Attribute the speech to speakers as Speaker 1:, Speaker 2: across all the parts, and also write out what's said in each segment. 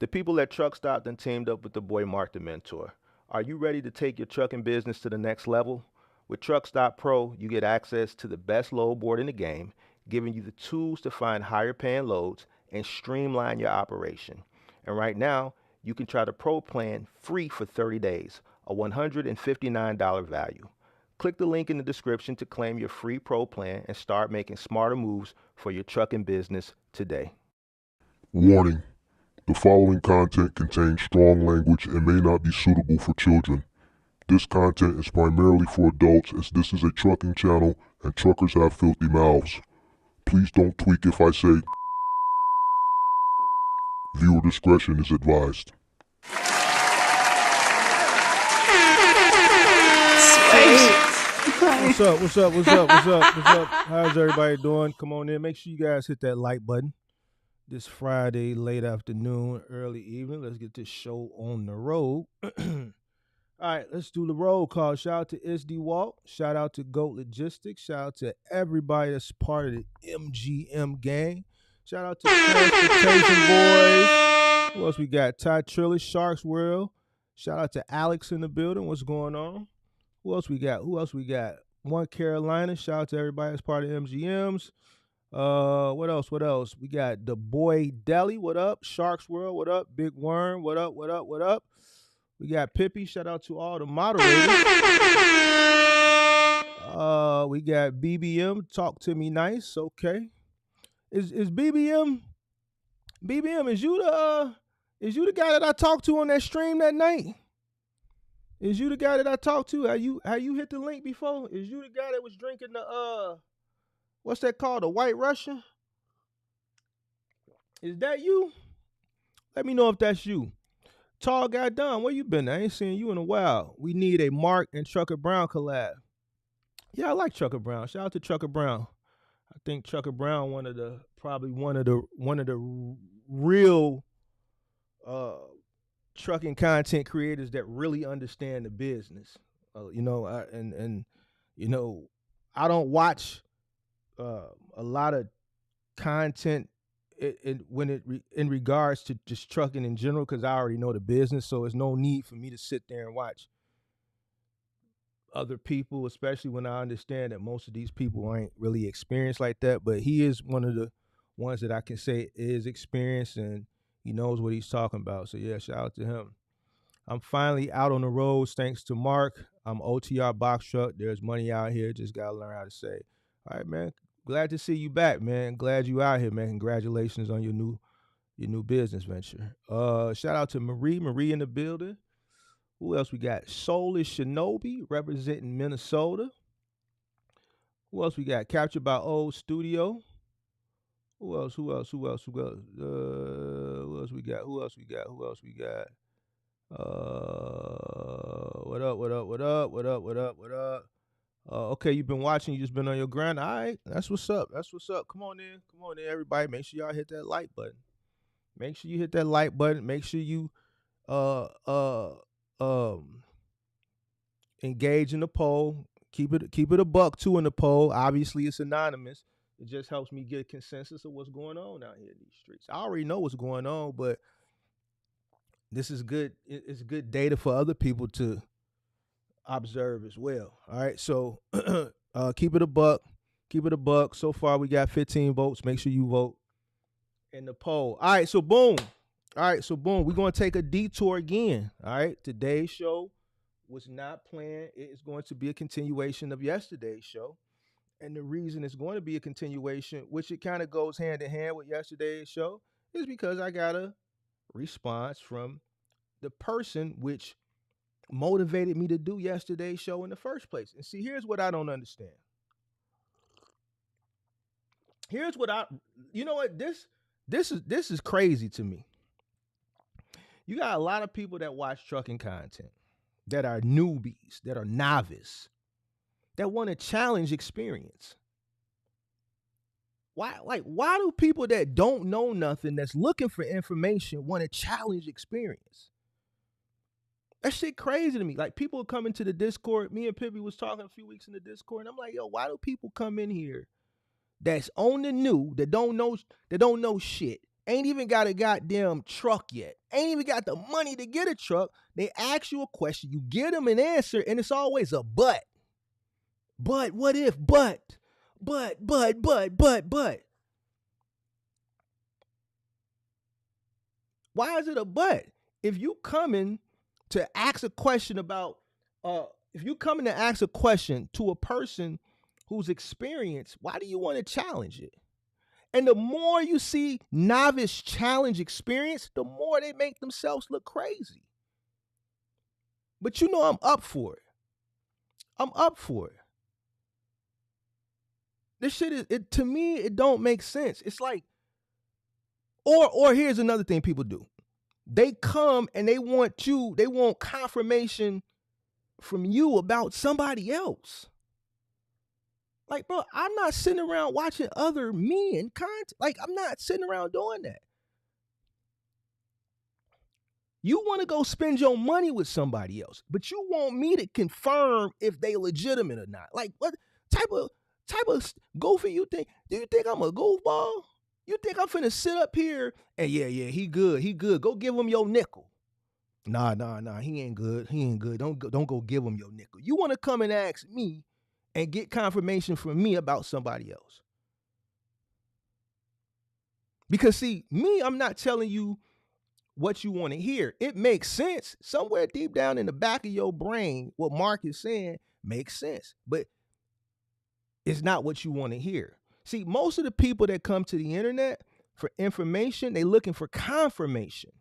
Speaker 1: The people at Truck Stop done teamed up with the boy Mark the Mentor. Are you ready to take your trucking business to the next level? With Truck Stop Pro, you get access to the best load board in the game, giving you the tools to find higher paying loads and streamline your operation. And right now, you can try the Pro plan free for 30 days, a $159 value. Click the link in the description to claim your free Pro plan and start making smarter moves for your trucking business today.
Speaker 2: Warning: the following content contains strong language and may not be suitable for children. This content is primarily for adults, as this is a trucking channel and truckers have filthy mouths. Please don't tweak if I say. Viewer discretion is advised.
Speaker 3: What's up? How's everybody doing? Come on in. Make sure you guys hit that like button. This Friday, late afternoon, early evening. Let's get this show on the road. All right, let's do the roll call. Shout out to SD Walk. Shout out to GOAT Logistics. Shout out to everybody that's part of the MGM gang. Shout out to Transportation Boys. Who else we got? Ty Trillis, Sharks World. Shout out to Alex in the building. What's going on? Who else we got? One Carolina. Shout out to everybody that's part of MGMs. What else? We got the boy Deli. What up? Sharks World. What up? Big Worm. What up? We got Pippi. Shout out to all the moderators. We got BBM. Talk to me nice. Okay. Is BBM? BBM, is you the guy that I talked to on that stream that night? Is you the guy that I talked to? How you hit the link before? Is you the guy that was drinking the what's that called? The White Russian? Is that you? Let me know if that's you. Tall guy Don, where you been? I ain't seen you in a while. We need a Mark and Trucker Brown collab. Yeah, I like Trucker Brown. Shout out to Trucker Brown. I think Trucker Brown one of the real trucking content creators that really understand the business. I don't watch a lot of content in regards to just trucking in general, because I already know the business, so there's no need for me to sit there and watch other people, especially when I understand that most of these people ain't really experienced like that. But he is one of the ones that I can say is experienced, and he knows what he's talking about. So yeah, shout out to him. I'm finally out on the roads thanks to Mark. I'm OTR box truck. There's money out here. Just gotta learn how to say. All right, man. Glad to see you back, man. Glad you out here, man. Congratulations on your new business venture. Shout out to Marie in the building. Who else we got? Soulish Shinobi representing Minnesota. Who else we got? Captured by Old Studio. Who else we got? What up? Okay, you've been watching, you just been on your grind. All right, that's what's up. Come on in, everybody. Make sure y'all hit that like button. Make sure you hit that like button. Make sure you engage in the poll. Keep it $1 in the poll. Obviously, it's anonymous. It just helps me get a consensus of what's going on out here in these streets. I already know what's going on, but this is good. It's good data for other people to observe as well. All right, so keep it $1. So far, we got 15 votes. Make sure you vote in the poll. All right, so boom. We're going to take a detour again. All right, today's show was not planned. It is going to be a continuation of yesterday's show. And the reason it's going to be a continuation, which it kind of goes hand in hand with yesterday's show, is because I got a response from the person which motivated me to do yesterday's show in the first place. And see, here's what I don't understand. This is crazy to me. You got a lot of people that watch trucking content that are newbies, that are novice, that want to challenge experience. Why do people that don't know nothing, that's looking for information, want to challenge experience? That shit crazy to me. Like, people come into the Discord. Me and Pippi was talking a few weeks in the Discord, and I'm like, yo, why do people come in here that's on the new, that don't know shit, ain't even got a goddamn truck yet, ain't even got the money to get a truck. They ask you a question, you give them an answer, and it's always a but. But what if, but. Why is it a but? If you coming to ask a question about, if you coming to ask a question to a person who's experienced, why do you want to challenge it? And the more you see novice challenge experience, the more they make themselves look crazy. But you know I'm up for it. I'm up for it. This shit is, it to me, it don't make sense. It's like, or here's another thing people do. They come and they want confirmation from you about somebody else. Like, bro, I'm not sitting around watching other men content. Like, I'm not sitting around doing that. You want to go spend your money with somebody else, but you want me to confirm if they legitimate or not. Like, what type of goofy you think? Do you think I'm a goofball? You think I'm finna sit up here and yeah, he good. Go give him your nickel. Nah, he ain't good. Don't go give him your nickel. You want to come and ask me and get confirmation from me about somebody else. Because see, me, I'm not telling you what you want to hear. It makes sense. Somewhere deep down in the back of your brain, what Mark is saying makes sense. But it's not what you want to hear. See, most of the people that come to the internet for information, they looking for confirmation,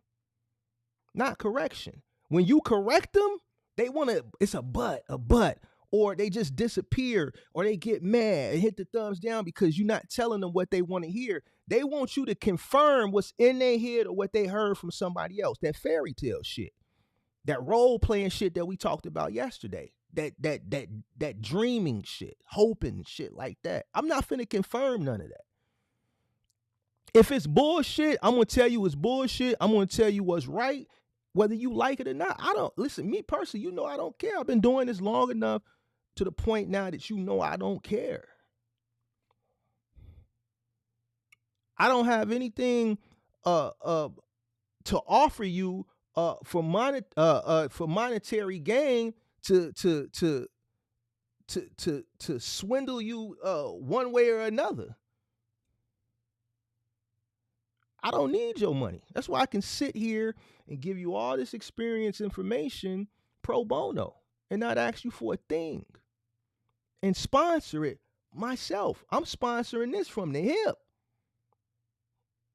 Speaker 3: not correction. When you correct them, they want to, it's a but, or they just disappear, or they get mad and hit the thumbs down because you're not telling them what they want to hear. They want you to confirm what's in their head or what they heard from somebody else. That fairy tale shit, that role playing shit that we talked about yesterday, that dreaming shit, hoping shit like that. I'm not finna confirm none of that. If it's bullshit, I'm gonna tell you it's bullshit. I'm gonna tell you what's right, whether you like it or not. I don't listen. Me personally, you know, I don't care. I've been doing this long enough to the point now that you know I don't care. I don't have anything to offer you for monetary gain to swindle you one way or another. I don't need your money. That's why I can sit here and give you all this experience information pro bono and not ask you for a thing and sponsor it myself. I'm sponsoring this from the hip.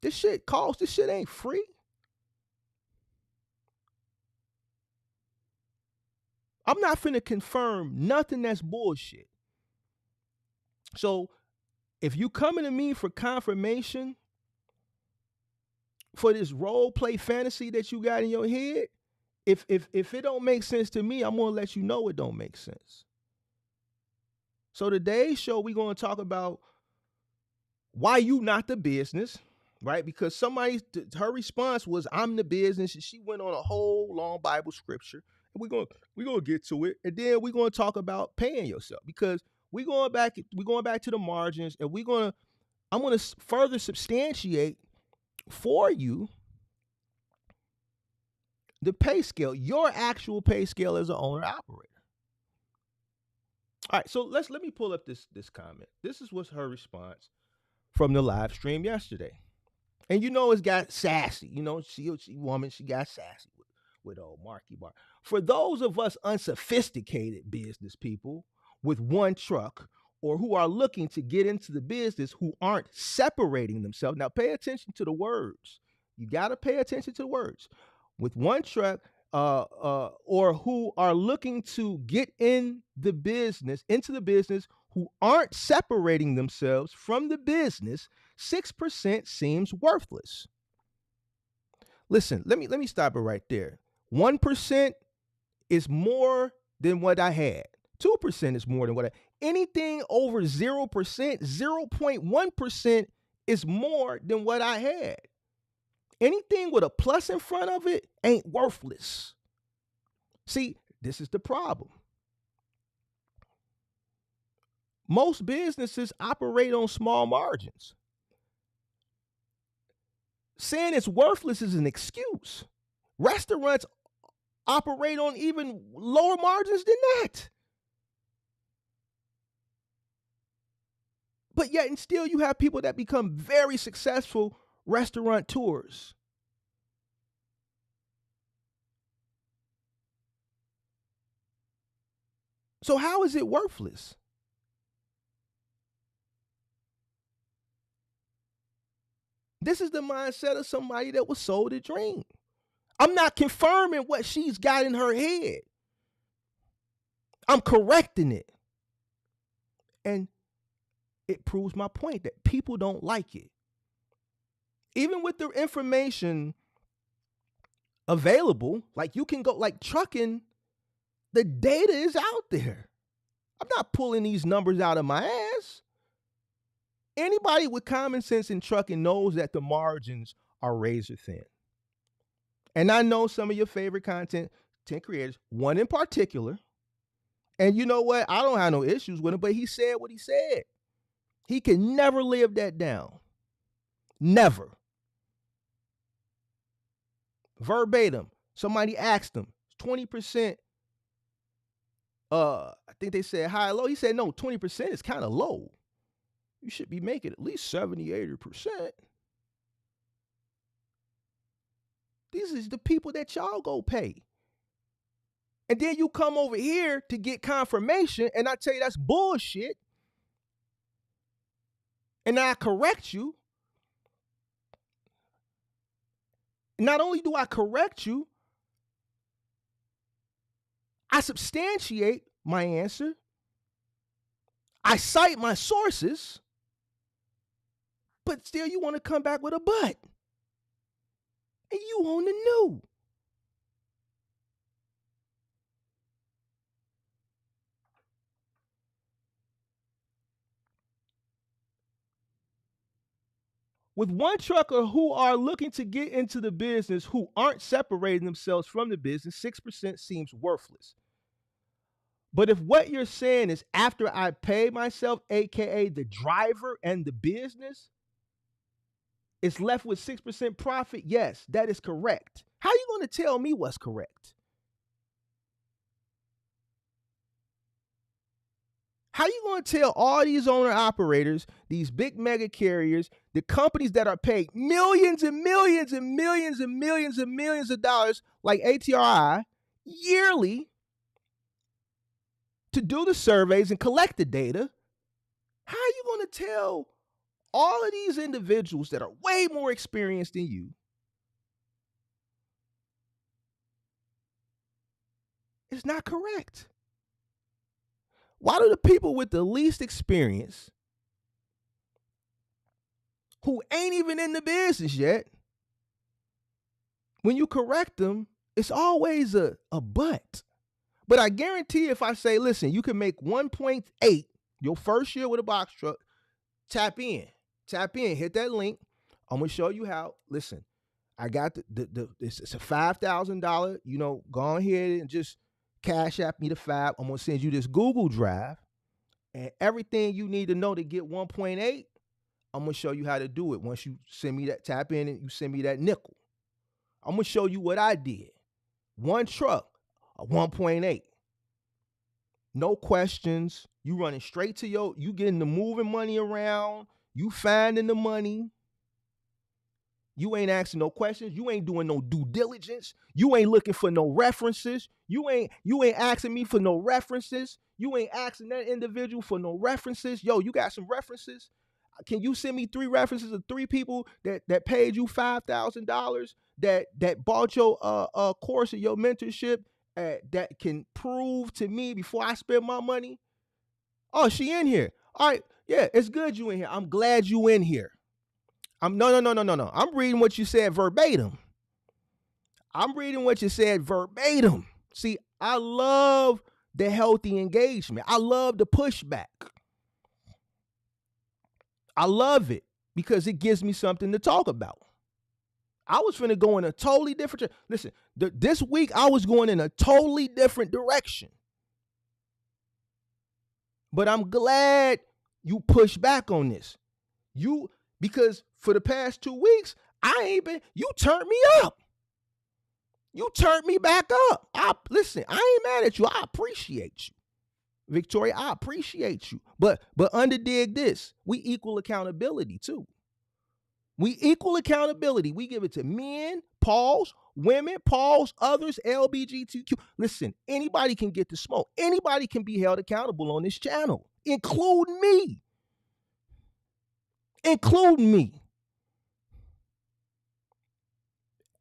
Speaker 3: This shit costs. This shit ain't free. I'm not finna confirm nothing that's bullshit. So if you coming to me for confirmation for this role play fantasy that you got in your head, if it don't make sense to me, I'm gonna let you know it don't make sense. So today's show, we're gonna talk about why you not the business, right? Because her response was, I'm the business, and she went on a whole long Bible scripture. And we're gonna get to it, and then we're gonna talk about paying yourself, because we're going back to the margins, and I'm gonna further substantiate for you the pay scale, your actual pay scale as an owner operator. All right, so let me pull up this comment. This was her response from the live stream yesterday. And you know, it's got sassy. You know, she got sassy with old Marky Bar. For those of us unsophisticated business people with one truck, or who are looking to get into the business, who aren't separating themselves. Now, pay attention to the words. You got to pay attention to the words. With one truck, or who are looking to get into the business, who aren't separating themselves from the business, 6% seems worthless. Listen, let me stop it right there. 1% is more than what I had. 2% is more than what anything over 0%, 0.1% is more than what I had. Anything with a plus in front of it ain't worthless. See, this is the problem. Most businesses operate on small margins. saying it's worthless is an excuse. Restaurants operate on even lower margins than that. But yet and still you have people that become very successful restaurateurs. So how is it worthless? This is the mindset of somebody that was sold a dream. I'm not confirming what she's got in her head. I'm correcting it. And it proves my point that people don't like it. Even with the information available, like you can go, like trucking, the data is out there. I'm not pulling these numbers out of my ass. Anybody with common sense in trucking knows that the margins are razor thin. And I know some of your favorite content creators, one in particular, and you know what? I don't have no issues with him, but he said what he said. He can never live that down. Never. Verbatim. Somebody asked him, 20%, I think they said high or low. He said, no, 20% is kind of low. You should be making at least 70, 80%. These is the people that y'all go pay. And then you come over here to get confirmation, and I tell you that's bullshit. And I correct you. Not only do I correct you, I substantiate my answer. I cite my sources, but still you want to come back with a but. And you on the new. With one trucker who are looking to get into the business who aren't separating themselves from the business, 6% seems worthless. But if what you're saying is after I pay myself, aka the driver and the business, it's left with 6% profit, yes, that is correct. How are you going to tell me what's correct? How are you going to tell all these owner-operators, these big mega carriers, the companies that are paid millions and millions and millions and millions and millions of dollars like ATRI yearly to do the surveys and collect the data? How are you going to tell all of these individuals that are way more experienced than you it's not correct? Why do the people with the least experience, who ain't even in the business yet, when you correct them, it's always a but. But I guarantee if I say, listen, you can make 1.8 your first year with a box truck, tap in, hit that link. I'm going to show you how. Listen, I got it's a $5,000, go ahead and just cash app me the $5. I'm going to send you this Google Drive and everything you need to know to get 1.8. I'm going to show you how to do it. Once you send me that, tap in and you send me that nickel. I'm going to show you what I did. One truck, a 1.8. No questions. You running straight to you getting the moving money around. You finding the money. You ain't asking no questions. You ain't doing no due diligence. You ain't looking for no references. You ain't asking me for no references. You ain't asking that individual for no references. Yo, you got some references? Can you send me 3 references of 3 people that paid you $5,000 that bought your course or your mentorship that can prove to me before I spend my money? Oh, she in here. All right, yeah, it's good you in here. I'm glad you in here. No. I'm reading what you said verbatim. See, I love the healthy engagement. I love the pushback. I love it because it gives me something to talk about. I was finna go in a totally different. Listen, this week I was going in a totally different direction. But I'm glad you pushed back on this. Because for the past 2 weeks, You turned me up. You turned me back up. Listen, I ain't mad at you. I appreciate you. Victoria, I appreciate you. But underdig this. We equal accountability too. We equal accountability. We give it to men, pause, women, pause, others, LBGTQ. Listen, anybody can get the smoke. Anybody can be held accountable on this channel, including me. Including me.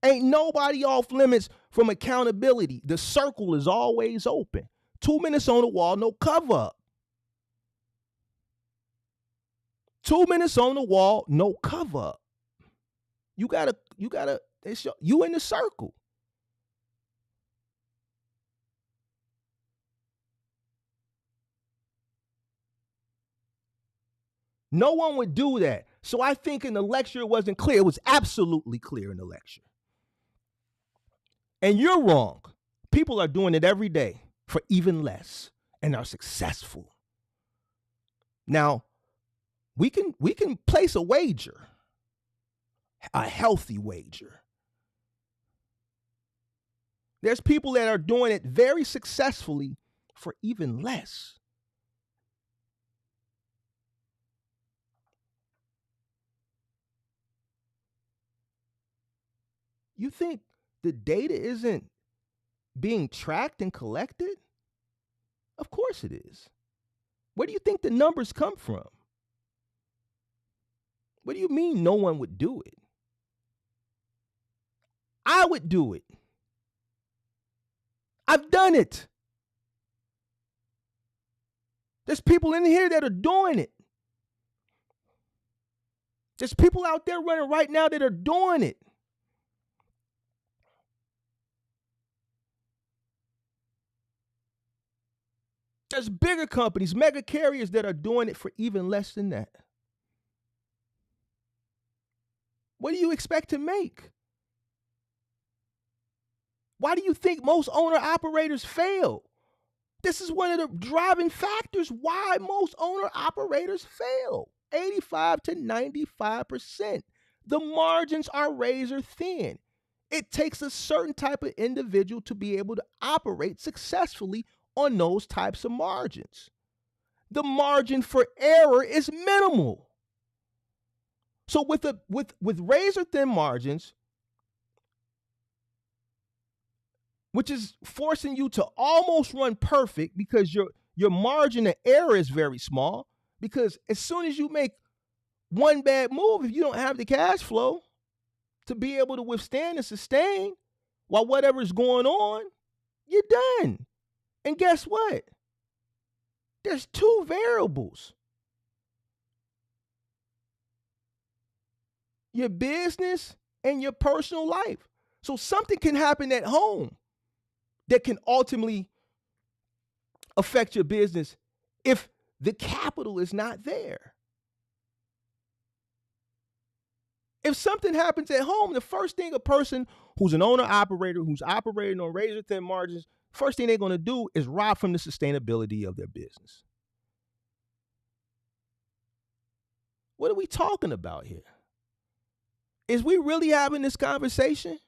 Speaker 3: Ain't nobody off limits from accountability. The circle is always open. 2 minutes on the wall, no cover up. 2 minutes on the wall, no cover up. You gotta, you in the circle. No one would do that. So I think in the lecture it wasn't clear. It was absolutely clear in the lecture. And you're wrong. People are doing it every day for even less and are successful. Now, we can place a wager, a healthy wager. There's people that are doing it very successfully for even less. You think the data isn't being tracked and collected? Of course it is. Where do you think the numbers come from? What do you mean no one would do it? I would do it. I've done it. There's people in here that are doing it. There's people out there running right now that are doing it. There's bigger companies, mega carriers that are doing it for even less than that. What do you expect to make? Why do you think most owner-operators fail? This is one of the driving factors why most owner-operators fail. 85 to 95%. The margins are razor thin. It takes a certain type of individual to be able to operate successfully on those types of margins. The margin for error is minimal. So with razor thin margins, which is forcing you to almost run perfect because your margin of error is very small, because as soon as you make one bad move, if you don't have the cash flow to be able to withstand and sustain while whatever is going on, you're done. And guess what? There's two variables. Your business and your personal life. So something can happen at home that can ultimately affect your business if the capital is not there. If something happens at home, the first thing a person who's an owner-operator, who's operating on razor-thin margins, first thing they're going to do is rob from the sustainability of their business. What are we talking about here? Is we really having this conversation?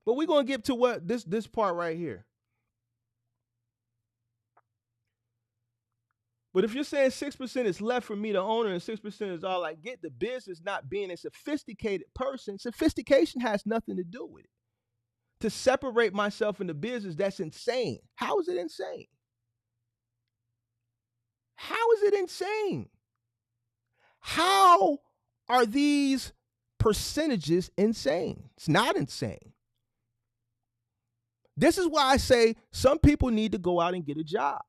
Speaker 3: But we're going to get to what this part right here. But if you're saying 6% is left for me to own and 6% is all I get, the business not being a sophisticated person, sophistication has nothing to do with it. To separate myself in the business, that's insane. How is it insane? How is it insane? How are these percentages insane? It's not insane. This is why I say some people need to go out and get a job.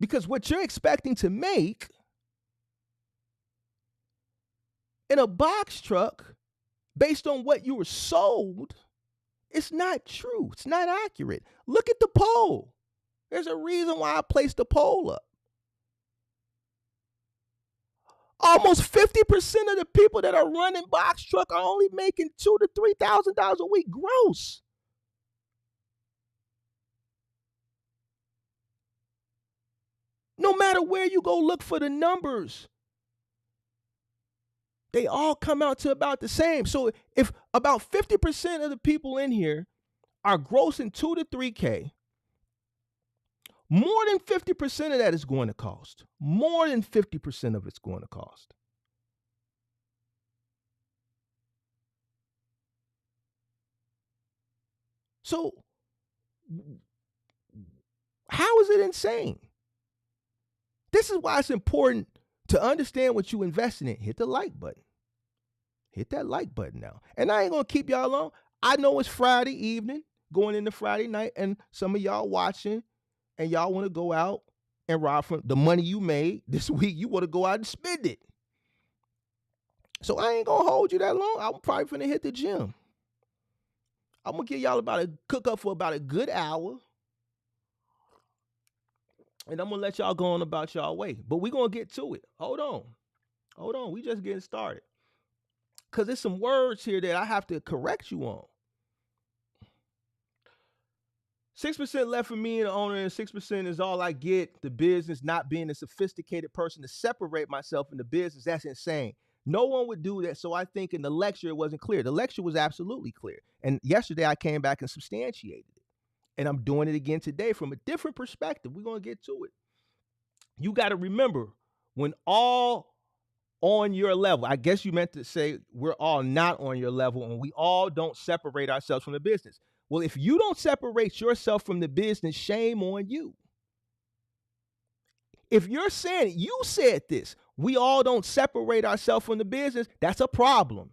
Speaker 3: Because what you're expecting to make in a box truck based on what you were sold, it's not true. It's not accurate. Look at the poll. There's a reason why I placed the poll up. Almost 50% of the people that are running box truck are only making $2,000 to $3,000 a week gross. No matter where you go look for the numbers, they all come out to about the same. So if about 50% of the people in here are grossing 2 to 3K, more than 50% of that is going to cost. More than 50% of it's going to cost. So how is it insane? This is why it's important to understand what you investing in. Hit the like button. Hit that like button now. And I ain't going to keep y'all long. I know it's Friday evening, going into Friday night, and some of y'all watching, and y'all want to go out and rob from the money you made this week. You want to go out and spend it. So I ain't going to hold you that long. I'm probably finna hit the gym. I'm going to give y'all about a cook up for about a good hour. And I'm going to let y'all go on about y'all way. But we're going to get to it. Hold on. We just getting started. Because there's some words here that I have to correct you on. 6% left for me and the owner, and 6% is all I get. The business, not being a sophisticated person to separate myself in the business, that's insane. No one would do that. So I think in the lecture, it wasn't clear. The lecture was absolutely clear. And yesterday I came back and substantiated it. And I'm doing it again today from a different perspective. We're going to get to it. You got to remember, when all on your level, I guess you meant to say we're all not on your level and we all don't separate ourselves from the business. Well, if you don't separate yourself from the business, shame on you. If you're saying, you said this, we all don't separate ourselves from the business, that's a problem.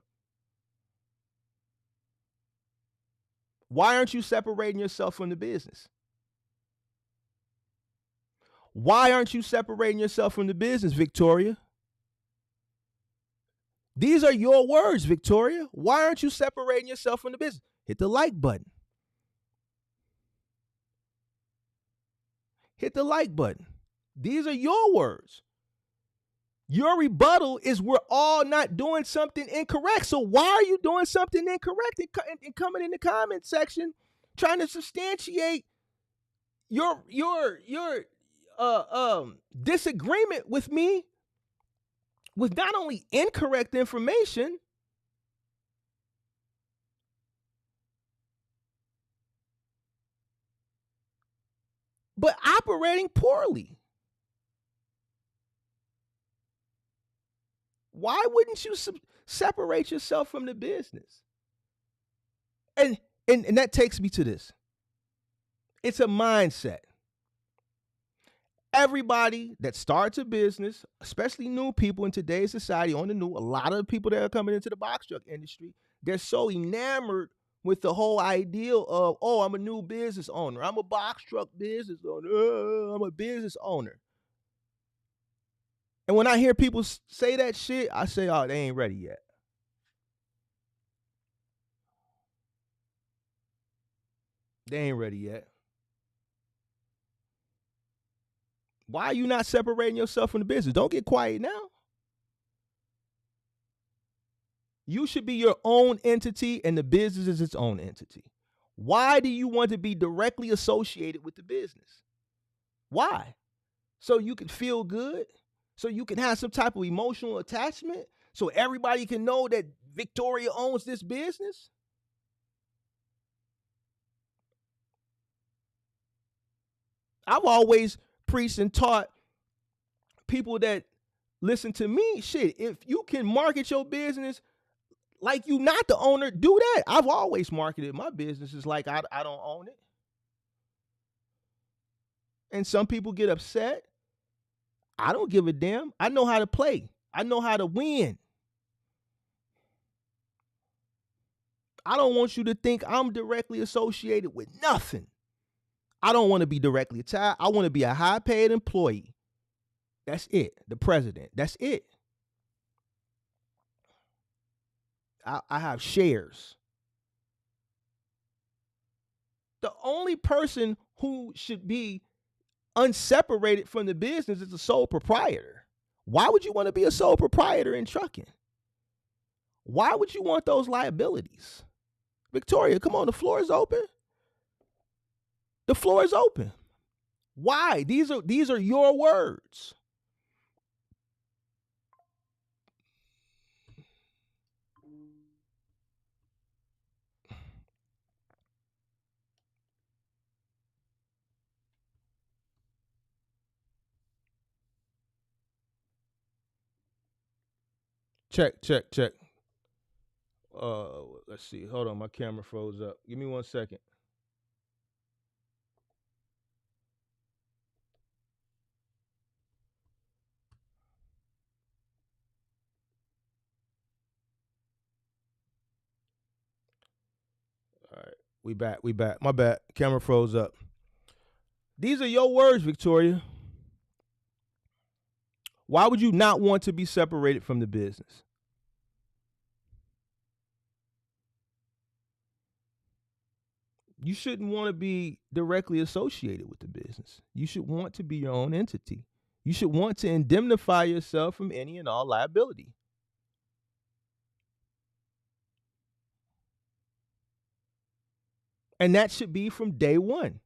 Speaker 3: Why aren't you separating yourself from the business? Why aren't you separating yourself from the business, Victoria? These are your words, Victoria. Why aren't you separating yourself from the business? Hit the like button. Hit the like button. These are your words. Your rebuttal is we're all not doing something incorrect. So why are you doing something incorrect and coming in the comment section trying to substantiate your disagreement with me with not only incorrect information, but operating poorly? Why wouldn't you separate yourself from the business? And that takes me to this. It's a mindset. Everybody that starts a business, especially new people in today's society, a lot of the people that are coming into the box truck industry, they're so enamored with the whole ideal of, oh, I'm a new business owner. I'm a box truck business owner. I'm a business owner. And when I hear people say that shit, I say, oh, they ain't ready yet. They ain't ready yet. Why are you not separating yourself from the business? Don't get quiet now. You should be your own entity and the business is its own entity. Why do you want to be directly associated with the business? Why? So you can feel good? So you can have some type of emotional attachment? So everybody can know that Victoria owns this business? I've always preached and taught people that listen to me, shit, if you can market your business like you not the owner, do that. I've always marketed my businesses like I don't own it. And some people get upset. I don't give a damn. I know how to play. I know how to win. I don't want you to think I'm directly associated with nothing. I don't want to be directly attached. I want to be a high-paid employee. That's it. The president. That's it. I have shares. The only person who should be unseparated from the business is the sole proprietor Why would you want to be a sole proprietor in trucking? Why would you want those liabilities? Victoria, come on, the floor is open. The floor is open. Why? These are your words. Check. Let's see. Hold on, my camera froze up. Give me 1 second. All right, we back. My bad. Camera froze up. These are your words, Victoria. Why would you not want to be separated from the business? You shouldn't want to be directly associated with the business. You should want to be your own entity. You should want to indemnify yourself from any and all liability. And that should be from day one.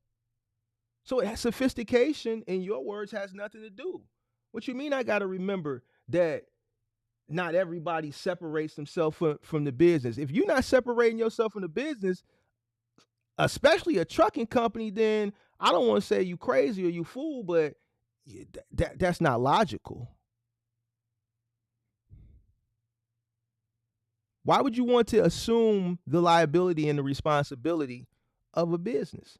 Speaker 3: So sophistication, in your words, has nothing to do. What you mean I got to remember that not everybody separates themselves from the business? If you're not separating yourself from the business, especially a trucking company, then I don't want to say you crazy or you fool, but that's not logical. Why would you want to assume the liability and the responsibility of a business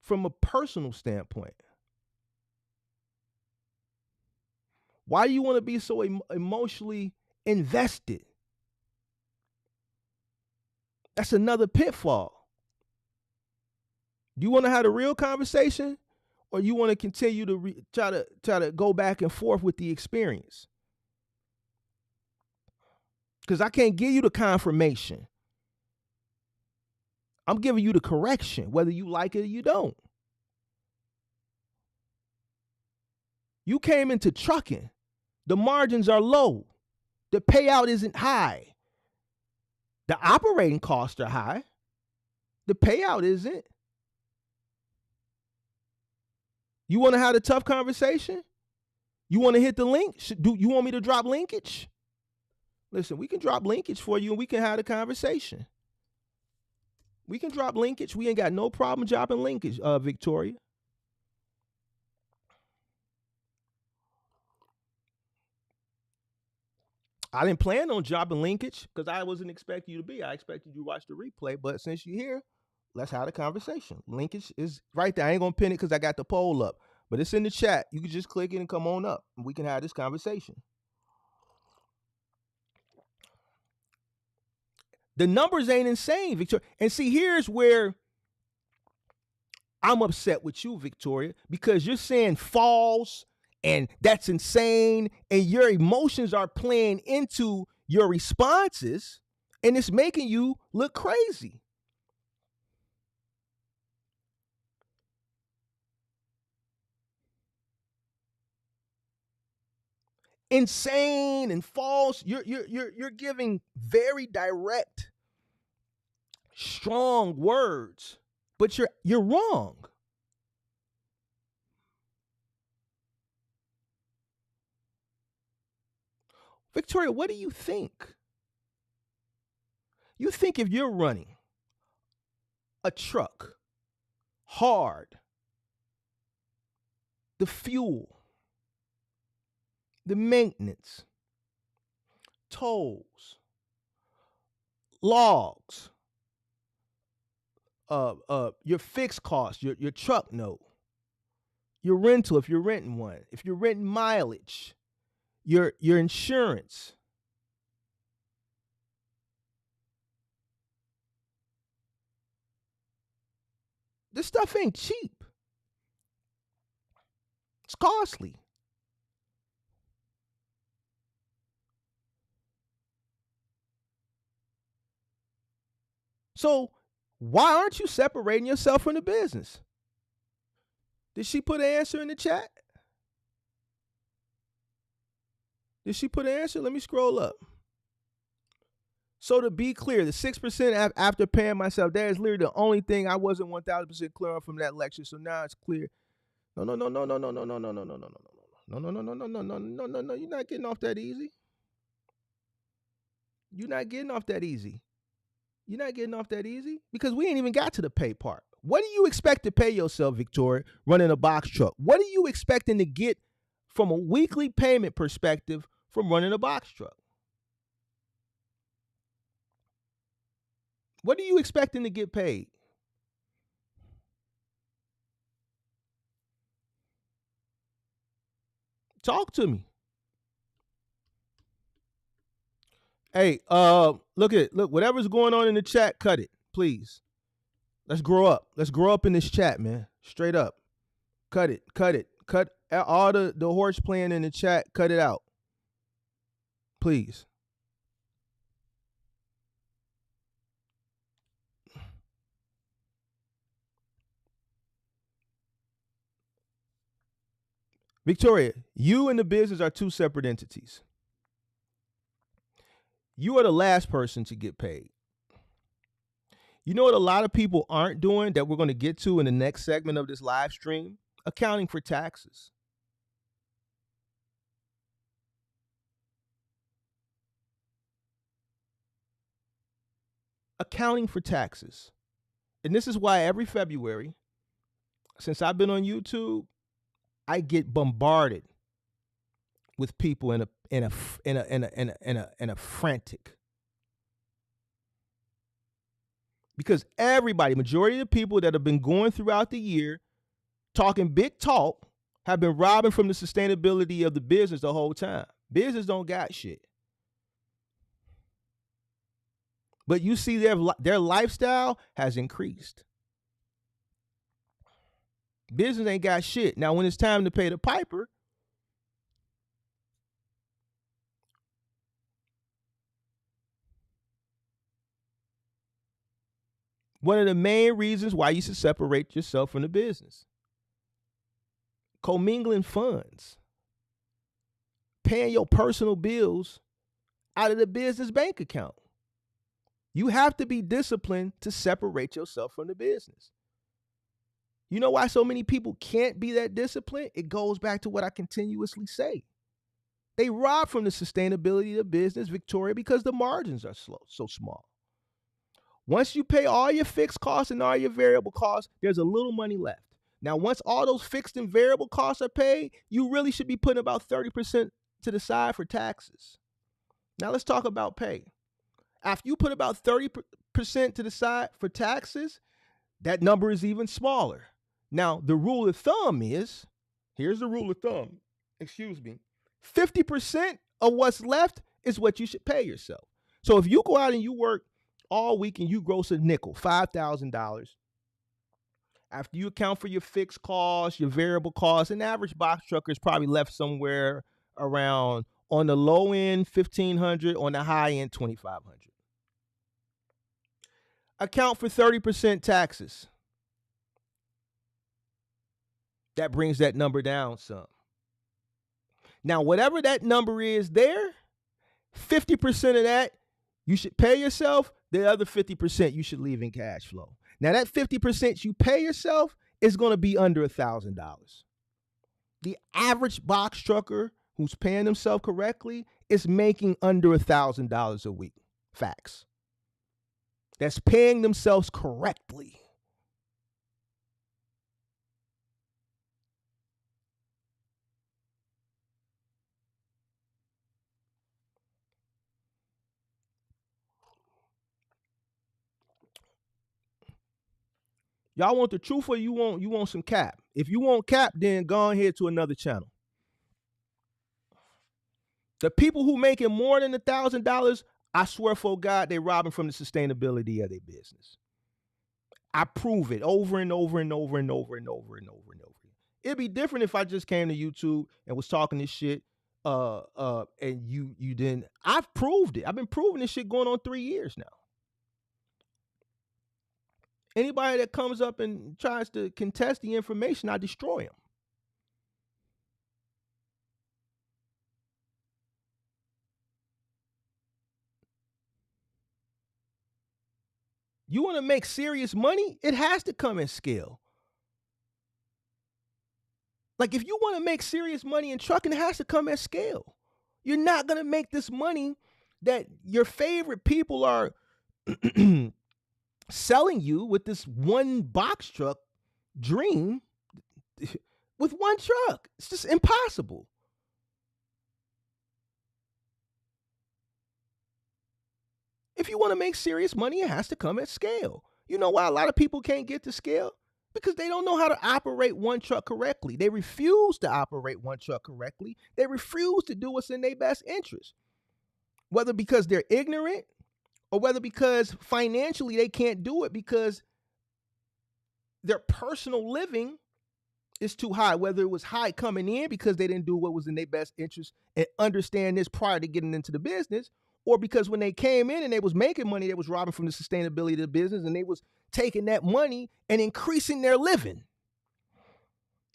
Speaker 3: from a personal standpoint? Why do you want to be so emotionally invested? That's another pitfall. Do you want to have a real conversation, or you want to continue to try to go back and forth with the experience? Because I can't give you the confirmation. I'm giving you the correction, whether you like it or you don't. You came into trucking. The margins are low. The payout isn't high. The operating costs are high. The payout isn't. You want to have a tough conversation? You want to hit the link? Do you want me to drop linkage? Listen, we can drop linkage for you and we can have a conversation. We can drop linkage. We ain't got no problem dropping linkage, Victoria. I didn't plan on dropping linkage because I wasn't expecting you to be. I expected you to watch the replay, but since you're here, let's have a conversation. Linkage is right there. I ain't going to pin it because I got the poll up, but it's in the chat. You can just click it and come on up and we can have this conversation. The numbers ain't insane, Victoria. And see, here's where I'm upset with you, Victoria, because you're saying false and that's insane, and your emotions are playing into your responses, and it's making you look crazy. Insane and false. You're giving very direct, strong words, but you're wrong. Victoria, what do you think? You think if you're running a truck hard, the fuel, the maintenance, tolls, logs, your fixed costs, your truck note, your rental if you're renting one, if you're renting mileage, your insurance. This stuff ain't cheap. It's costly. So why aren't you separating yourself from the business? Did she put an answer in the chat? Did she put an answer? Let me scroll up. So to be clear, the 6% after paying myself, that is literally the only thing I wasn't 1,000% clear on from that lecture. So now it's clear. No. You're not getting off that easy. You're not getting off that easy. You're not getting off that easy because we ain't even got to the pay part. What do you expect to pay yourself, Victoria, running a box truck? What are you expecting to get from a weekly payment perspective from running a box truck? What are you expecting to get paid? Talk to me. Hey, look, whatever's going on in the chat, cut it, please. Let's grow up. Let's grow up in this chat, man. Straight up. Cut it. Cut all the horse playing in the chat, cut it out. Please. Victoria, you and the business are two separate entities. You are the last person to get paid. You know what a lot of people aren't doing that we're going to get to in the next segment of this live stream? Accounting for taxes. Accounting for taxes. And this is why every February, since I've been on YouTube, I get bombarded with people in a frantic. Because everybody, majority of the people that have been going throughout the year talking big talk have been robbing from the sustainability of the business the whole time. Business don't got shit. But you see their lifestyle has increased. Business ain't got shit. Now, when it's time to pay the piper, one of the main reasons why you should separate yourself from the business. Commingling funds. Paying your personal bills out of the business bank account. You have to be disciplined to separate yourself from the business. You know why so many people can't be that disciplined? It goes back to what I continuously say. They rob from the sustainability of the business, Victoria, because the margins are so small. Once you pay all your fixed costs and all your variable costs, there's a little money left. Now, once all those fixed and variable costs are paid, you really should be putting about 30% to the side for taxes. Now, let's talk about pay. After you put about 30% to the side for taxes, that number is even smaller. Now, the rule of thumb is, here's the rule of thumb, 50% of what's left is what you should pay yourself. So if you go out and you work all week and you gross a nickel, $5,000, after you account for your fixed costs, your variable costs, an average box trucker is probably left somewhere around, on the low end, $1,500, on the high end, $2,500. Account for 30% taxes. That brings that number down some. Now, whatever that number is there, 50% of that you should pay yourself. The other 50% you should leave in cash flow. Now, that 50% you pay yourself is going to be under $1,000. The average box trucker who's paying himself correctly is making under $1,000 a week. Facts. That's paying themselves correctly. Y'all want the truth or you want some cap? If you want cap, then go ahead to another channel. The people who making more than $1,000, I swear for God, they robbing from the sustainability of their business. I prove it over and over and over and over and over and over and over. It'd be different if I just came to YouTube and was talking this shit, and you didn't. I've proved it. I've been proving this shit going on 3 years now. Anybody that comes up and tries to contest the information, I destroy them. You want to make serious money, it has to come at scale. Like if you want to make serious money in trucking, it has to come at scale. You're not going to make this money that your favorite people are selling you with this one box truck dream with one truck. It's just impossible. If you want to make serious money, it has to come at scale. You know why a lot of people can't get to scale? Because they don't know how to operate one truck correctly. They refuse to operate one truck correctly. They refuse to do what's in their best interest. Whether because they're ignorant or whether because financially they can't do it because their personal living is too high. Whether it was high coming in because they didn't do what was in their best interest and understand this prior to getting into the business, or because when they came in and they was making money, they was robbing from the sustainability of the business and they was taking that money and increasing their living.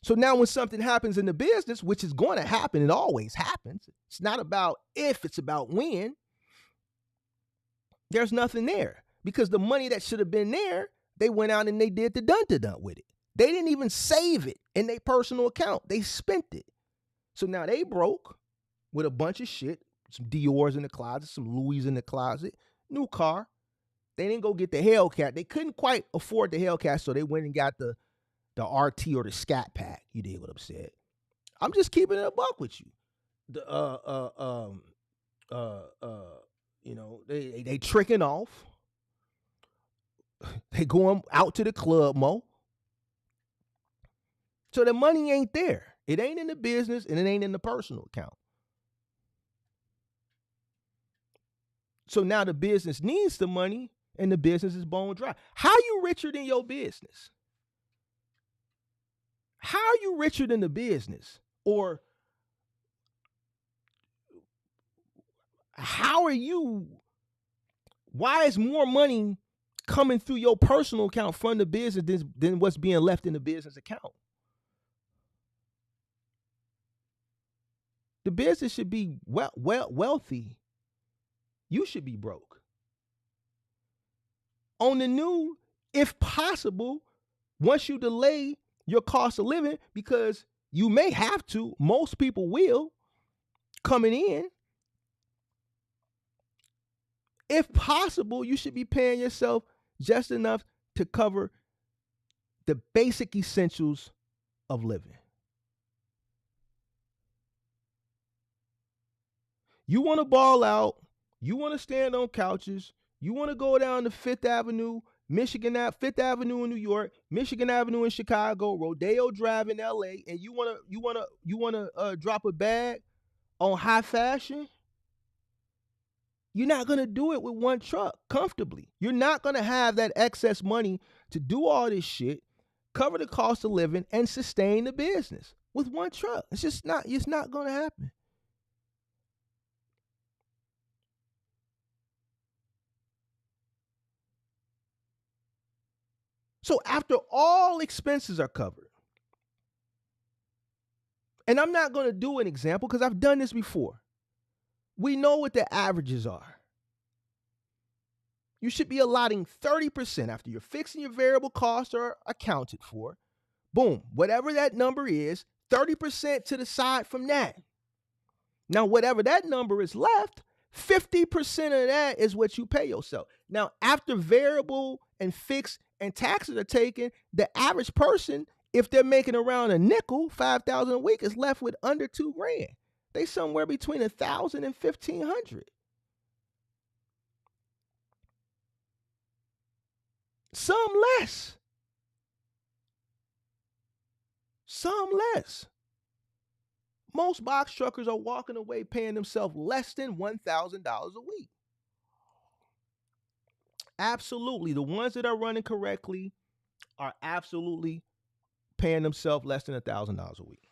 Speaker 3: So now when something happens in the business, which is going to happen, it always happens. It's not about if, it's about when. There's nothing there because the money that should have been there, they went out and they did the dun-dun-dun with it. They didn't even save it in their personal account. They spent it. So now they broke with a bunch of shit. Some Dior's in the closet, some Louis in the closet, new car. They didn't go get the Hellcat. They couldn't quite afford the Hellcat, so they went and got the RT or the Scat Pack. You did what I'm saying. I'm just keeping it a buck with you. They tricking off. They going out to the club, Mo. So the money ain't there. It ain't in the business and it ain't in the personal account. So now the business needs the money and the business is bone dry. How you richer than your business? How are you richer than the business? Or why is more money coming through your personal account from the business than what's being left in the business account? The business should be wealthy. You should be broke. On the new, if possible, once you delay your cost of living, because you may have to, most people will, coming in, if possible, you should be paying yourself just enough to cover the basic essentials of living. You want to ball out, you want to stand on couches, you want to go down to Fifth Avenue, Fifth Avenue in New York, Michigan Avenue in Chicago, Rodeo Drive in LA, and you want to drop a bag on high fashion? You're not going to do it with one truck comfortably. You're not going to have that excess money to do all this shit, cover the cost of living, and sustain the business with one truck. It's not going to happen. So after all expenses are covered, and I'm not going to do an example because I've done this before. We know what the averages are. You should be allotting 30% after your fixed and your variable costs are accounted for. Boom, whatever that number is, 30% to the side from that. Now, whatever that number is left, 50% of that is what you pay yourself. Now, after variable and fixed and taxes are taken, the average person, if they're making around a nickel, $5,000 a week, is left with under $2,000. They somewhere between $1,000 and $1,500. Some less. Some less. Most box truckers are walking away paying themselves less than $1,000 a week. Absolutely. The ones that are running correctly are absolutely paying themselves less than $1,000 a week.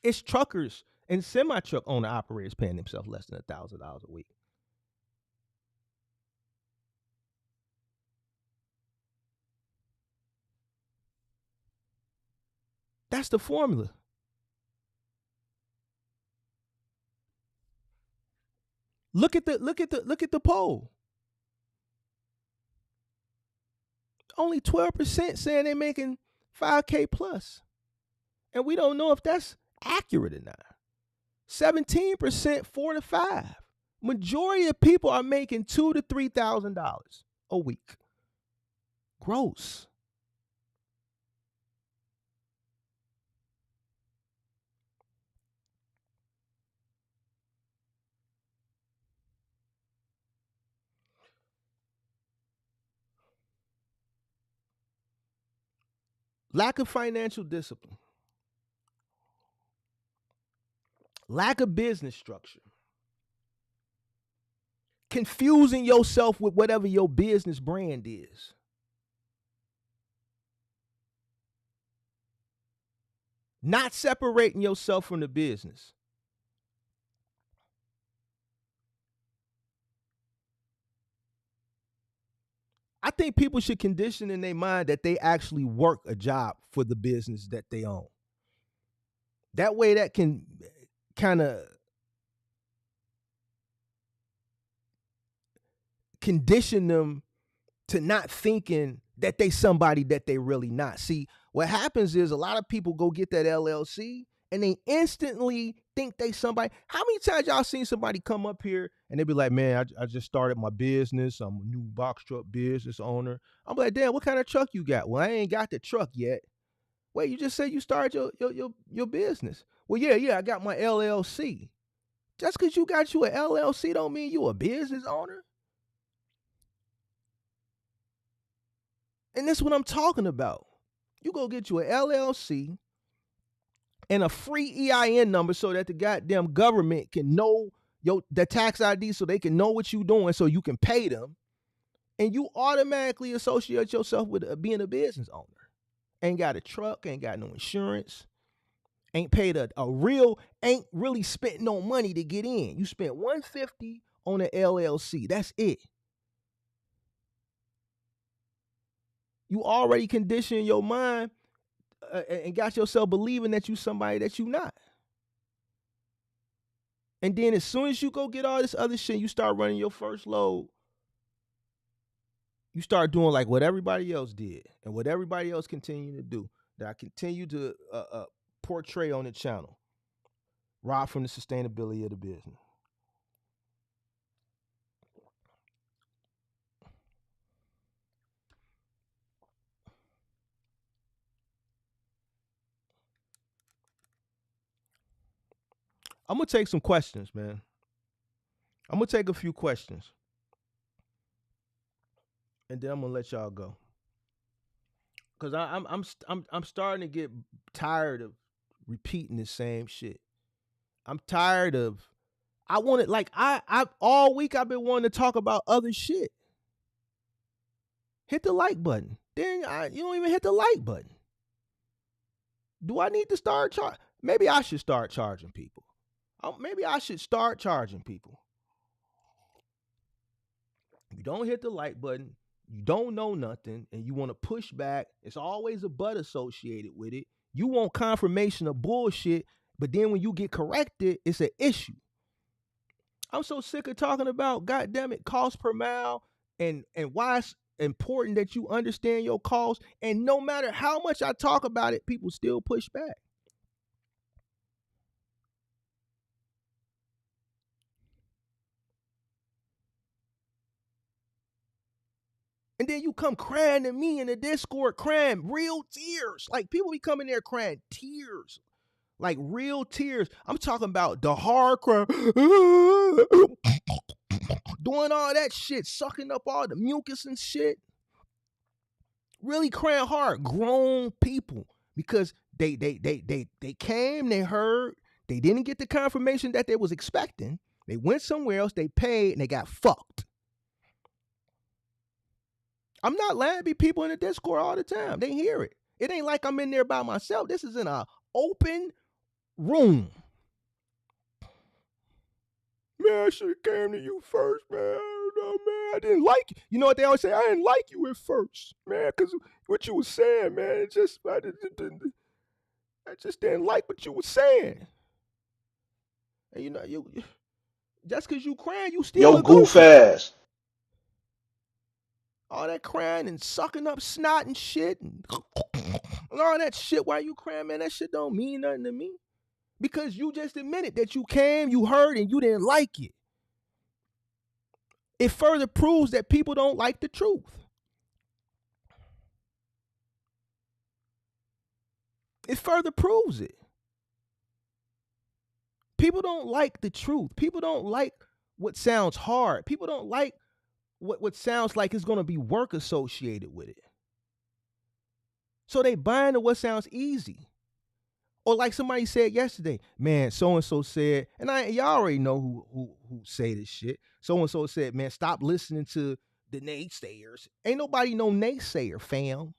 Speaker 3: It's truckers and semi-truck owner operators paying themselves less than $1,000 a week. That's the formula. Look at the poll. only 12% saying they're making 5K plus. And we don't know if that's accurate or not. 17% 4 to 5. Majority of people are making $2,000 to $3,000 a week. Gross. Lack of financial discipline. Lack of business structure. Confusing yourself with whatever your business brand is. Not separating yourself from the business. I think people should condition in their mind that they actually work a job for the business that they own. That way that can kind of condition them to not thinking that they somebody that they really not. See, what happens is a lot of people go get that LLC and they instantly think they somebody. How many times y'all seen somebody come up here and they be like, man, I just started my business. I'm a new box truck business owner. I'm like, damn, what kind of truck you got? Well, I ain't got the truck yet. Wait, you just said you started your business. Well, yeah, I got my LLC. Just because you got you an LLC don't mean you a business owner. And that's what I'm talking about. You go get you an LLC and a free EIN number so that the goddamn government can know the tax ID so they can know what you're doing so you can pay them. And you automatically associate yourself with being a business owner. Ain't got a truck, ain't got no insurance, ain't paid ain't really spent no money to get in. You spent $150 on an LLC. That's it. You already conditioned your mind and got yourself believing that you somebody that you not. And then as soon as you go get all this other shit, you start running your first load. You start doing like what everybody else did and what everybody else continue to do that I continue to portray on the channel. Rob from the sustainability of the business. I'm going to take some questions, man. I'm going to take a few questions. And then I'm going to let y'all go. Cuz I'm starting to get tired of repeating the same shit. I'm tired of I all week I've been wanting to talk about other shit. Hit the like button. Then you don't even hit the like button. Do I need to start charging? Maybe I should start charging people. Maybe I should start charging people. You don't hit the like button, you don't know nothing, and you want to push back. It's always a but associated with it. You want confirmation of bullshit, but then when you get corrected, it's an issue. I'm so sick of talking about, goddamn it, cost per mile and why it's important that you understand your cost. And no matter how much I talk about it, people still push back. And then you come crying to me in the Discord, crying real tears. Like people be coming there crying tears. Like real tears. I'm talking about the hard cry. Doing all that shit, sucking up all the mucus and shit. Really crying hard. Grown people. Because they came, they heard, they didn't get the confirmation that they was expecting. They went somewhere else, they paid, and they got fucked. I'm not lying. Be people in the Discord all the time. They hear it. It ain't like I'm in there by myself. This is in an open room. Man, I should have came to you first, man. No, man, I didn't like you. You know what they always say? I didn't like you at first, man, because what you was saying, man, I just didn't like what you was saying. And you know, just because you crying, you still
Speaker 4: Yo, goof ass.
Speaker 3: All that crying and sucking up snot and shit and all that shit while you crying, man, that shit don't mean nothing to me. Because you just admitted that you came, you heard, and you didn't like it. It further proves that people don't like the truth. It further proves it. People don't like the truth. People don't like what sounds hard. People don't like what sounds like it's going to be work associated with it. So they buy into what sounds easy. Or like somebody said yesterday, man, so-and-so said, and y'all already know who say this shit. So-and-so said, man, stop listening to the naysayers. Ain't nobody no naysayer, fam.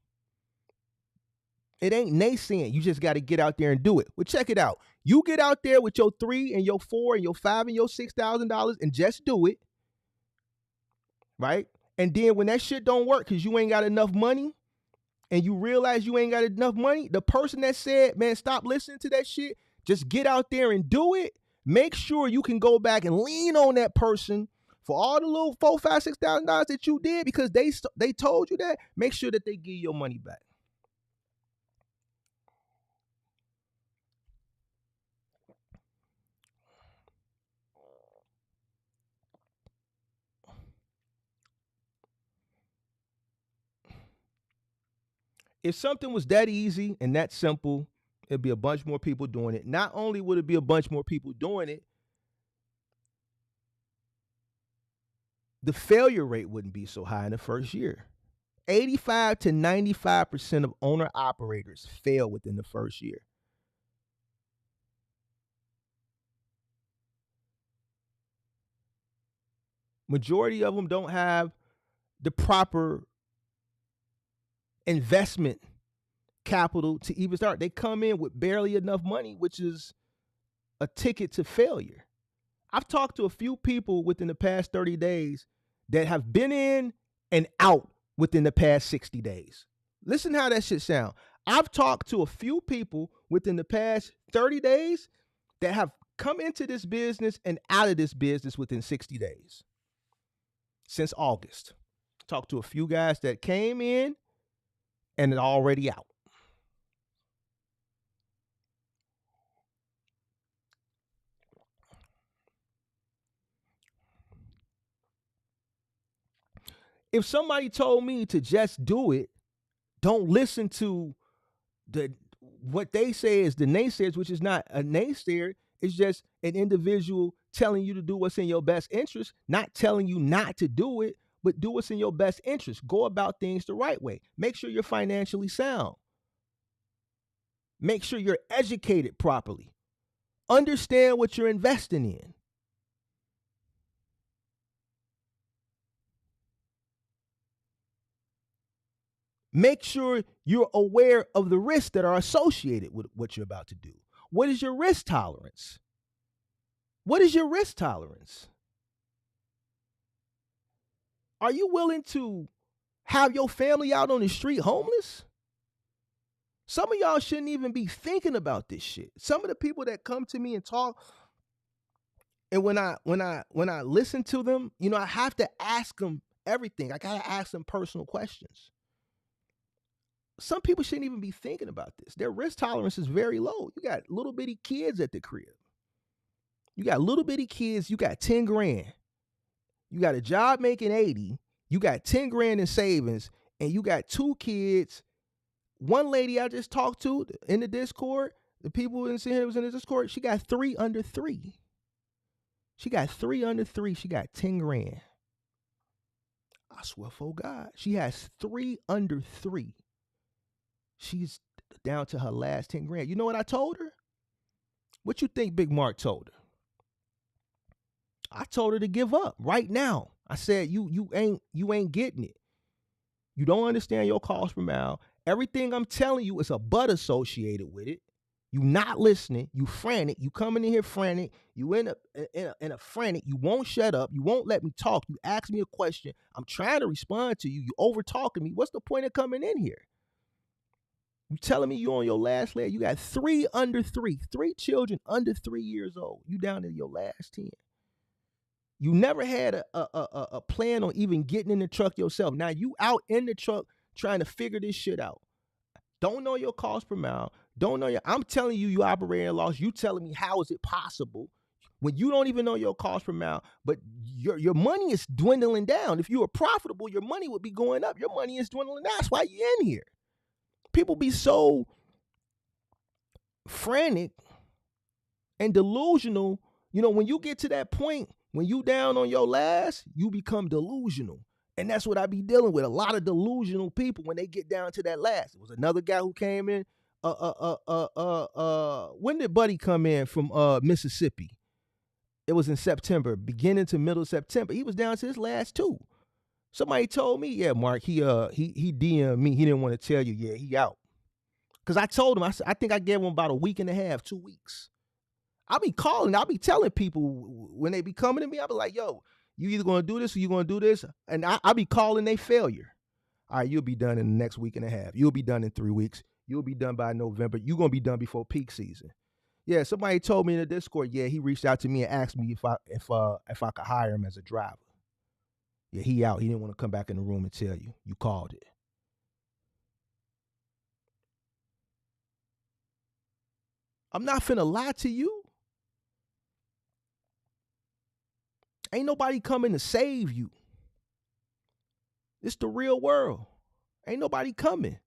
Speaker 3: It ain't naysaying. You just got to get out there and do it. Well, check it out. You get out there with your $3 and your $4 and your $5 and your $6,000 and just do it. Right? And then when that shit don't work because you ain't got enough money and you realize you ain't got enough money, the person that said, man, stop listening to that shit, just get out there and do it. Make sure you can go back and lean on that person for all the little $4, $5, $6,000 that you did because they told you that. Make sure that they give you your money back. If something was that easy and that simple, it'd be a bunch more people doing it. Not only would it be a bunch more people doing it, the failure rate wouldn't be so high in the first year. 85 to 95% of owner operators fail within the first year. Majority of them don't have the proper investment capital to even start. They come in with barely enough money, which is a ticket to failure. I've talked to a few people within the past 30 days that have been in and out within the past 60 days. Listen how that shit sound. I've talked to a few people within the past 30 days that have come into this business and out of this business within 60 days. Since August. Talked to a few guys that came in and are already out. If somebody told me to just do it, don't listen to what they say is the naysayers, which is not a naysayer. It's just an individual telling you to do what's in your best interest, not telling you not to do it, but do what's in your best interest. Go about things the right way. Make sure you're financially sound. Make sure you're educated properly. Understand what you're investing in. Make sure you're aware of the risks that are associated with what you're about to do. What is your risk tolerance? What is your risk tolerance? Are you willing to have your family out on the street homeless? Some of y'all shouldn't even be thinking about this shit. Some of the people that come to me and talk, and when I listen to them, you know, I have to ask them everything. I gotta ask them personal questions. Some people shouldn't even be thinking about this. Their risk tolerance is very low. You got little bitty kids at the crib. You got little bitty kids, you got 10 grand. You got a job making 80. You got 10 grand in savings, and you got 2 kids. One lady I just talked to in the Discord, the people in here was in the Discord, she got 3 under 3. She got 3 under 3. She got 10 grand. I swear for God. She has 3 under 3. She's down to her last 10 grand. You know what I told her? What you think Big Mark told her? I told her to give up right now. I said, you ain't getting it. You don't understand your cost per mile. Everything I'm telling you is a but associated with it. You not listening. You frantic. You coming in here frantic. You in a frantic. You won't shut up. You won't let me talk. You ask me a question. I'm trying to respond to you. You over talking me. What's the point of coming in here? You telling me you on your last leg? You got 3 under 3. 3 children under 3 years old. You down to your last 10. You never had a plan on even getting in the truck yourself. Now you out in the truck trying to figure this shit out. Don't know your cost per mile. Don't know your. I'm telling you, you operating at a loss. You telling me how is it possible when you don't even know your cost per mile, but your money is dwindling down. If you were profitable, your money would be going up. Your money is dwindling down. That's why you're in here. People be so frantic and delusional. You know, when you get to that point, when you down on your last, you become delusional. And that's what I be dealing with. A lot of delusional people when they get down to that last. It was another guy who came in. When did Buddy come in from Mississippi? It was in September, beginning to middle of September. He was down to his last two. Somebody told me, yeah, Mark, he DM'd me. He didn't want to tell you, yeah, he out. Because I told him, I think I gave him about a week and a half, 2 weeks. I'll be calling, I'll be telling people when they be coming to me, I'll be like, yo, you either going to do this or you going to do this. And I'll be calling they failure. All right, you'll be done in the next week and a half. You'll be done in 3 weeks. You'll be done by November. You're going to be done before peak season. Yeah, somebody told me in the Discord, yeah, he reached out to me and asked me if I could hire him as a driver. Yeah, he out. He didn't want to come back in the room and tell you. You called it. I'm not finna lie to you. Ain't nobody coming to save you. It's the real world. Ain't nobody coming.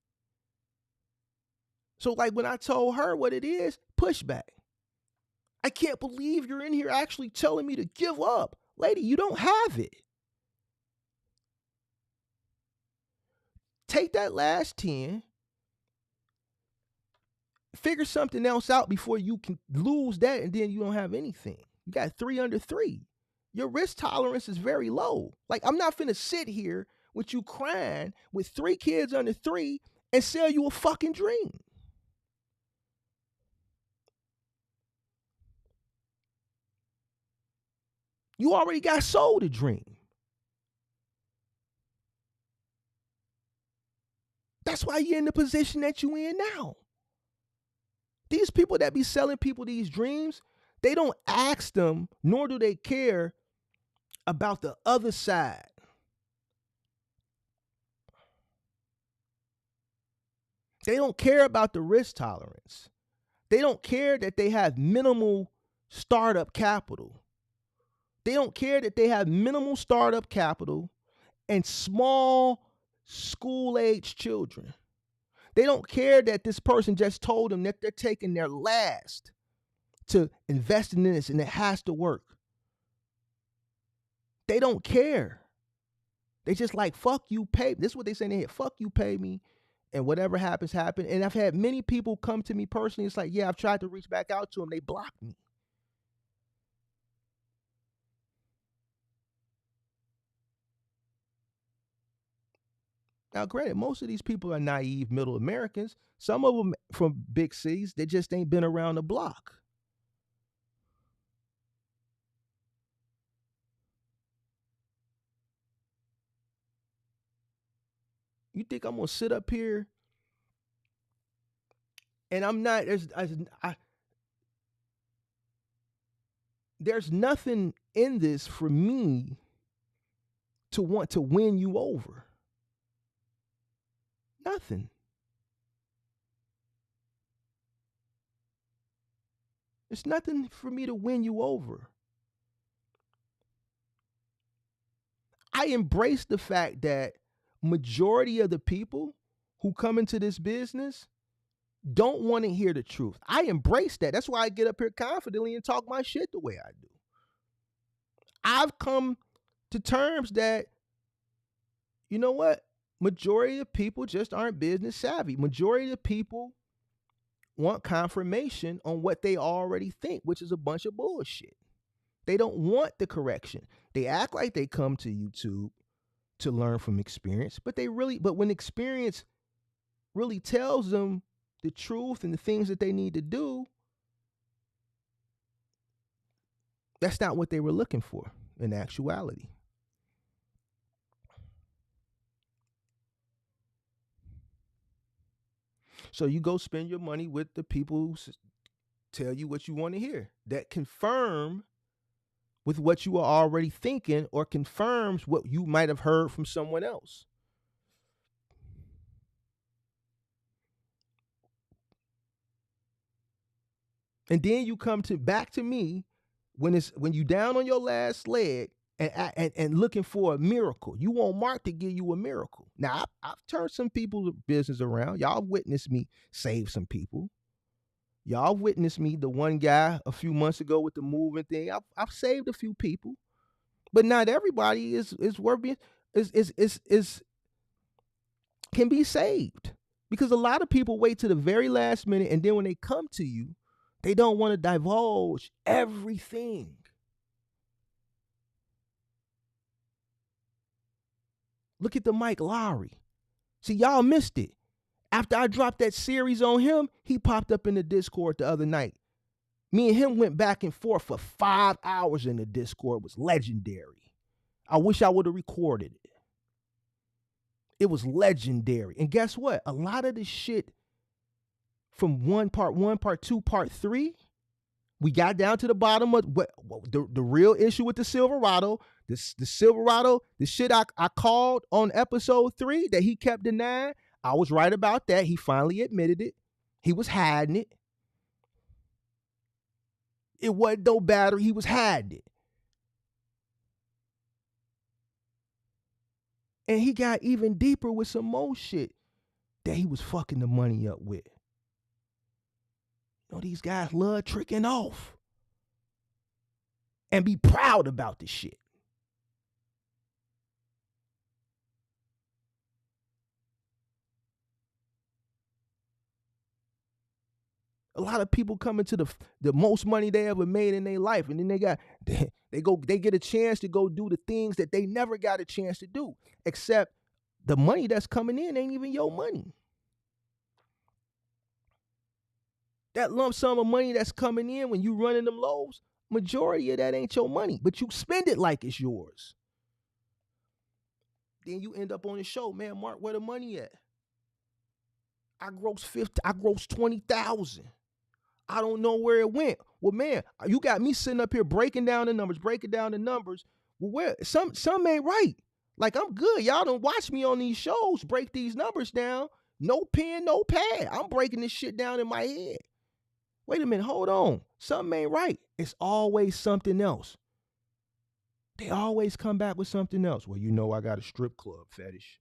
Speaker 3: So like when I told her what it is, pushback. I can't believe you're in here actually telling me to give up. Lady, you don't have it. Take that last 10, figure something else out before you can lose that, and then you don't have anything. You got 3 under 3. Your risk tolerance is very low. Like, I'm not finna sit here with you crying with 3 kids under 3 and sell you a fucking dream. You already got sold a dream. That's why you're in the position that you're in now. These people that be selling people these dreams, they don't ask them, nor do they care about the other side. They don't care about the risk tolerance. They don't care that they have minimal startup capital. They don't care that they have minimal startup capital and small school-age children. They don't care that this person just told them that they're taking their last to invest in this and it has to work. They don't care. They just like, fuck you, pay. This is what they say in their head. Fuck you, pay me. And whatever happens, happen. And I've had many people come to me personally. It's like, yeah, I've tried to reach back out to them. They blocked me. Now, granted, most of these people are naive middle Americans. Some of them from big cities, they just ain't been around the block. You think I'm going to sit up here and I'm not, there's nothing in this for me to want to win you over. Nothing. There's nothing for me to win you over. I embrace the fact that majority of the people who come into this business don't want to hear the truth. I embrace that. That's why I get up here confidently and talk my shit the way I do. I've come to terms that, you know what? Majority of people just aren't business savvy. Majority of people want confirmation on what they already think, which is a bunch of bullshit. They don't want the correction. They act like they come to YouTube to learn from experience, but when experience really tells them the truth and the things that they need to do, that's not what they were looking for in actuality. So you go spend your money with the people who tell you what you want to hear, that confirm with what you are already thinking or confirms what you might have heard from someone else. And then you come back to me when you down on your last leg and looking for a miracle. You want Mark to give you a miracle. Now I've turned some people's business around. Y'all witnessed me save some people. Y'all witnessed me, the one guy a few months ago with the moving thing. I've saved a few people, but not everybody is worth being is can be saved, because a lot of people wait to the very last minute, and then when they come to you, they don't want to divulge everything. Look at the Mike Lowry. See, y'all missed it. After I dropped that series on him, he popped up in the Discord the other night. Me and him went back and forth for 5 hours in the Discord. It was legendary. I wish I would have recorded it. It was legendary. And guess what? A lot of the shit from part one, part two, part three, we got down to the bottom of the real issue with the Silverado. The Silverado, the shit I called on episode 3 that he kept denying, I was right about that. He finally admitted it. He was hiding it. It wasn't no battery. He was hiding it. And he got even deeper with some more shit that he was fucking the money up with. You know, these guys love tricking off and be proud about the shit. A lot of people come into the most money they ever made in their life, and then they get a chance to go do the things that they never got a chance to do, except the money that's coming in ain't even your money. That lump sum of money that's coming in when you running them lows, majority of that ain't your money, but you spend it like it's yours. Then you end up on the show, man, Mark, where the money at? I grossed 20,000. I don't know where it went. Well, man, you got me sitting up here breaking down the numbers. Well, where some ain't right. Like, I'm good. Y'all don't watch me on these shows break these numbers down. No pen, no pad. I'm breaking this shit down in my head. Wait a minute, hold on. Something ain't right. It's always something else. They always come back with something else. Well, you know, I got a strip club fetish.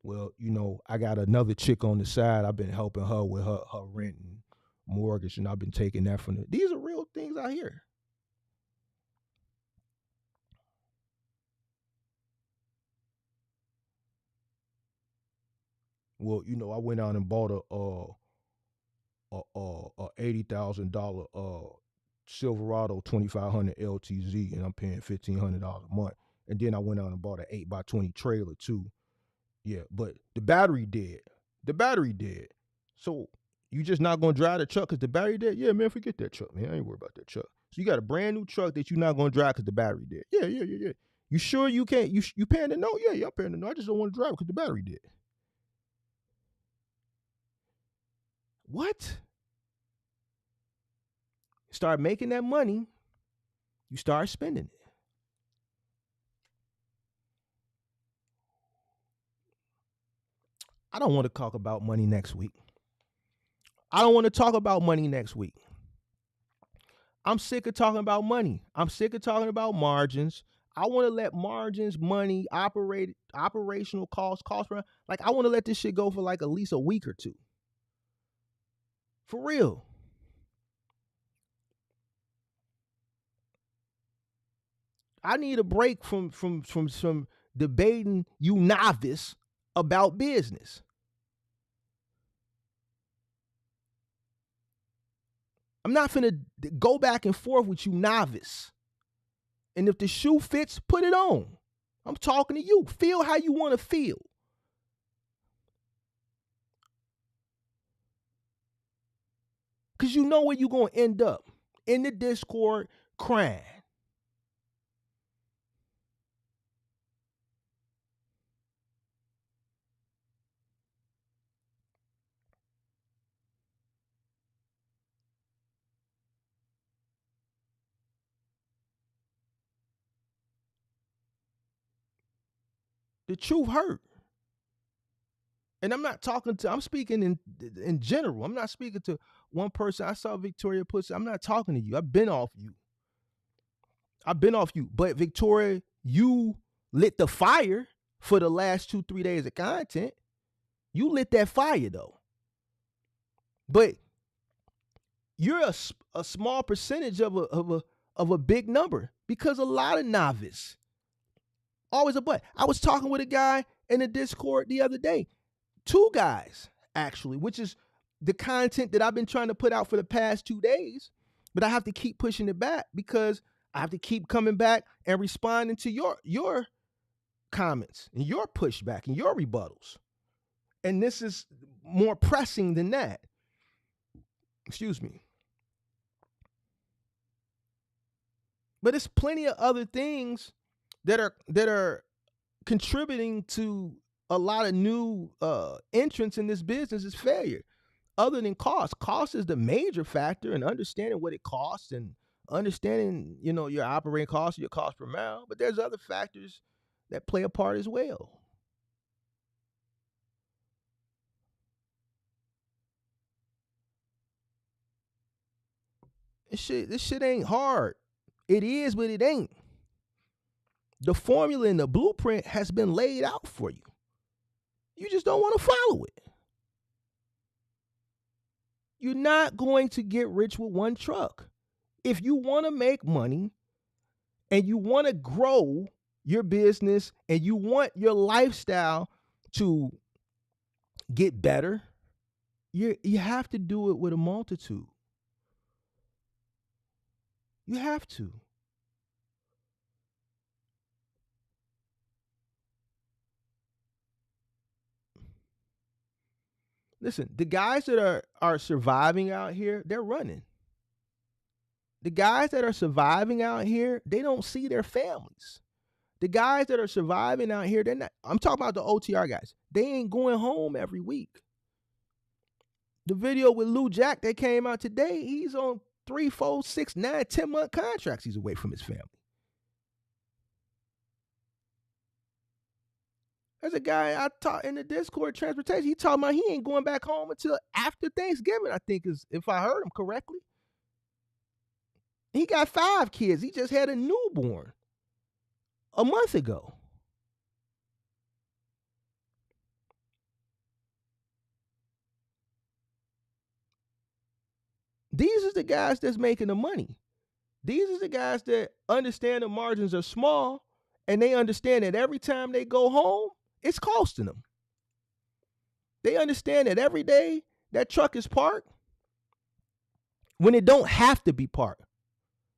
Speaker 3: Well, you know, I got another chick on the side. I've been helping her with her rent and mortgage, and I've been taking that from these are real things I hear. Well, you know, I went out and bought a $80,000 Silverado 2500 LTZ, and I'm paying $1,500 a month. And then I went out and bought an 8x20 trailer too. Yeah, but the battery dead. So you just not gonna drive the truck because the battery dead? Yeah, man, forget that truck, man. I ain't worried about that truck. So you got a brand new truck that you're not gonna drive because the battery dead. Yeah. You sure you can't? You paying the note? Yeah, I'm paying the note. I just don't want to drive because the battery dead. What? Start making that money, you start spending it. I don't want to talk about money next week. I'm sick of talking about money. I'm sick of talking about margins. I want to let margins, money, operational costs, like I want to let this shit go for like at least a week or two. For real. I need a break from some debating you novice about business. I'm not finna go back and forth with you novice. And if the shoe fits, put it on. I'm talking to you. Feel how you want to feel. Because you know where you're going to end up. In the Discord, crying. The truth hurt. And I'm speaking in general. I'm not speaking to one person. I saw Victoria Pussy. I'm not talking to you. I've been off you. But Victoria, you lit the fire for the last 2-3 days of content. You lit that fire though. But you're a small percentage of a big number, because a lot of novice. Always a but. I was talking with a guy in the Discord the other day. 2 guys, actually, which is the content that I've been trying to put out for the past 2 days. But I have to keep pushing it back because I have to keep coming back and responding to your comments and your pushback and your rebuttals. And this is more pressing than that. Excuse me. But it's plenty of other things that are contributing to a lot of new entrants in this business is failure. Other than cost. Cost is the major factor, and understanding what it costs and understanding, your operating costs, your cost per mile. But there's other factors that play a part as well. This shit ain't hard. It is, but it ain't. The formula and the blueprint has been laid out for you. You just don't want to follow it. You're not going to get rich with one truck. If you want to make money and you want to grow your business and you want your lifestyle to get better, you have to do it with a multitude. You have to. Listen, the guys that are surviving out here, they're running. The guys that are surviving out here, they don't see their families. The guys that are surviving out here, they're not. I'm talking about the OTR guys. They ain't going home every week. The video with Lou Jack that came out today, he's on 3, 4, 6, 9, 10-month contracts. He's away from his family. There's a guy I taught in the Discord transportation. He talking about he ain't going back home until after Thanksgiving, I think, is if I heard him correctly. He got 5 kids. He just had a newborn a month ago. These are the guys that's making the money. These are the guys that understand the margins are small, and they understand that every time they go home, it's costing them. They understand that every day that truck is parked, when it don't have to be parked,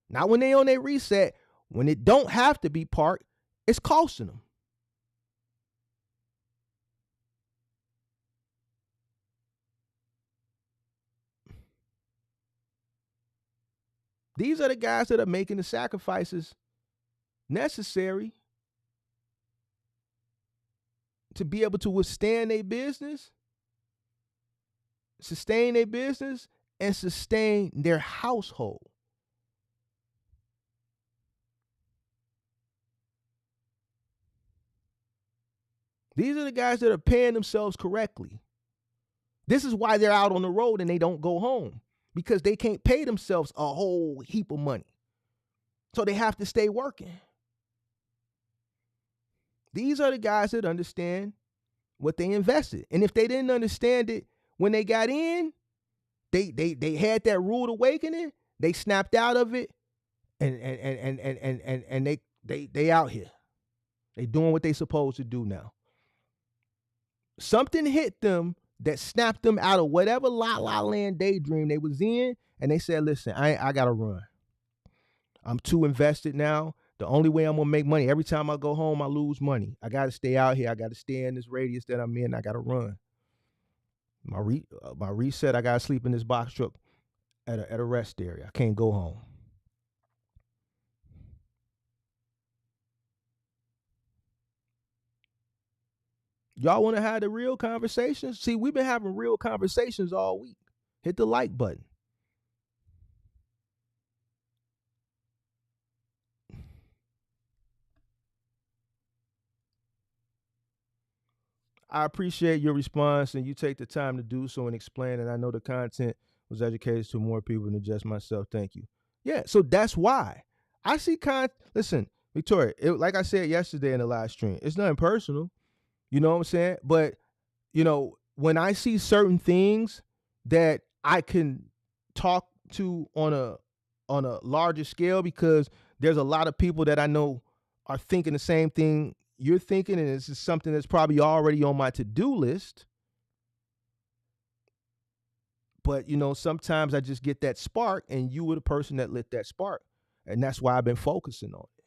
Speaker 3: not when they on their reset, when it don't have to be parked, it's costing them. These are the guys that are making the sacrifices necessary to be able to withstand their business, sustain their business, and sustain their household. These are the guys that are paying themselves correctly. This is why they're out on the road and they don't go home, because they can't pay themselves a whole heap of money. So they have to stay working. These are the guys that understand what they invested. And if they didn't understand it when they got in, they had that rude awakening, they snapped out of it, and they out here. They doing what they supposed to do now. Something hit them that snapped them out of whatever la land daydream they was in, and they said, listen, I gotta run. I'm too invested now. The only way I'm gonna make money, every time I go home, I lose money. I gotta stay out here. I gotta stay in this radius that I'm in. I gotta run. My reset, I gotta sleep in this box truck at a rest area. I can't go home. Y'all want to have the real conversations? See, we've been having real conversations all week. Hit the like button. I appreciate your response and you take the time to do so and explain. And I know the content was educated to more people than just myself. Thank you. Yeah, so that's why I see Listen, Victoria, like I said yesterday in the live stream, it's nothing personal. You know what I'm saying? But when I see certain things that I can talk to on a larger scale, because there's a lot of people that I know are thinking the same thing you're thinking, and this is something that's probably already on my to-do list. But sometimes I just get that spark, and you were the person that lit that spark, and that's why I've been focusing on it,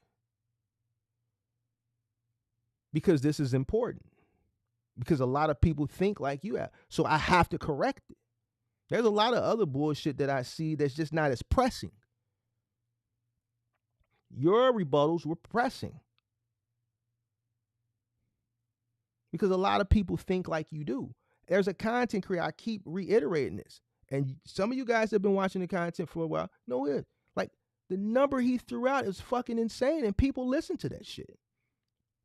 Speaker 3: because this is important, because a lot of people think like you have, so I have to correct it. There's a lot of other bullshit that I see that's just not as pressing. Your rebuttals were pressing because a lot of people think like you do. There's a content creator, I keep reiterating this, and some of you guys have been watching the content for a while know it. Like, the number he threw out is fucking insane, and people listen to that shit.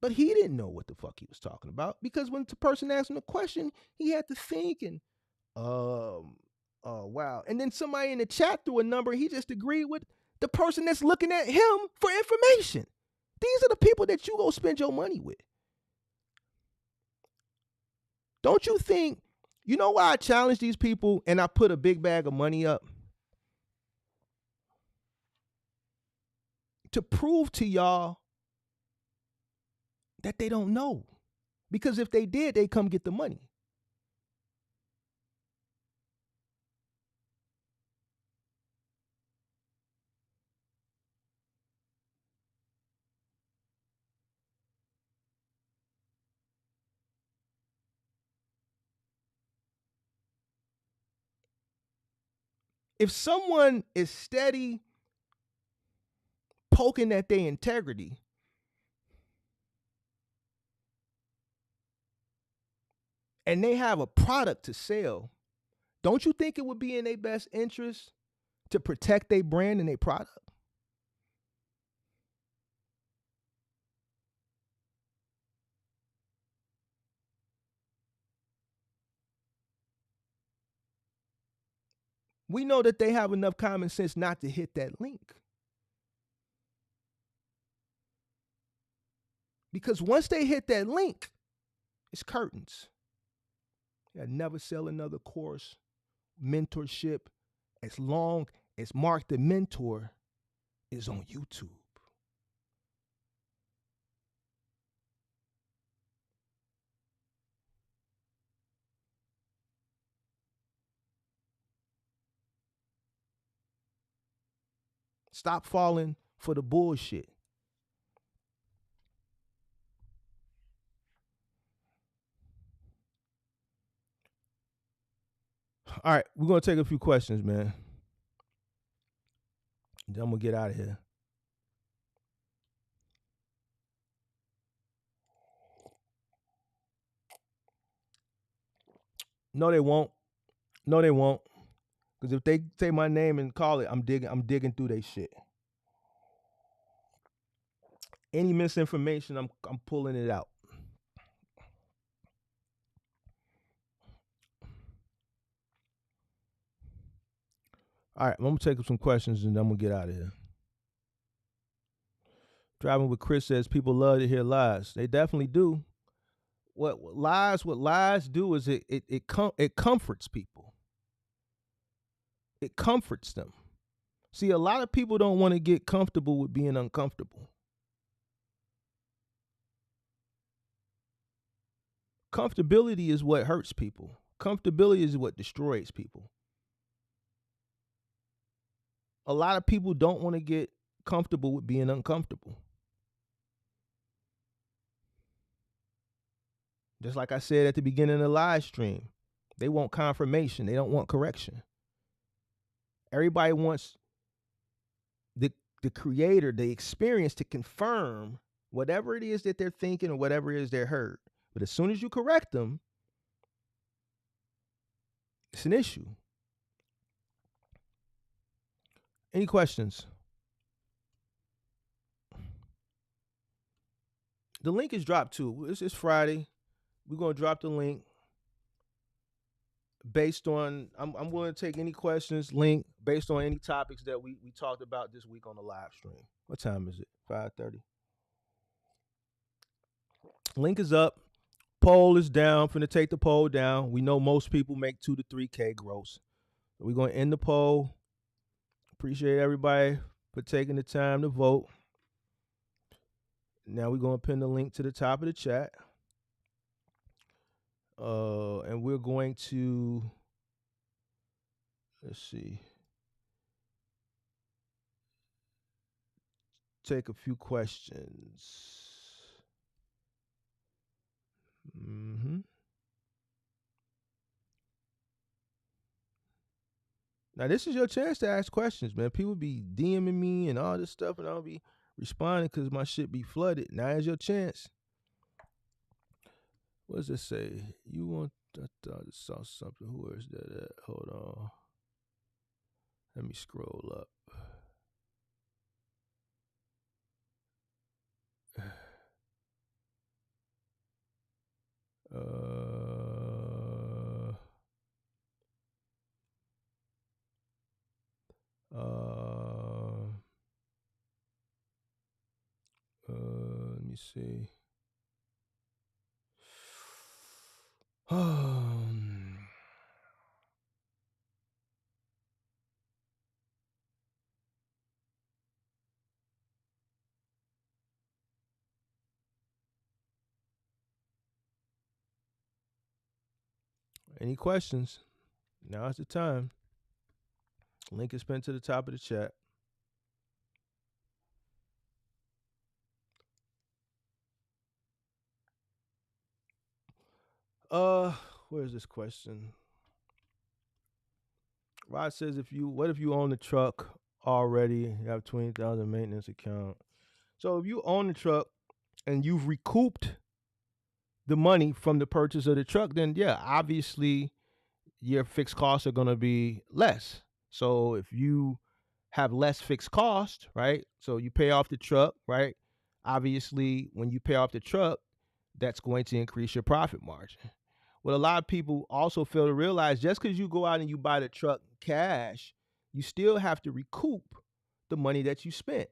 Speaker 3: But he didn't know what the fuck he was talking about, because when the person asked him the question, he had to think and wow. And then somebody in the chat threw a number, he just agreed with the person that's looking at him for information. These are the people that you go spend your money with. Don't you think, you know why I challenge these people and I put a big bag of money up? To prove to y'all that they don't know. Because if they did, they'd come get the money. If someone is steady poking at their integrity, and they have a product to sell, don't you think it would be in their best interest to protect their brand and their product? We know that they have enough common sense not to hit that link. Because once they hit that link, it's curtains. They'll never sell another course, mentorship, as long as Mark the Mentor is on YouTube. Stop falling for the bullshit. All right, we're going to take a few questions, man. Then I'm going to get out of here. No, they won't. No, they won't. Because if they say my name and call it, I'm digging through their shit. Any misinformation, I'm pulling it out. All right, I'm going to take some questions and then I'm going to get out of here. Driving with Chris says people love to hear lies. They definitely do. What lies do is it comforts people. It comforts them. See, a lot of people don't want to get comfortable with being uncomfortable. Comfortability is what hurts people. Comfortability is what destroys people. A lot of people don't want to get comfortable with being uncomfortable. Just like I said at the beginning of the live stream, they want confirmation. They don't want correction. Everybody wants the creator, the experience, to confirm whatever it is that they're thinking or whatever it is they heard. But as soon as you correct them, it's an issue. Any questions? The link is dropped too. It's Friday. we're gonna drop the link based on. I'm going to take any questions. Link based on any topics that we talked about this week on the live stream. What time is it? 5:30. Link is up. Poll is down. Finna take the poll down. We know most people make 2 to 3K gross. So we're gonna end the poll. Appreciate everybody for taking the time to vote. Now we're gonna pin the link to the top of the chat. And we're going to, let's see, take a few questions. Now this is your chance to ask questions, man. People be DMing me and all this stuff, and I'll be responding because my shit be flooded. Now is your chance. What does it say? You want? I thought I saw something. Where is that at? Hold on. Let me scroll up. Let me see. Any questions? Now is the time. Link is pinned to the top of the chat. Where's this question? Rod says, what if you own the truck already? You have 20,000 maintenance account. So if you own the truck and you've recouped the money from the purchase of the truck, then yeah, obviously your fixed costs are gonna be less. So if you have less fixed cost, right? So you pay off the truck, right? Obviously, when you pay off the truck, that's going to increase your profit margin. What a lot of people also fail to realize, just because you go out and you buy the truck cash, you still have to recoup the money that you spent.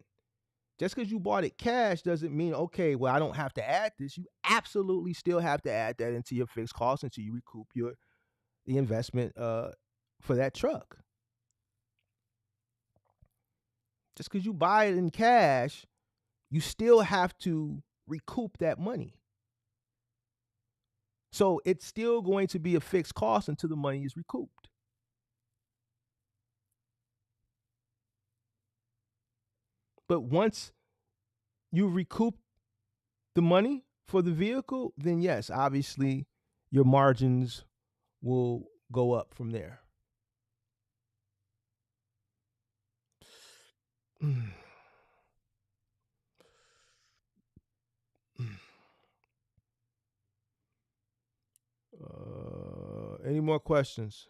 Speaker 3: Just because you bought it cash doesn't mean, okay, well, I don't have to add this. You absolutely still have to add that into your fixed costs until you recoup the investment for that truck. Just because you buy it in cash, you still have to recoup that money. So it's still going to be a fixed cost until the money is recouped. But once you recoup the money for the vehicle, then yes, obviously your margins will go up from there. Any more questions?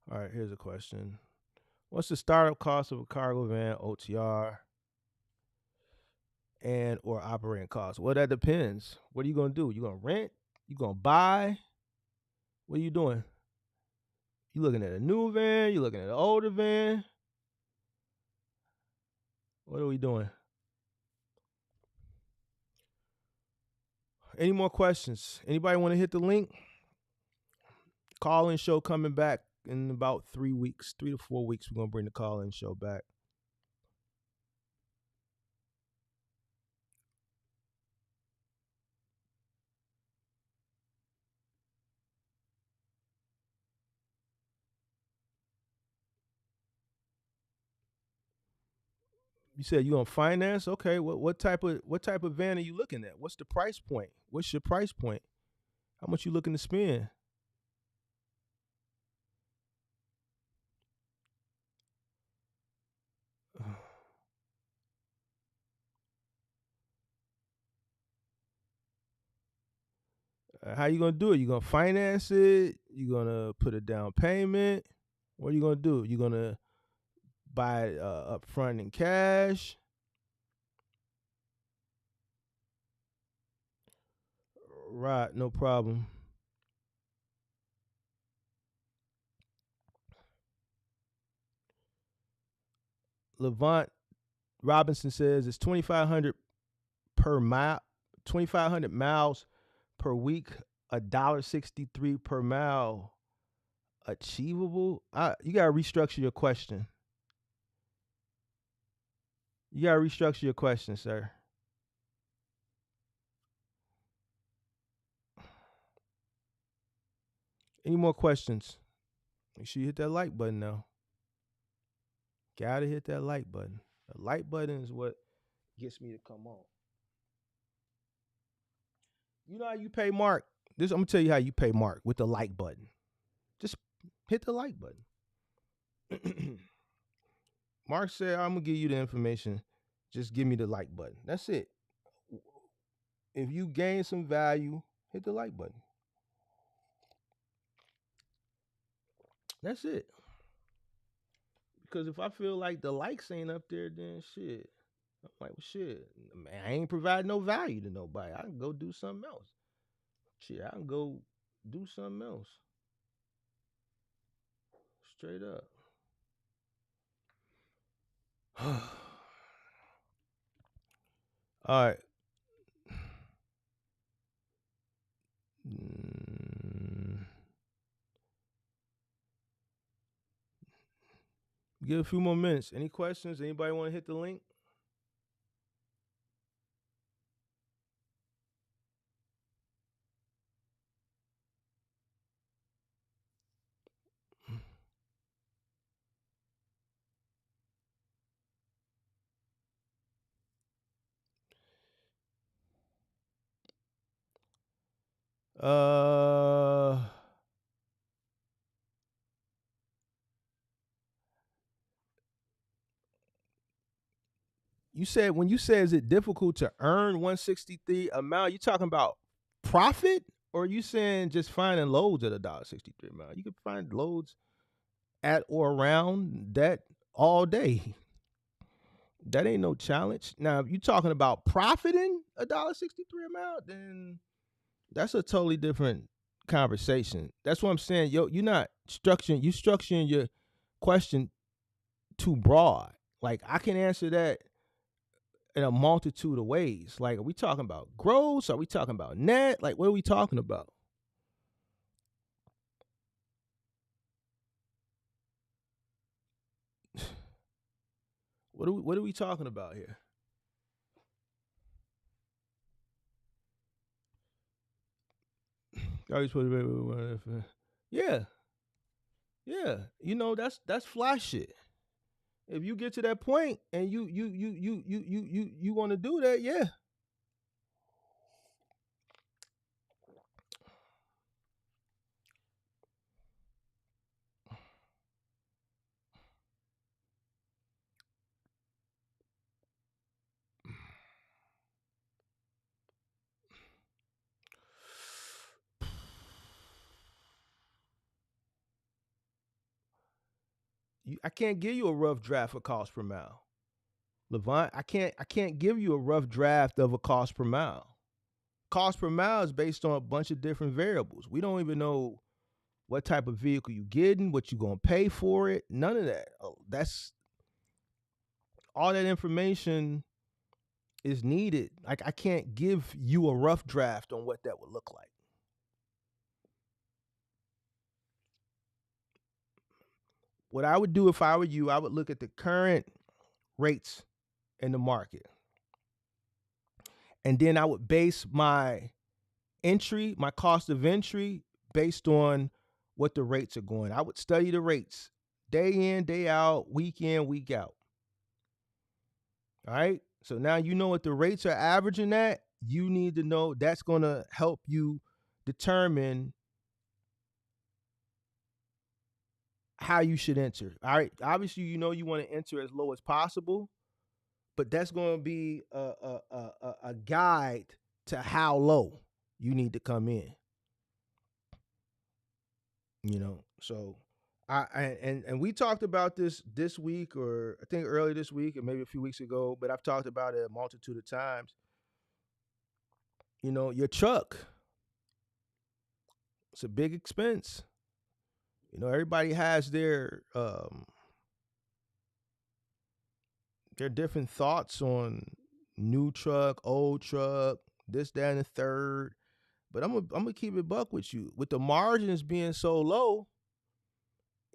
Speaker 3: All right, here's a question. What's the startup cost of a cargo van, OTR, and or operating costs? Well, that depends. What are you going to do? You going to rent? You going to buy? What are you doing? You looking at a new van? You looking at an older van? What are we doing? Any more questions? Anybody want to hit the link? Call-in show coming back in about 3 weeks, 3 to 4 weeks. We're going to bring the call-in show back. You said you gonna finance? Okay. What type of van are you looking at? What's the price point? What's your price point? How much you looking to spend? How you gonna do it? You gonna finance it? You gonna put a down payment? What are you gonna do? You gonna buy it up front in cash? Right, no problem. Levant Robinson says it's 2,500 per mile, 2,500 miles per week, $1.63 per mile achievable. You gotta restructure your question. You gotta restructure your question, sir. Any more questions? Make sure you hit that like button now. Gotta hit that like button. The like button is what gets me to come on. You know how you pay Mark? I'm gonna tell you how you pay Mark with the like button. Just hit the like button. Mark said, I'm gonna give you the information. Just give me the like button. That's it. If you gain some value, hit the like button. That's it. Because if I feel like the likes ain't up there, then shit. I'm like, well, shit, man, I ain't providing no value to nobody. I can go do something else. Shit, I can go do something else. Straight up. All right. Give a few more minutes. Any questions? Anybody want to hit the link? You said when you say is it difficult to earn 163 amount, you talking about profit, or you saying just finding loads at $1.63 amount? You can find loads at or around that all day. That ain't no challenge. Now, if you talking about profiting $1.63 amount, then that's a totally different conversation. That's what I'm saying. Yo, you're not structuring your question too broad. Like, I can answer that in a multitude of ways. Like, are we talking about gross? Are we talking about net? Like, what are we talking about? What are we talking about here? Yeah. Yeah. You know, that's fly shit. If you get to that point and you want to do that, yeah. I can't give you a rough draft of cost per mile. Levant, I can't give you a rough draft of a cost per mile. Cost per mile is based on a bunch of different variables. We don't even know what type of vehicle you getting, what you gonna pay for it. None of that. That's all that information is needed. Like, I can't give you a rough draft on what that would look like. What I would do if I were you, I would look at the current rates in the market. And then I would base my cost of entry based on what the rates are going. I would study the rates day in, day out, week in, week out. All right. So now you know what the rates are averaging at. You need to know that's going to help you determine how you should enter. All right. Obviously, you know you want to enter as low as possible, but that's going to be a guide to how low you need to come in. You know, so and we talked about this week, or I think earlier this week, or maybe a few weeks ago, but I've talked about it a multitude of times. You know, your truck, it's a big expense. You know, everybody has their different thoughts on new truck, old truck, this, that, and the third. But I'm gonna keep it buck with you. With the margins being so low,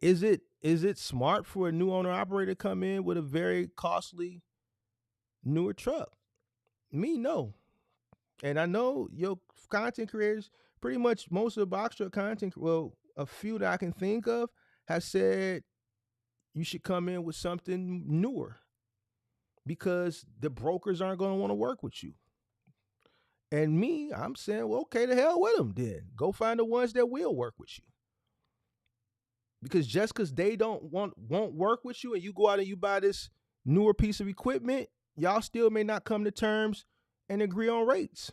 Speaker 3: is it smart for a new owner operator to come in with a very costly newer truck? Me, no. And I know your content creators, pretty much most of the box truck content, well, a few that I can think of, have said you should come in with something newer because the brokers aren't going to want to work with you. And me, I'm saying, well, okay, the hell with them then. Go find the ones that will work with you. Because just because they won't work with you and you go out and you buy this newer piece of equipment, y'all still may not come to terms and agree on rates.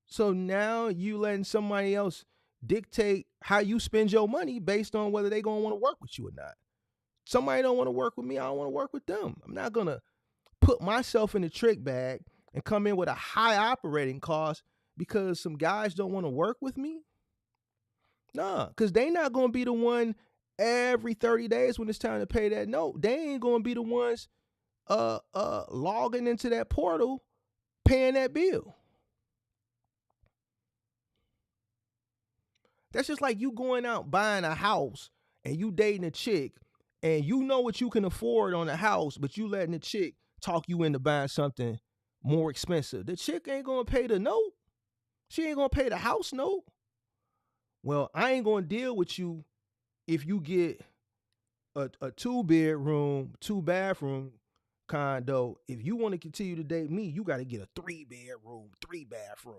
Speaker 3: So now you letting somebody else dictate how you spend your money based on whether they gonna want to work with you or not. Somebody don't want to work with me, I don't want to work with them. I'm not gonna put myself in the trick bag and come in with a high operating cost because some guys don't want to work with me. Nah, because they not gonna be the one every 30 days when it's time to pay that note. They ain't gonna be the ones logging into that portal paying that bill. That's just like you going out buying a house and you dating a chick and you know what you can afford on a house, but you letting the chick talk you into buying something more expensive. The chick ain't gonna pay the note. She ain't gonna pay the house note. Well, I ain't gonna deal with you if you get a 2-bedroom, 2-bathroom condo. If you want to continue to date me, you got to get a 3-bedroom, 3-bathroom.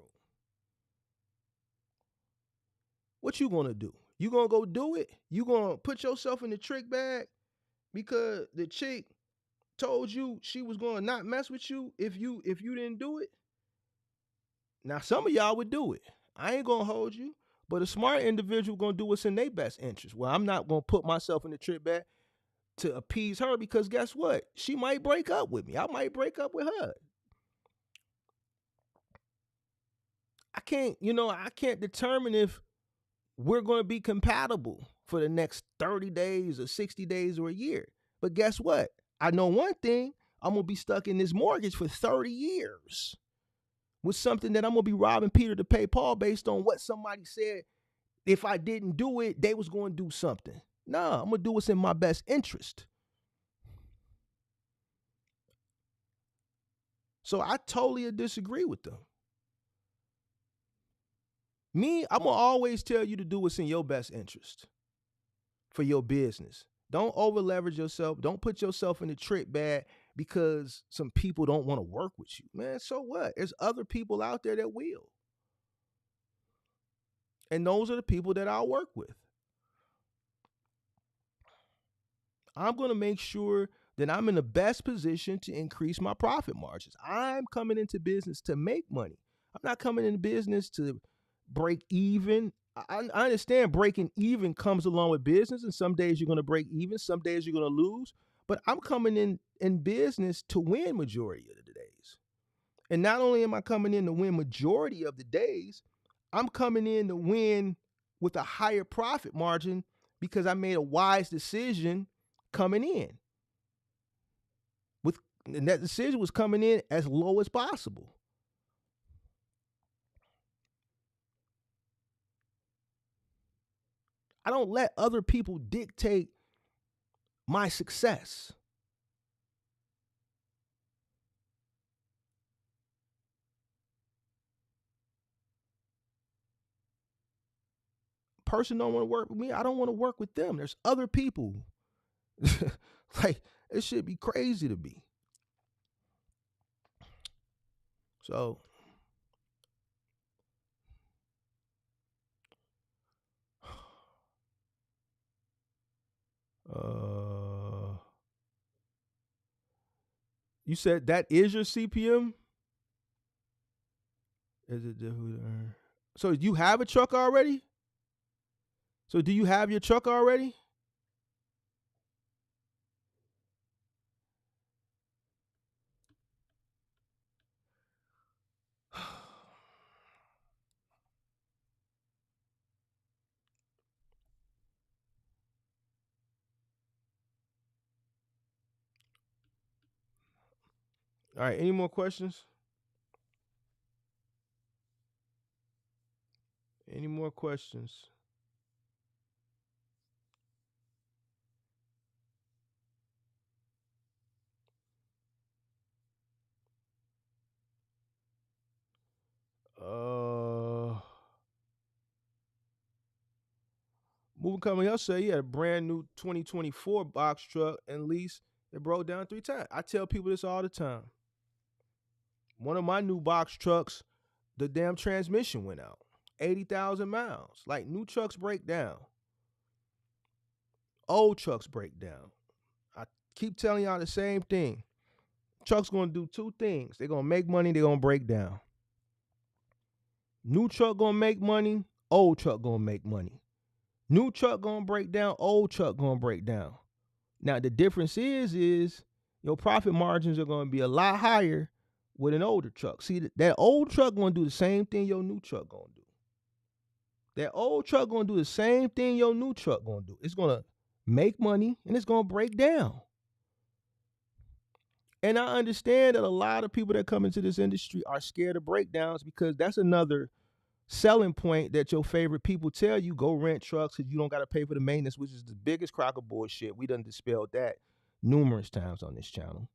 Speaker 3: What you gonna do? You gonna go do it? You gonna put yourself in the trick bag because the chick told you she was gonna not mess with you if you didn't do it? Now some of y'all would do it. I ain't gonna hold you, but a smart individual gonna do what's in their best interest. Well, I'm not gonna put myself in the trick bag to appease her because guess what? She might break up with me. I might break up with her. I can't determine if we're going to be compatible for the next 30 days or 60 days or a year. But guess what? I know one thing. I'm going to be stuck in this mortgage for 30 years with something that I'm going to be robbing Peter to pay Paul based on what somebody said. If I didn't do it, they was going to do something. No, I'm going to do what's in my best interest. So I totally disagree with them. Me, I'm going to always tell you to do what's in your best interest for your business. Don't over leverage yourself. Don't put yourself in the trick bag because some people don't want to work with you. Man, so what? There's other people out there that will. And those are the people that I'll work with. I'm going to make sure that I'm in the best position to increase my profit margins. I'm coming into business to make money. I'm not coming into business to break even. I understand breaking even comes along with business, and some days you're going to break even, some days you're going to lose. But I'm coming in business to win majority of the days. And not only am I coming in to win majority of the days, I'm coming in to win with a higher profit margin because I made a wise decision coming in. And that decision was coming in as low as possible. I don't let other people dictate my success. Person don't want to work with me, I don't want to work with them. There's other people. Like, it should be crazy to me. So, you said that is your CPM? Is it so you have a truck already? So do you have your truck already? All right, any more questions? Any more questions? Moving company else say he had a brand new 2024 box truck and lease. It broke down 3 times. I tell people this all the time. One of my new box trucks, the damn transmission went out. 80,000 miles. Like, new trucks break down. Old trucks break down. I keep telling y'all the same thing. Truck's gonna do 2 things. They're gonna make money, they're gonna break down. New truck gonna make money, old truck gonna make money. New truck gonna break down, old truck gonna break down. Now the difference is your profit margins are gonna be a lot higher with an older truck. See, that old truck gonna do the same thing your new truck gonna do. That old truck gonna do the same thing your new truck gonna do. It's gonna make money and it's gonna break down. And I understand that a lot of people that come into this industry are scared of breakdowns, because that's another selling point that your favorite people tell you: go rent trucks because you don't got to pay for the maintenance, which is the biggest crock of bullshit. We done dispelled that numerous times on this channel.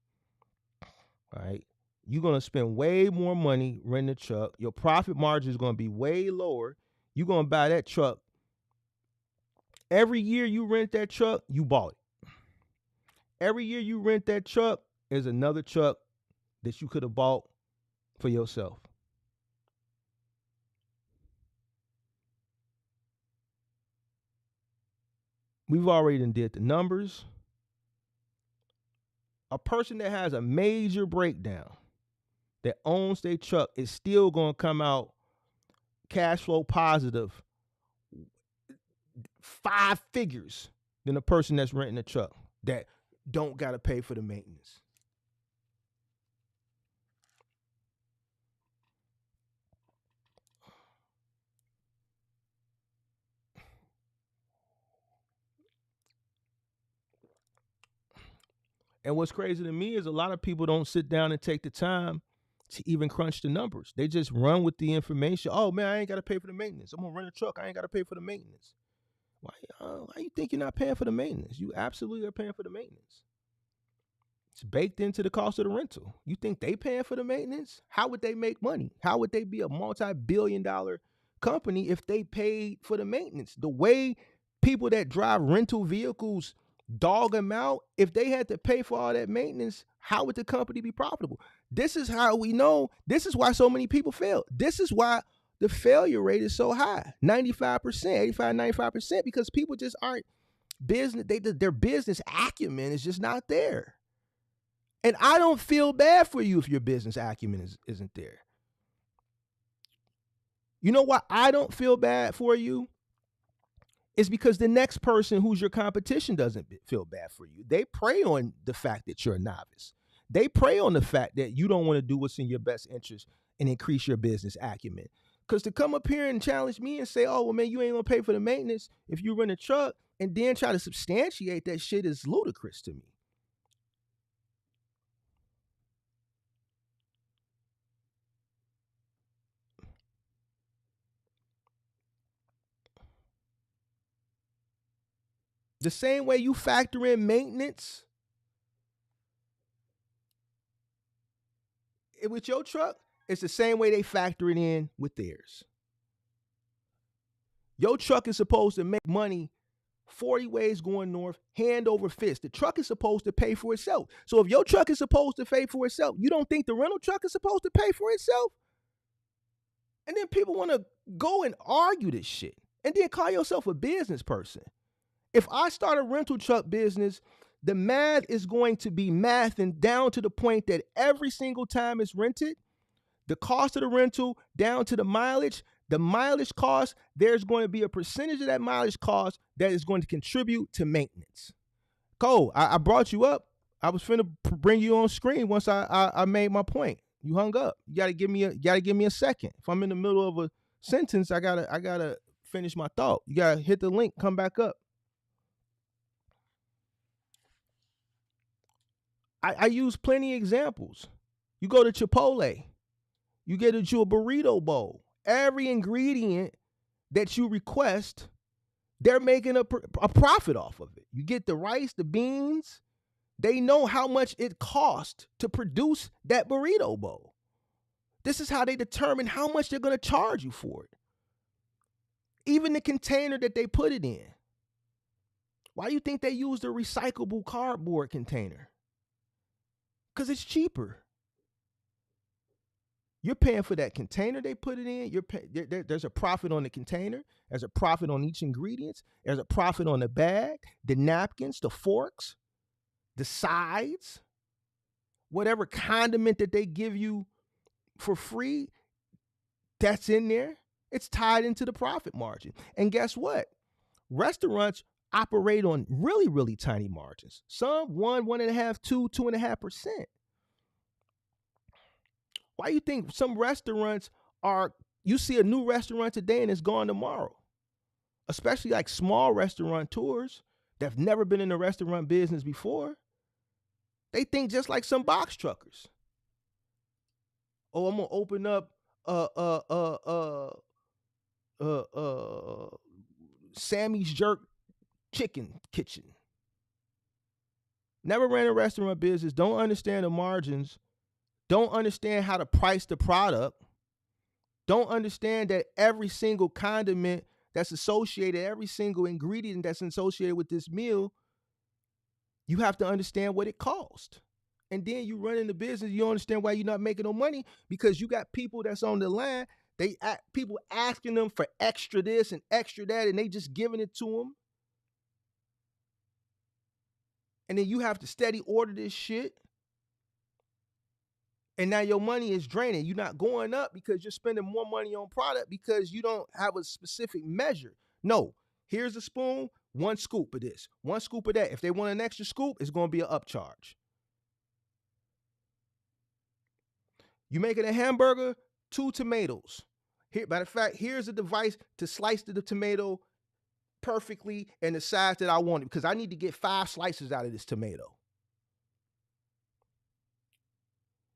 Speaker 3: All right. You're going to spend way more money renting a truck. Your profit margin is going to be way lower. You're going to buy that truck. Every year you rent that truck, you bought it. Every year you rent that truck is another truck that you could have bought for yourself. We've already did the numbers. A person that has a major breakdown, that owns their truck, is still going to come out cash flow positive 5 figures than a person that's renting a truck that don't got to pay for the maintenance. And what's crazy to me is a lot of people don't sit down and take the time to even crunch the numbers. They just run with the information. Oh man, I ain't got to pay for the maintenance. I'm gonna rent a truck. I ain't got to pay for the maintenance. Why you think you're not paying for the maintenance? You absolutely are paying for the maintenance. It's baked into the cost of the rental. You think they paying for the maintenance? How would they make money? How would they be a multi-billion-dollar company if they paid for the maintenance? The way people that drive rental vehicles dog them out, if they had to pay for all that maintenance, how would the company be profitable? This is how we know. This is why so many people fail. This is why the failure rate is so high, 95%, 85, 95%, because people just aren't business. Their business acumen is just not there. And I don't feel bad for you if your business acumen isn't there. You know why I don't feel bad for you? It's because the next person who's your competition doesn't feel bad for you. They prey on the fact that you're a novice. They prey on the fact that you don't want to do what's in your best interest and increase your business acumen. Because to come up here and challenge me and say, oh, well, man, you ain't going to pay for the maintenance if you rent a truck, and then try to substantiate that shit is ludicrous to me. The same way you factor in maintenance with your truck, it's the same way they factor it in with theirs. Your truck is supposed to make money 40 ways going north, hand over fist. The truck is supposed to pay for itself. So if your truck is supposed to pay for itself, you don't think the rental truck is supposed to pay for itself? And then people want to go and argue this shit and then call yourself a business person. If I start a rental truck business, the math is going to be mathing down to the point that every single time it's rented, the cost of the rental down to the mileage, The mileage cost, there's going to be a percentage of that mileage cost that is going to contribute to maintenance. Cole, I brought you up. I was finna bring you on screen once I made my point. You hung up. You gotta give me a second. If I'm in the middle of a sentence, I gotta finish my thought. You gotta hit the link, come back up. I use plenty of examples. You go to Chipotle, you get you a burrito bowl. Every ingredient that you request, they're making a profit off of it. You get the rice, the beans. They know how much it costs to produce that burrito bowl. This is how they determine how much they're going to charge you for it. Even the container that they put it in. Why do you think they use the recyclable cardboard container? Because it's cheaper. You're paying for that container they put it in. There's a profit on the container. There's a profit on each ingredient. There's a profit on the bag, the napkins, the forks, the sides, whatever condiment that they give you for free, that's in there. It's tied into the profit margin. And guess what? Restaurants operate on really, really tiny margins. Some 1.5%, 2.5%. Why do you think some restaurants you see a new restaurant today and it's gone tomorrow? Especially like small restaurateurs that have never been in the restaurant business before. They think just like some box truckers. Oh, I'm gonna open up Sammy's Jerk Chicken Kitchen. Never ran a restaurant business, don't understand the margins, don't understand how to price the product, don't understand that every single condiment that's associated, every single ingredient that's associated with this meal, you have to understand what it costs. And then you run in the business, you don't understand why you're not making no money, because you got people that's on the line, people asking them for extra this and extra that, and they just giving it to them. And then you have to steady order this shit. And now your money is draining. You're not going up because you're spending more money on product because you don't have a specific measure. No, here's a spoon, 1 scoop of this, 1 scoop of that. If they want an extra scoop, it's going to be an upcharge. You making a hamburger, 2 tomatoes. Matter of fact, here's a device to slice the tomato perfectly in the size that I want it, because I need to get 5 slices out of this tomato.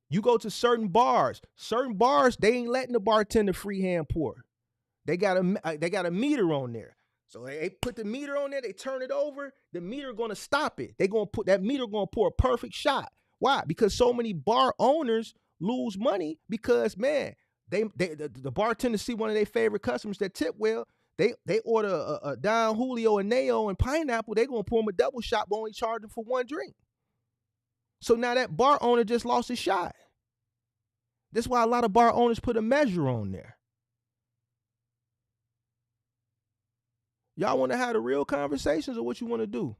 Speaker 3: You go to certain bars, they ain't letting the bartender freehand pour. They got a meter on there. So they put the meter on there, they turn it over, the meter gonna stop it. They gonna put that meter gonna pour a perfect shot. Why? Because so many bar owners lose money because, man, the bartender see one of their favorite customers that tip well, they order a Don Julio, a Neo, and pineapple, they gonna pour them a double shot but only charge them for 1 drink. So now that bar owner just lost his shot. That's why a lot of bar owners put a measure on there. Y'all want to have the real conversations or what you want to do?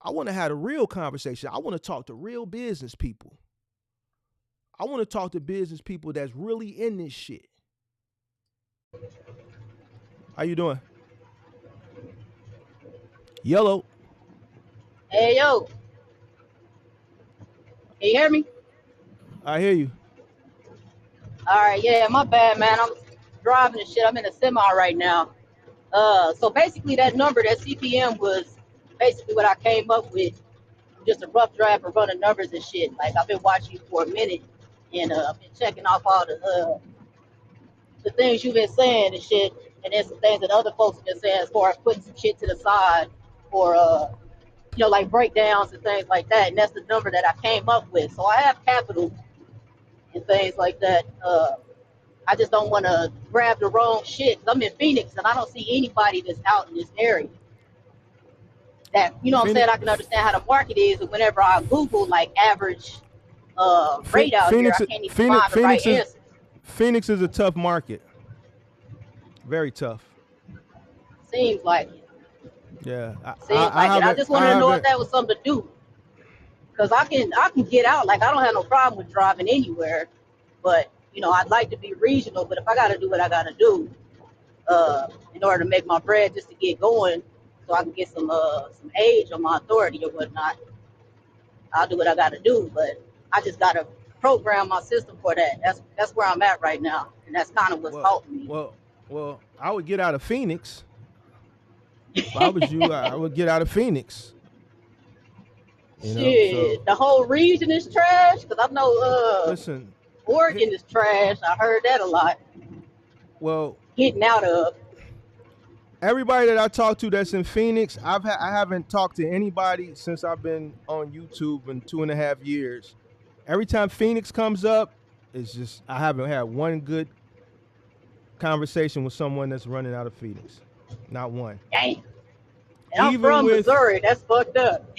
Speaker 3: I want to have a real conversation. I want to talk to real business people. I want to talk to business people that's really in this shit. How you doing? Yellow.
Speaker 4: Hey, yo. Can you hear me?
Speaker 3: I hear you.
Speaker 4: All right, yeah, my bad, man. I'm driving and shit. I'm in a semi right now. So basically that number, that CPM, was basically what I came up with. Just a rough draft of running numbers and shit. Like, I've been watching you for a minute, and I've been checking off all the things you've been saying and shit, and then some things that other folks have been saying as far as putting some shit to the side for like breakdowns and things like that. And that's the number that I came up with. So I have capital and things like that. I just don't want to grab the wrong shit. I'm in Phoenix and I don't see anybody that's out in this area that, you know what I'm saying, I can understand how the market is. And whenever I Google like average rate out
Speaker 3: Phoenix,
Speaker 4: here, I can't even find the right answer.
Speaker 3: Phoenix is a tough market. Very tough.
Speaker 4: Seems like it.
Speaker 3: Yeah.
Speaker 4: I just wanted to know if that was something to do. Because I can get out. Like, I don't have no problem with driving anywhere. But, You know, I'd like to be regional, but if I got to do what I got to do in order to make my bread just to get going, so I can get some age on my authority or whatnot, I'll do what I got to do. But I just got to program my system for that. That's where I'm at right now, and that's kind of what's helping me.
Speaker 3: Well, I would get out of Phoenix. If I was you, I would get out of Phoenix. You know,
Speaker 4: Shit, the whole region is trash. Cause I know,
Speaker 3: listen,
Speaker 4: Oregon is trash. I heard that a lot.
Speaker 3: Well,
Speaker 4: getting out of.
Speaker 3: Everybody that I talk to that's in Phoenix, I haven't talked to anybody since I've been on YouTube in 2.5 years. Every time Phoenix comes up, it's just I haven't had one good conversation with someone that's running out of Phoenix. Not one.
Speaker 4: Dang. And I'm from Missouri. That's fucked up.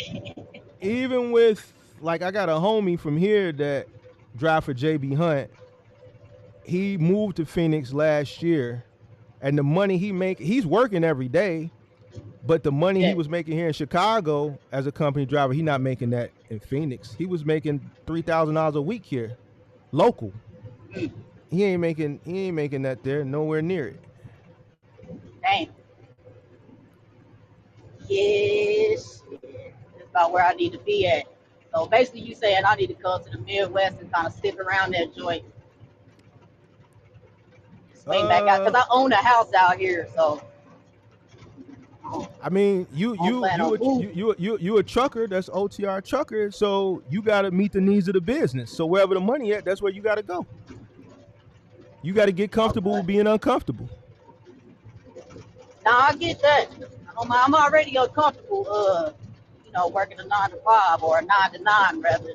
Speaker 3: Even with, like, I got a homie from here that drive for JB Hunt. He moved to Phoenix last year. And the money he's working every day, but the money he was making here in Chicago as a company driver, he's not making that in Phoenix. He was making $3,000 a week here, local. He ain't making that there, nowhere near it.
Speaker 4: Dang. Yes, that's about where I need to be at. So basically, you saying I need to come to the Midwest and kind of stick around that joint. Swing back out because I own a house out here, so.
Speaker 3: I mean, you a trucker. That's OTR trucker. So you got to meet the needs of the business. So wherever the money at, that's where you got to go. You got to get comfortable with being uncomfortable.
Speaker 4: Now I get that. I'm already uncomfortable. You know, working a 9 to 5 or a 9 to 9 rather.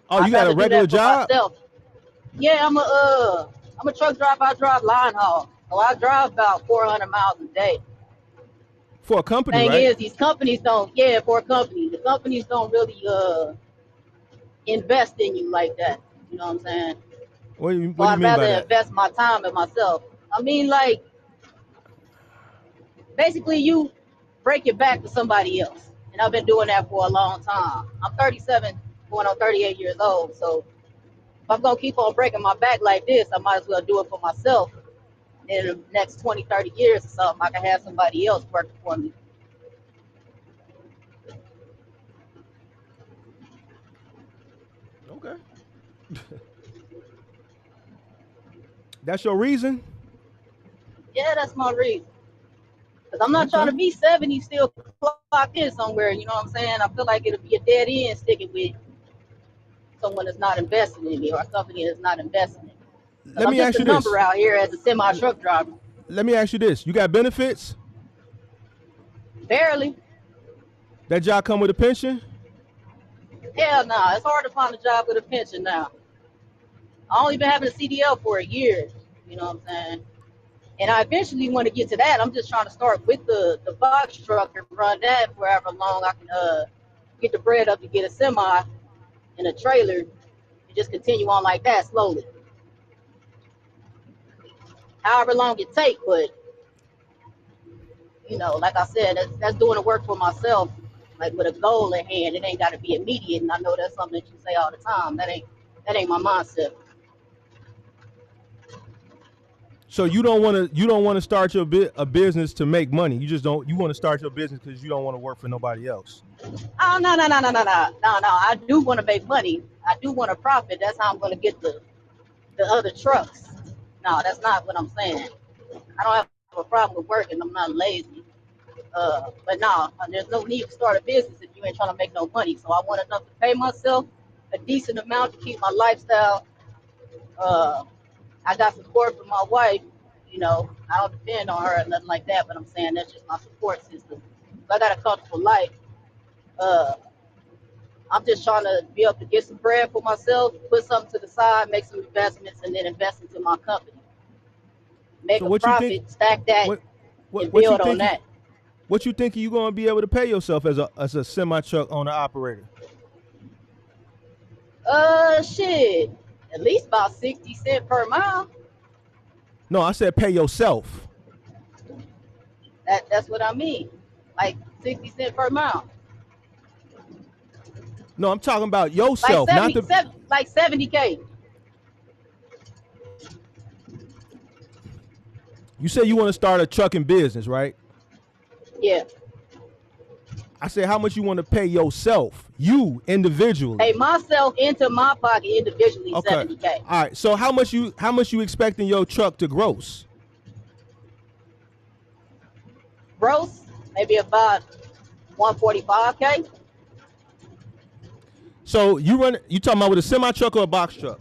Speaker 3: Oh, you got a regular job?
Speaker 4: Myself. Yeah, I'm a truck driver. I drive line haul. So I drive about 400 miles a day.
Speaker 3: For a company,
Speaker 4: Thing
Speaker 3: right?
Speaker 4: is, these companies don't, for a company. The companies don't really invest in you like that. You know what I'm saying?
Speaker 3: What do you mean
Speaker 4: I'd
Speaker 3: by
Speaker 4: rather
Speaker 3: that?
Speaker 4: invest my time in myself. I mean, like, basically you break your back to somebody else. And I've been doing that for a long time. I'm 37, going on 38 years old. So if I'm going to keep on breaking my back like this, I might as well do it for myself. In the next 20, 30 years or something, I can have somebody else working for me.
Speaker 3: Okay. That's your reason?
Speaker 4: Yeah, that's my reason. Because I'm not trying to be 70 still clocked in somewhere, you know what I'm saying? I feel like it'll be a dead end sticking with someone that's not investing in me or a company that's not investing in me.
Speaker 3: Let me ask you this.
Speaker 4: I'm just a number out here as a semi-truck driver.
Speaker 3: Let me ask you this. You got benefits?
Speaker 4: Barely.
Speaker 3: That job come with a pension?
Speaker 4: Hell no. It's hard to find a job with a pension now. I only been having a CDL for a year, you know what I'm saying? And I eventually want to get to that. I'm just trying to start with the box truck and run that for however long I can get the bread up to get a semi and a trailer and just continue on like that slowly. However long it take, but you know, like I said, that's doing the work for myself, like with a goal in hand. It ain't got to be immediate, and I know that's something that you say all the time. That ain't my mindset.
Speaker 3: So you don't want to start a business to make money. You just don't. You want to start your business because you don't want to work for nobody else.
Speaker 4: Oh no! I do want to make money. I do want to profit. That's how I'm going to get the other trucks. No, that's not what I'm saying. I don't have a problem with working. I'm not lazy. But no, there's no need to start a business if you ain't trying to make no money. So I want enough to pay myself a decent amount to keep my lifestyle. I got support from my wife. You know, I don't depend on her or nothing like that. But I'm saying that's just my support system. So I got a comfortable life. I'm just trying to be able to get some bread for myself, put something to the side, make some investments, and then invest into my company. Make a profit, stack that, and build on that.
Speaker 3: What you think you gonna be able to pay yourself as a semi truck owner operator?
Speaker 4: Shit, at least about 60 cents per mile.
Speaker 3: No, I said pay yourself.
Speaker 4: That's what I mean, like 60 cents per mile.
Speaker 3: No, I'm talking about yourself,
Speaker 4: like 70K.
Speaker 3: You said you want to start a trucking business, right?
Speaker 4: Yeah.
Speaker 3: I said how much you want to pay yourself, you individually.
Speaker 4: Pay myself into my pocket individually,
Speaker 3: Okay.
Speaker 4: 70K.
Speaker 3: All right. So how much you expecting your truck to gross?
Speaker 4: Gross, maybe about 145K.
Speaker 3: So you talking about with a semi truck or a box truck?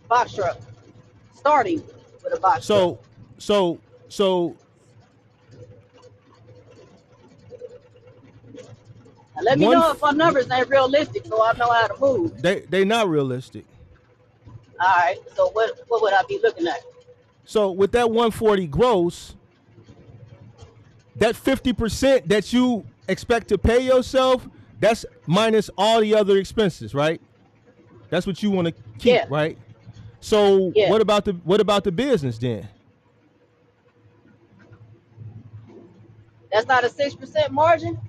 Speaker 4: Box truck. Starting with a box truck.
Speaker 3: So
Speaker 4: Now, let me know if my numbers ain't realistic so I know how to move.
Speaker 3: they not realistic.
Speaker 4: All right. So what would I be looking at?
Speaker 3: So with that 140 gross, that 50% that you expect to pay yourself, that's minus all the other expenses, right? That's what you want to keep,
Speaker 4: Yeah.
Speaker 3: right? So
Speaker 4: Yeah.
Speaker 3: what about the business then?
Speaker 4: That's not a 6% margin?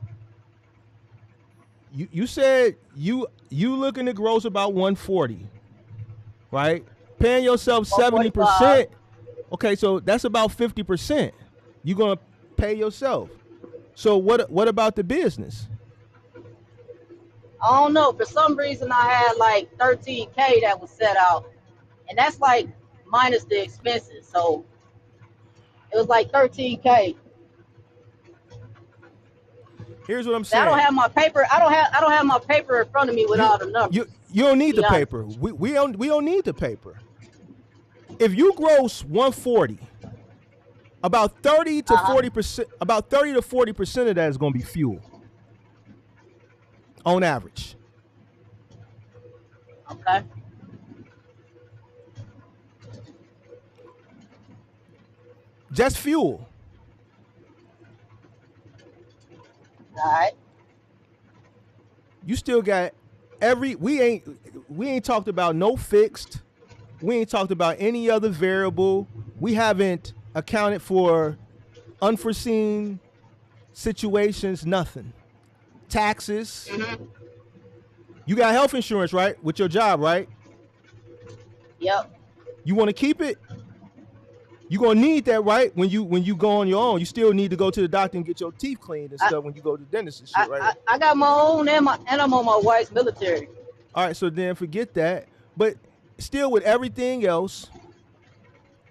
Speaker 3: You said you looking to gross about 140, right? Paying yourself 70%. Okay, so that's about 50%. You're gonna pay yourself. So what about the business?
Speaker 4: I don't know. For some reason, I had like 13K that was set out, and that's like minus the expenses. So it was like 13K.
Speaker 3: Here's what I'm
Speaker 4: I don't
Speaker 3: saying.
Speaker 4: have my paper. I don't have my paper in front of me with all the numbers.
Speaker 3: You don't need
Speaker 4: to
Speaker 3: the
Speaker 4: be honest.
Speaker 3: paper. We don't need the paper. If you gross 140, about 30 to 40%, about 30 to 40% of that is going to be fuel on average.
Speaker 4: Okay.
Speaker 3: Just fuel.
Speaker 4: All right.
Speaker 3: You still got we ain't talked about no fixed. We ain't talked about any other variable. We haven't accounted for unforeseen situations, nothing. Taxes.
Speaker 4: Mm-hmm.
Speaker 3: You got health insurance, right? With your job, right?
Speaker 4: Yep.
Speaker 3: You want to keep it? You're gonna need that, right? When you go on your own, you still need to go to the doctor and get your teeth cleaned and stuff when you go to the dentist and shit, right?
Speaker 4: I got my own and I'm on my wife's military.
Speaker 3: All right, so then forget that. But still, with everything else,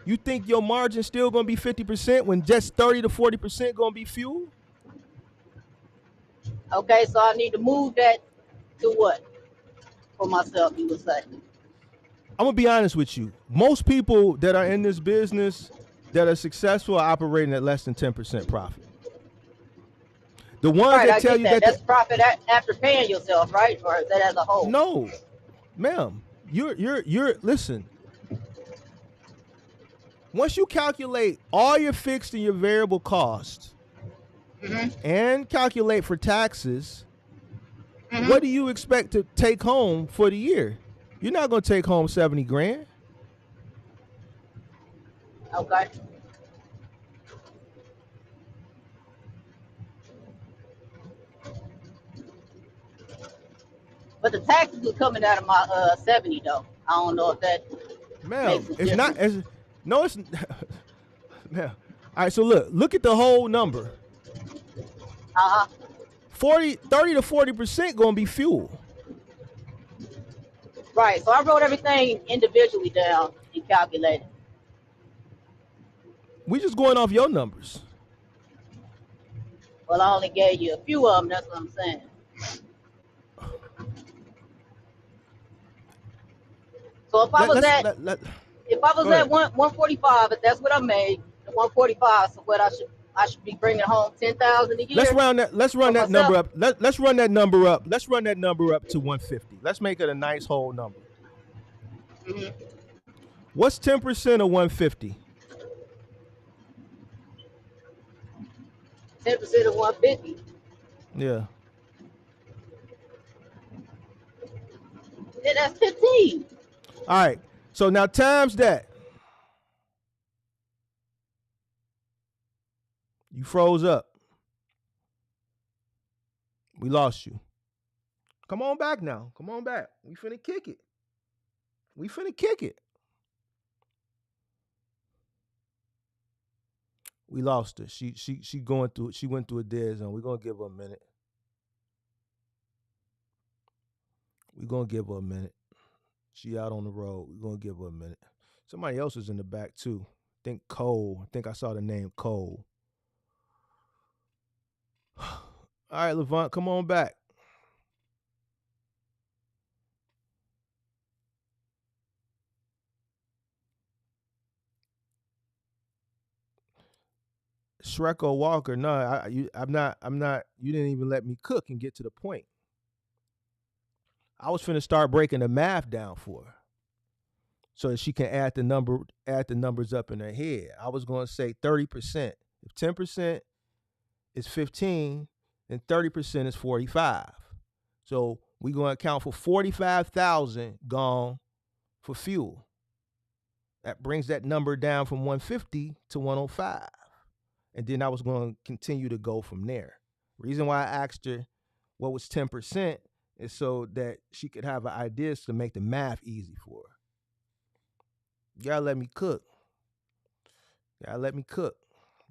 Speaker 3: you think your margin's still gonna be 50% when just 30 to 40% gonna be fuel?
Speaker 4: Okay, so I need to move that to what for myself? You would say.
Speaker 3: I'm gonna be honest with you. Most people that are in this business that are successful are operating at less than 10% profit. The ones
Speaker 4: Right,
Speaker 3: that tell you that
Speaker 4: that's profit after paying yourself, right? Or is that as a whole?
Speaker 3: no, ma'am, you're listen. Once you calculate all your fixed and your variable costs and calculate for taxes, what do you expect to take home for the year? You're not gonna take home 70 grand.
Speaker 4: Okay. But the taxes are coming out of my 70 though. I don't know if that
Speaker 3: Ma'am,
Speaker 4: makes a
Speaker 3: it's not
Speaker 4: difference.
Speaker 3: as no, it's ma'am. All right, so look at the whole number. 30 to 40% gonna be fuel.
Speaker 4: Right. So I wrote everything individually down and calculated.
Speaker 3: We just going off your numbers.
Speaker 4: Well, I only gave you a few of them. That's what I'm saying. So if I was at 145, if that's what I made, the 145. So what I should be bringing home 10,000 a year.
Speaker 3: Let's run that number up. Let's run that number up. Let's run that number up to 150. Let's make it a nice whole number. What's 10% of 150?
Speaker 4: 10% of 150.
Speaker 3: Yeah.
Speaker 4: Then that's 15.
Speaker 3: All right. So now times that. You froze up. We lost you. Come on back now. Come on back. We finna kick it. We finna kick it. We lost her. She going through. She went through a dead zone. We're gonna give her a minute. We're gonna give her a minute. She out on the road. We're gonna give her a minute. Somebody else is in the back too. I think Cole. I think I saw the name Cole. All right, Levant, come on back. Shreko Walker, no, I'm not. You didn't even let me cook and get to the point. I was finna start breaking the math down for her, so that she can add the numbers up in her head. I was gonna say 30%. If 10% is 15, then 30% is 45. So we're gonna account for 45,000 gone for fuel. That brings that number down from 150 to 105. And then I was going to continue to go from there. Reason why I asked her what was 10% is so that she could have ideas to make the math easy for her. You gotta let me cook.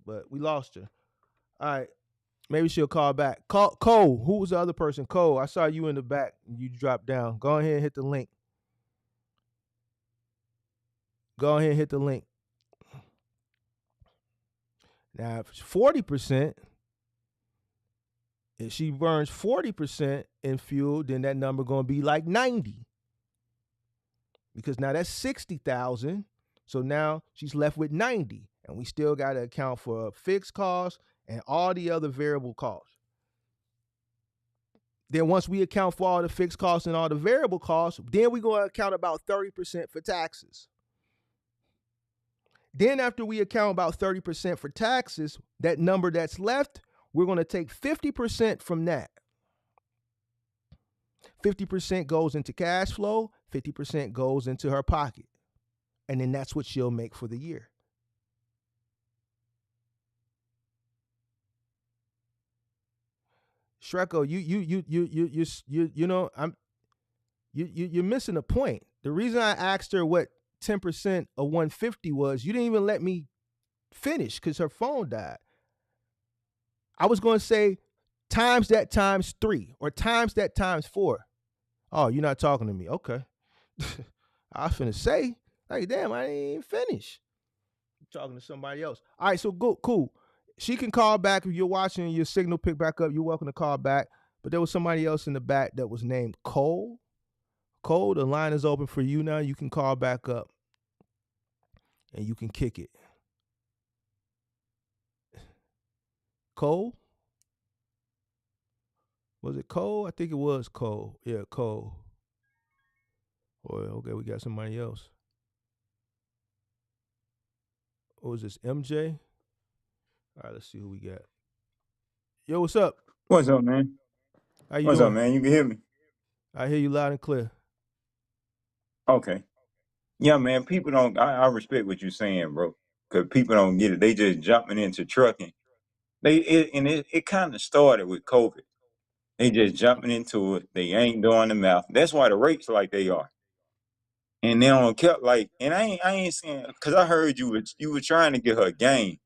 Speaker 3: But we lost her. All right. Maybe she'll call back. Cole. Who was the other person? Cole. I saw you in the back. You dropped down. Go ahead and hit the link. Now, if it's 40%, if she burns 40% in fuel, then that number going to be like 90. Because now that's 60,000. So now she's left with 90. And we still got to account for fixed costs and all the other variable costs. Then once we account for all the fixed costs and all the variable costs, then we're going to account about 30% for taxes. Then after we account about 30% for taxes, that number that's left, we're going to take 50% from that. 50% goes into cash flow, 50% goes into her pocket. And then that's what she'll make for the year. Shreko, you're missing a point. The reason I asked her what 10% of 150 was, you didn't even let me finish because her phone died. I was going to say times that times 3 or times that times 4. Oh, you're not talking to me. Okay. I was finna say, like, damn, I ain't finished. I'm talking to somebody else. All right, so go, cool. She can call back if you're watching your signal pick back up. You're welcome to call back. But there was somebody else in the back that was named Cole. Cole, the line is open for you now. You can call back up and you can kick it. Cole? Was it Cole? I think it was Cole. Yeah, Cole. Boy, okay, we got somebody else. What was this, MJ? All right, let's see who we got. Yo, what's up?
Speaker 5: What's up, man?
Speaker 3: How you
Speaker 5: What's
Speaker 3: doing?
Speaker 5: up, man? You can hear me?
Speaker 3: I hear you loud and clear.
Speaker 5: Okay. Yeah, man, people don't, I respect what you're saying, bro, because people don't get it. They just jumping into trucking. It kind of started with COVID. They just jumping into it. They ain't doing the math. That's why the rates like they are. And they don't kept like, and I ain't saying, because I heard you were trying to get her a game.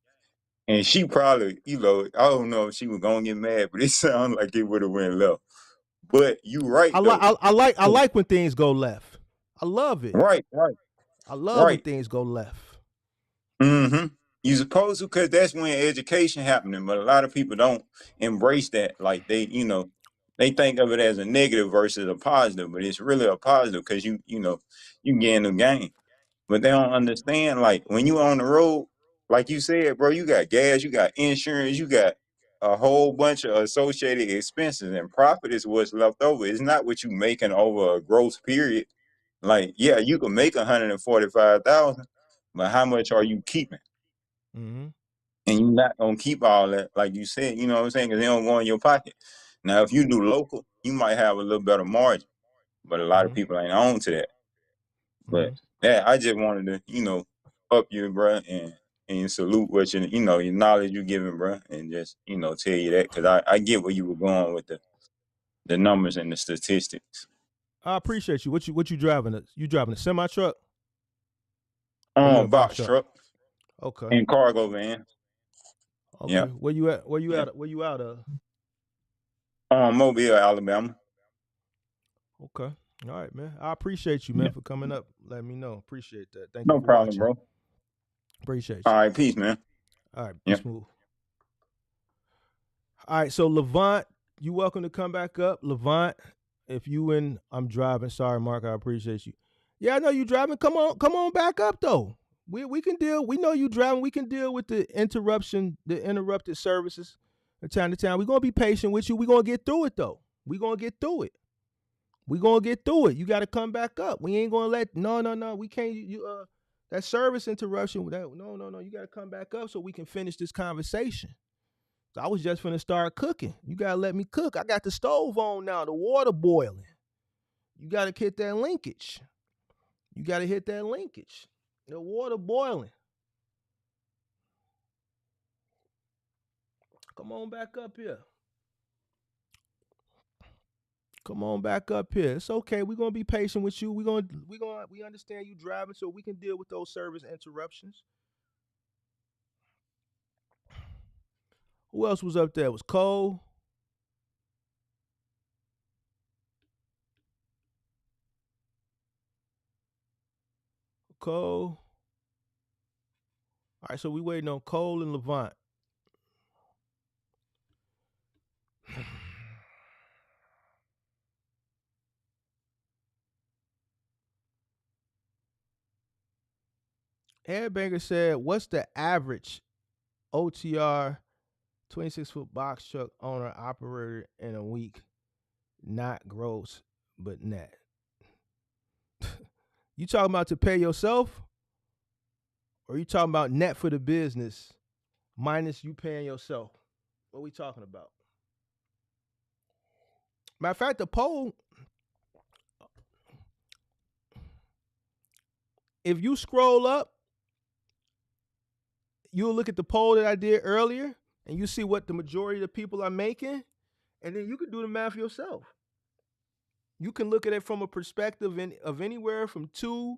Speaker 5: And she probably, I don't know if she was going to get mad, but it sounded like it would have went left. But you right, though.
Speaker 3: I like when things go left. I love it.
Speaker 5: Right.
Speaker 3: I love when things go left.
Speaker 5: Mm-hmm. You supposed to, because that's when education happening, but a lot of people don't embrace that. Like they think of it as a negative versus a positive, but it's really a positive because you get in the game. But they don't understand, like when you on the road, like you said, bro, you got gas, you got insurance, you got a whole bunch of associated expenses, and profit is what's left over. It's not what you making over a gross period. Like, yeah, you can make 145,000, but how much are you keeping?
Speaker 3: Mm-hmm.
Speaker 5: And you're not gonna keep all that, like you said, you know what I'm saying? Because they don't go in your pocket. Now, if you do local, you might have a little better margin, but a lot of people ain't on to that. But yeah, I just wanted to, up you, bro, and salute what your knowledge you giving, bro, and just tell you that because I get where you were going with the numbers and the statistics.
Speaker 3: I appreciate you. What you driving? You driving a semi truck? Or you in a
Speaker 5: Box truck
Speaker 3: Okay.
Speaker 5: and cargo van.
Speaker 3: Okay.
Speaker 5: Yeah.
Speaker 3: Where you at? Where you
Speaker 5: Yeah.
Speaker 3: at? Where you out of?
Speaker 5: Mobile, Alabama.
Speaker 3: Okay. All right, man. I appreciate you, man,
Speaker 5: Yeah.
Speaker 3: for coming up. Let me know. Appreciate that. Thank you
Speaker 5: No
Speaker 3: for
Speaker 5: problem,
Speaker 3: watching.
Speaker 5: bro.
Speaker 3: Appreciate
Speaker 5: All
Speaker 3: you.
Speaker 5: right, peace, man.
Speaker 3: All right, be
Speaker 5: Yeah.
Speaker 3: smooth. All right, so Levant, you welcome to come back up. Levant, if you in, I'm driving. Sorry, Mark, I appreciate you. Yeah, I know you driving. Come on back up though. We can deal. We know you driving. We can deal with the interrupted services from time to time. We're gonna be patient with you. We're gonna get through it though. We're gonna get through it. We're gonna get through it. You gotta come back up. We ain't gonna let no. We can't that service interruption. No. You gotta come back up so we can finish this conversation. I was just finna start cooking. You gotta let me cook. I got the stove on now, the water boiling. You gotta hit that linkage. The water boiling. Come on back up here. It's okay. We're gonna be patient with you. We understand you driving, so we can deal with those service interruptions. Who else was up there? It was Cole. All right, so we waiting on Cole and Levant. Headbanger said, "What's the average OTR 26-foot box truck owner operator in a week? Not gross, but net." You talking about to pay yourself, or you talking about net for the business minus you paying yourself? What we talking about? Matter of fact, the poll, if you scroll up, you'll look at the poll that I did earlier, and you see what the majority of the people are making, and then you can do the math yourself. You can look at it from a perspective of anywhere from 2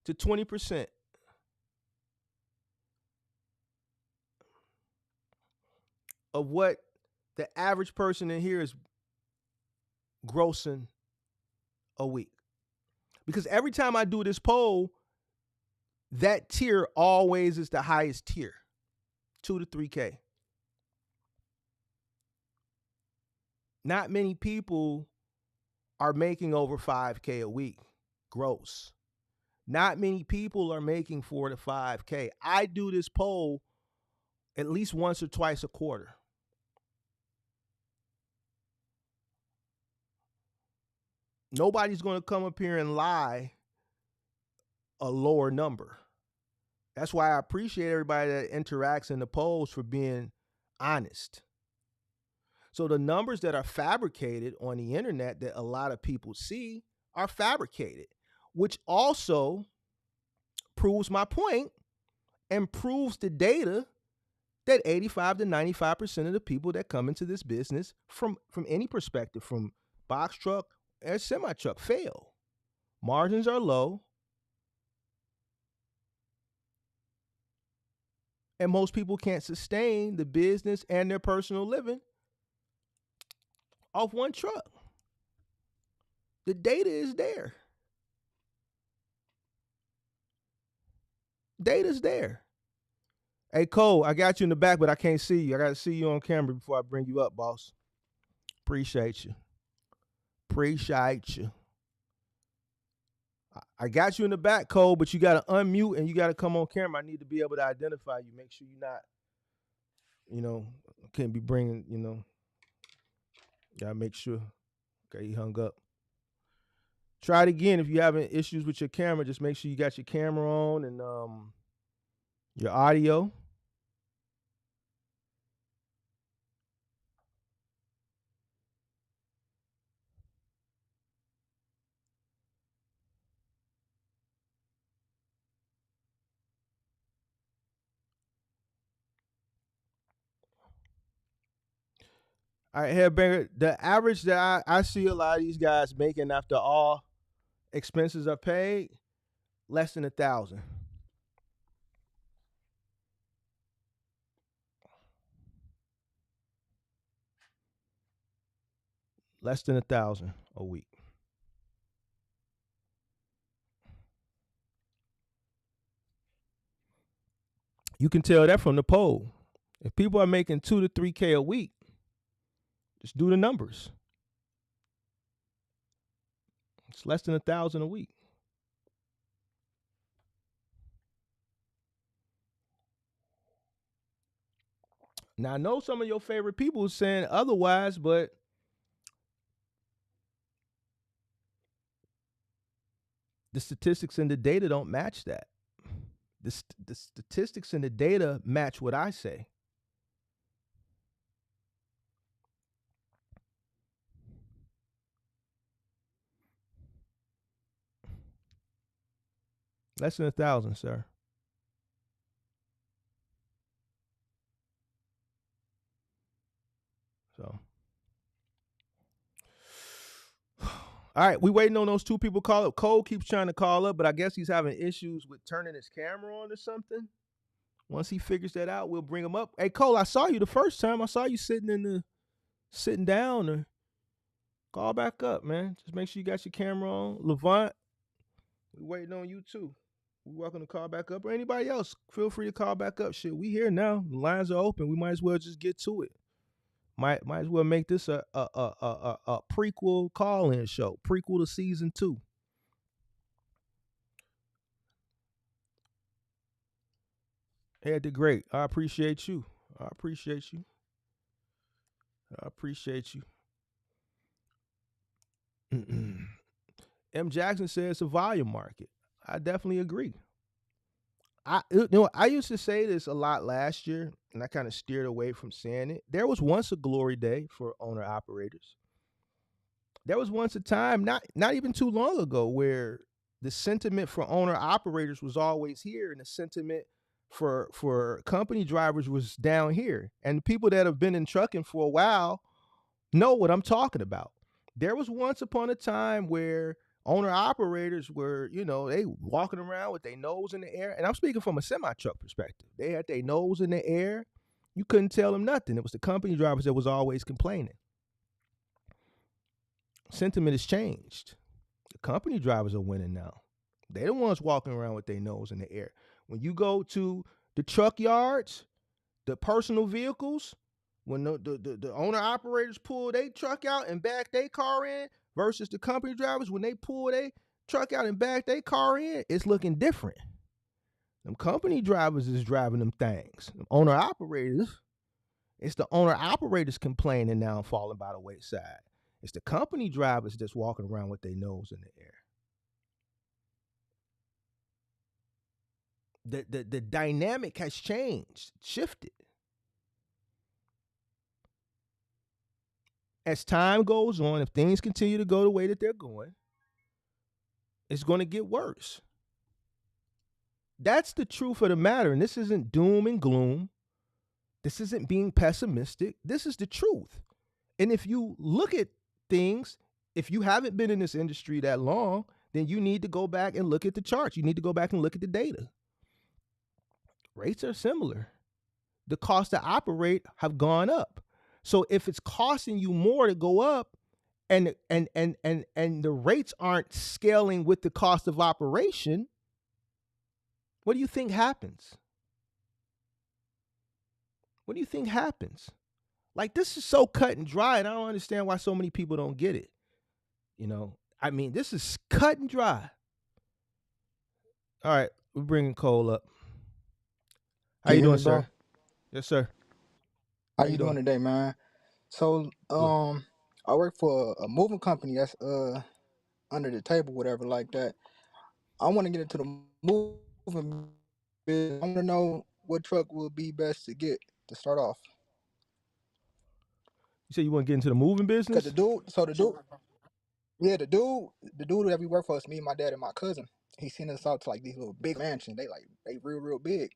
Speaker 3: to 20% of what the average person in here is grossing a week. Because every time I do this poll, that tier always is the highest tier, 2 to 3K. Not many people are making over 5K a week gross. Not many people are making 4 to 5K. I do this poll at least once or twice a quarter. Nobody's going to come up here and lie a lower number. That's why I appreciate everybody that interacts in the polls for being honest. So the numbers that are fabricated on the internet that a lot of people see are fabricated, which also proves my point and proves the data that 85 to 95% of the people that come into this business from any perspective, from box truck and semi truck, fail. Margins are low. And most people can't sustain the business and their personal living off one truck. The data is there. Data's there. Hey, Cole, I got you in the back, but I can't see you. I got to see you on camera before I bring you up, boss. Appreciate you. I got you in the back, Cole, but you got to unmute and you got to come on camera. I need to be able to identify you. Make sure you're not, can't be bringing, got to make sure. Okay, he hung up. Try it again. If you're having issues with your camera, just make sure you got your camera on and your audio. All right, Headbanger, the average that I see a lot of these guys making after all expenses are paid, less than 1,000. Less than 1,000 a week. You can tell that from the poll. If people are making 2 to 3K a week, just do the numbers. It's less than 1,000 a week. Now, I know some of your favorite people are saying otherwise, but the statistics and the data don't match that. The statistics and the data match what I say. Less than 1,000, sir. So, all right, we waiting on those 2 people call up. Cole keeps trying to call up, but I guess he's having issues with turning his camera on or something. Once he figures that out, we'll bring him up. Hey, Cole, I saw you the first time. I saw you sitting down. Or call back up, man. Just make sure you got your camera on. Levant, we waiting on you too. We're welcome to call back up, or anybody else. Feel free to call back up. Shit, we here now. The lines are open. We might as well just get to it. Might as well make this a prequel call-in show, prequel to season 2. Ed did great. I appreciate you. M. Jackson says it's a volume market. I definitely agree. I used to say this a lot last year, and I kind of steered away from saying it. There was once a glory day for owner operators. There was once a time, not even too long ago, where the sentiment for owner operators was always here, and the sentiment for company drivers was down here. And the people that have been in trucking for a while know what I'm talking about. There was once upon a time where owner operators were, they walking around with their nose in the air. And I'm speaking from a semi-truck perspective. They had their nose in the air. You couldn't tell them nothing. It was the company drivers that was always complaining. Sentiment has changed. The company drivers are winning now. They're the ones walking around with their nose in the air. When you go to the truck yards, the personal vehicles, when the owner operators pull their truck out and back their car in versus the company drivers, when they pull their truck out and back their car in, it's looking different. Them company drivers is driving them things. Them owner operators, it's the owner operators complaining now and falling by the wayside. It's the company drivers that's walking around with their nose in the air. The dynamic has changed, shifted. As time goes on, if things continue to go the way that they're going, it's going to get worse. That's the truth of the matter. And this isn't doom and gloom. This isn't being pessimistic. This is the truth. And if you look at things, if you haven't been in this industry that long, then you need to go back and look at the charts. You need to go back and look at the data. Rates are similar. The cost to operate have gone up. So if it's costing you more to go up and the rates aren't scaling with the cost of operation, what do you think happens? What do you think happens? Like, this is so cut and dry, and I don't understand why so many people don't get it. This is cut and dry. All right, we're bringing Cole up. How you doing, sir? Yes, sir.
Speaker 6: How you doing today, man? So, I work for a moving company that's under the table, whatever, like that. I want to get into the moving business. I want to know what truck will be best to get to start off.
Speaker 3: You say you want to get into the moving business?
Speaker 6: Cause the dude that we work for is me, my dad, and my cousin. He sent us out to like these little big mansions. They real big.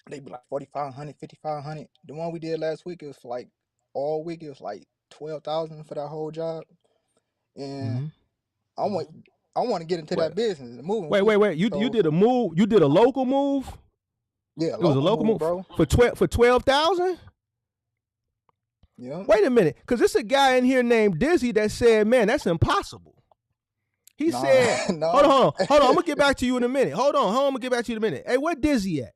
Speaker 6: They be like 4,500, 5,500. The one we did last week, it was like all week. It was like 12,000 for that whole job. And I want to get into that business. The moving.
Speaker 3: Wait. You did a move. You did a local move.
Speaker 6: Yeah,
Speaker 3: it was a local move,
Speaker 6: bro.
Speaker 3: For 12,000.
Speaker 6: Yeah.
Speaker 3: Wait a minute, because there's a guy in here named Dizzy that said, man, that's impossible. He
Speaker 6: Nah,
Speaker 3: said,
Speaker 6: no.
Speaker 3: hold on. I'm going to get back to you in a minute. Hold on, I'm going to get back to you in a minute. Hey, where Dizzy at?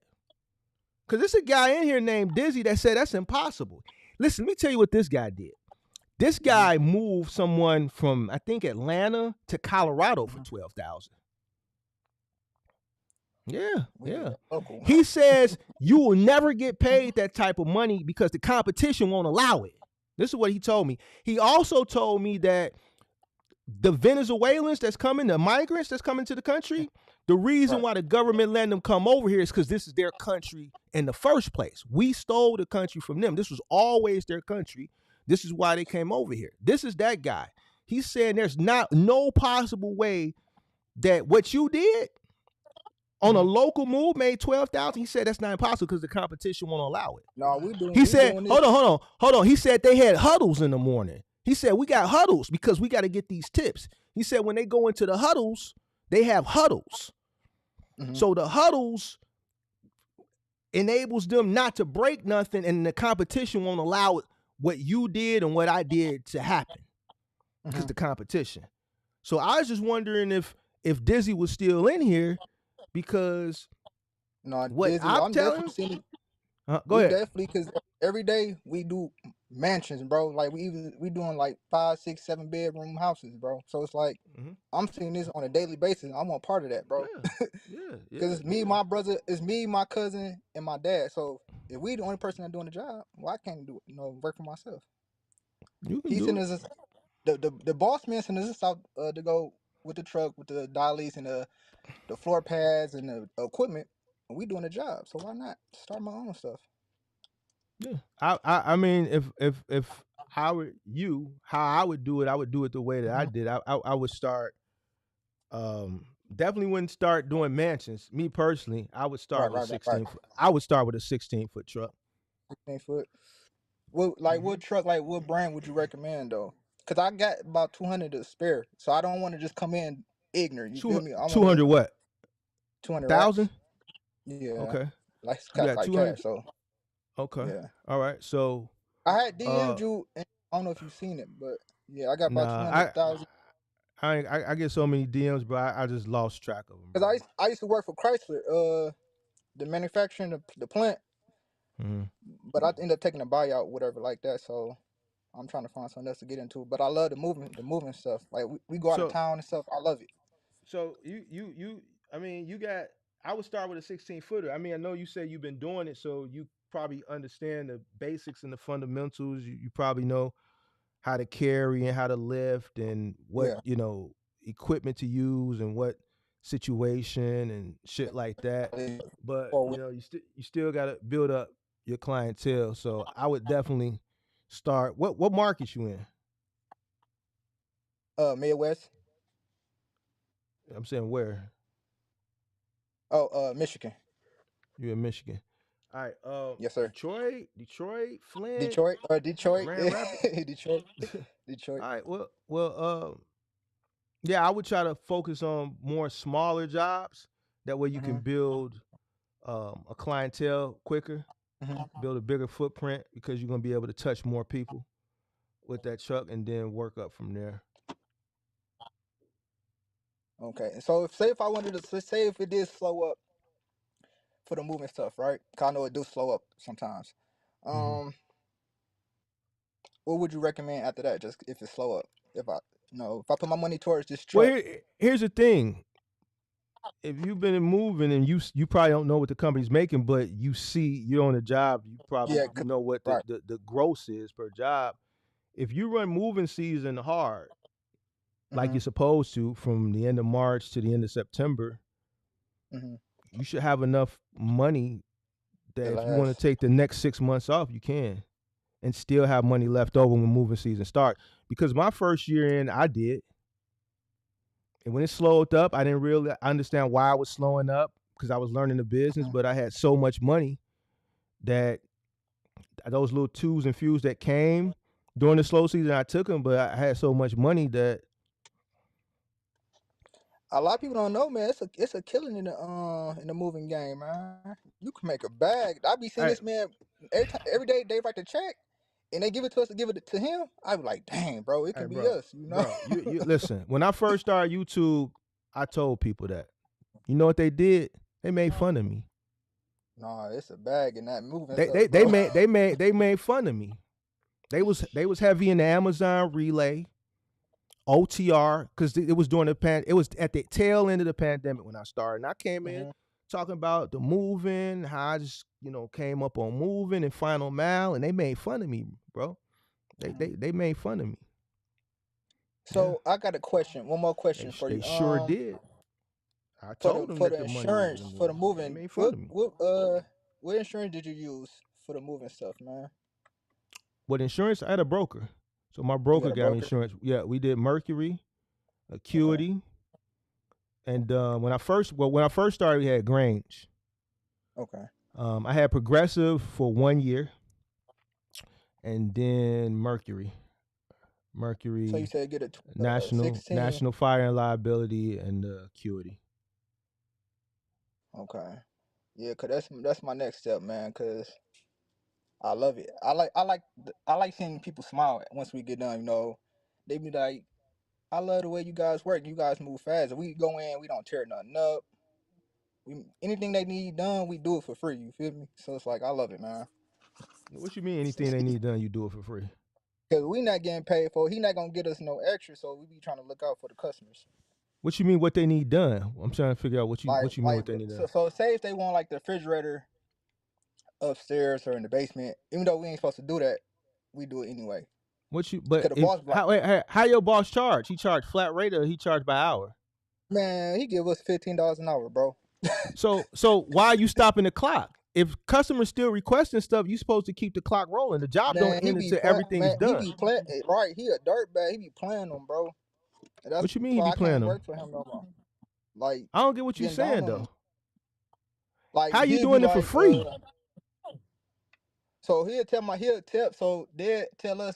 Speaker 3: Because there's a guy in here named Dizzy that said that's impossible. Listen, let me tell you what this guy did. This guy moved someone from, I think, Atlanta to Colorado for $12,000. Yeah.
Speaker 6: Local.
Speaker 3: He says you will never get paid that type of money because the competition won't allow it. This is what he told me. He also told me that the Venezuelans that's coming, the migrants that's coming to the country, the reason why the government letting them come over here is because this is their country in the first place. We stole the country from them. This was always their country. This is why they came over here. This is that guy. He's saying there's no possible way that what you did on a local move made $12,000. He said that's not impossible because the competition won't allow it.
Speaker 6: No, we doing.
Speaker 3: He said, hold on. He said they had huddles in the morning. He said we got huddles because we got to get these tips. He said when they go into the huddles, they have huddles. So the huddles enables them not to break nothing, and the competition won't allow what you did and what I did to happen because the competition. So I was just wondering if Dizzy was still in here because what
Speaker 6: Dizzy,
Speaker 3: I'm telling him. Go ahead.
Speaker 6: Definitely, because every day we do mansions, bro. Like we doing like 5, 6, 7 bedroom houses, bro. So it's like I'm seeing this on a daily basis. I want part of that, bro.
Speaker 3: Yeah.
Speaker 6: Because it's me, my brother, it's me, my cousin, and my dad. So if we the only person that's doing the job, well, I can't do it. Work for myself. He sent us the boss man sent us out to go with the truck with the dollies and the floor pads and the equipment. And we doing the job, so why not start my own stuff?
Speaker 3: Yeah, I mean, if I were you, how I would do it the way that I did. I would start. Definitely wouldn't start doing mansions. Me personally, I would start with 16. I would start with a 16-foot truck.
Speaker 6: 16-foot. What truck? Like what brand would you recommend though? Because I got about 200 to spare, so I don't want to just come in ignorant. You feel me?
Speaker 3: 200 what?
Speaker 6: 200,000. Yeah.
Speaker 3: Okay.
Speaker 6: Like
Speaker 3: cash.
Speaker 6: So.
Speaker 3: Okay.
Speaker 6: Yeah.
Speaker 3: All right. So
Speaker 6: I had DM'd you, and I don't know if you've seen it, but yeah, I got about 200,000.
Speaker 3: I get so many DMs, but I just lost track of them.
Speaker 6: Because I used to work for Chrysler, the manufacturing, the plant. But I ended up taking a buyout, whatever like that. So I'm trying to find something else to get into. But I love the movement stuff. Like we go out of town and stuff. I love it.
Speaker 3: So I mean, I would start with a 16-footer. I mean, I know you say you've been doing it, so you probably understand the basics and the fundamentals. You probably know how to carry and how to lift and what, equipment to use and what situation and shit like that. But, you still got to build up your clientele. So I would definitely start. What market you
Speaker 6: in? Midwest.
Speaker 3: I'm saying where?
Speaker 6: Oh, Michigan.
Speaker 3: You're in Michigan. All right.
Speaker 6: Yes, sir.
Speaker 3: Detroit, Flint.
Speaker 6: Detroit.
Speaker 3: Grand Rapids.
Speaker 6: Detroit.
Speaker 3: All right. Well. Yeah, I would try to focus on more smaller jobs. That way you can build a clientele quicker, build a bigger footprint because you're gonna be able to touch more people with that truck, and then work up from there.
Speaker 6: Okay. So if I wanted to say if it did slow up for the moving stuff, right? Cause I know it do slow up sometimes. What would you recommend after that? Just if it's slow up, if I put my money towards this truck.
Speaker 3: Well, here's the thing. If you've been moving and you probably don't know what the company's making, but you see you're on a job, you probably know what the gross is per job. If you run moving season hard, like you're supposed to, from the end of March to the end of September, you should have enough money that if you want to take the next 6 months off, you can, and still have money left over when moving season start. Because my first year in, I did. And when it slowed up, I didn't really understand why I was slowing up because I was learning the business, but I had so much money that those little twos and fews that came during the slow season, I took them, but I had so much money that
Speaker 6: a lot of people don't know, man. It's a killing in the moving game, man. You can make a bag. I be seeing this man every day they write the check, and they give it to us to give it to him, I be like, dang, bro, it
Speaker 3: Hey,
Speaker 6: can be
Speaker 3: bro,
Speaker 6: us, you know?
Speaker 3: bro, you listen. When I first started YouTube, I told people that. You know what they did? They made fun of me.
Speaker 6: Nah, it's a bag in that moving
Speaker 3: They
Speaker 6: stuff,
Speaker 3: they
Speaker 6: bro.
Speaker 3: they made fun of me. They was heavy in the Amazon relay, OTR, because it was during it was at the tail end of the pandemic when I started. And I came in talking about the moving, how I just, came up on moving and final mile, and they made fun of me, bro. They made fun of me.
Speaker 6: So I got a question. One more question for
Speaker 3: They
Speaker 6: you.
Speaker 3: sure did. I
Speaker 6: For
Speaker 3: told them
Speaker 6: the
Speaker 3: that the money was in
Speaker 6: insurance
Speaker 3: the
Speaker 6: for the
Speaker 3: moving. They
Speaker 6: moving,
Speaker 3: made fun of me.
Speaker 6: what insurance did you use for the moving stuff, man?
Speaker 3: What insurance? I had a broker. So my
Speaker 6: You
Speaker 3: broker
Speaker 6: got a
Speaker 3: got me
Speaker 6: broker?
Speaker 3: insurance. Yeah, we did Mercury, Acuity, and when I first started, we had Grange.
Speaker 6: Okay.
Speaker 3: I had Progressive for 1 year, and then Mercury,
Speaker 6: So you said get a
Speaker 3: National
Speaker 6: 16.
Speaker 3: Fire and Liability, and Acuity.
Speaker 6: Okay. Yeah, cause that's my next step, man. Cause I love it. I like seeing people smile once we get done. You know, they be like, I love the way you guys work. You guys move fast. If we go in, we don't tear nothing up. Anything they need done, we do it for free. You feel me? So it's like I love it, man.
Speaker 3: What you mean? Anything they need done, you do it for free?
Speaker 6: Cause we not getting paid for it. He not gonna get us no extra, so we be trying to look out for the customers.
Speaker 3: What you mean? What they need done? I'm trying to figure out what you mean. What they need done?
Speaker 6: So say if they want like the refrigerator upstairs or in the basement, even though we ain't supposed to do that, we do it anyway.
Speaker 3: But
Speaker 6: the boss
Speaker 3: how your boss charge? He charge flat rate or he charge by hour?
Speaker 6: Man, he give us $15 an hour, bro.
Speaker 3: So why are you stopping the clock? If customers still requesting stuff, you supposed to keep the clock rolling. The job don't end until everything's done.
Speaker 6: He be playing right. He a dirtbag. He be playing them, bro. And that's
Speaker 3: what you mean
Speaker 6: why
Speaker 3: he be
Speaker 6: I
Speaker 3: playing
Speaker 6: can't
Speaker 3: them?
Speaker 6: work for him no more. Like
Speaker 3: I don't get what you're saying though.
Speaker 6: Like
Speaker 3: how you doing it for free?
Speaker 6: So he'll tip. So they tell us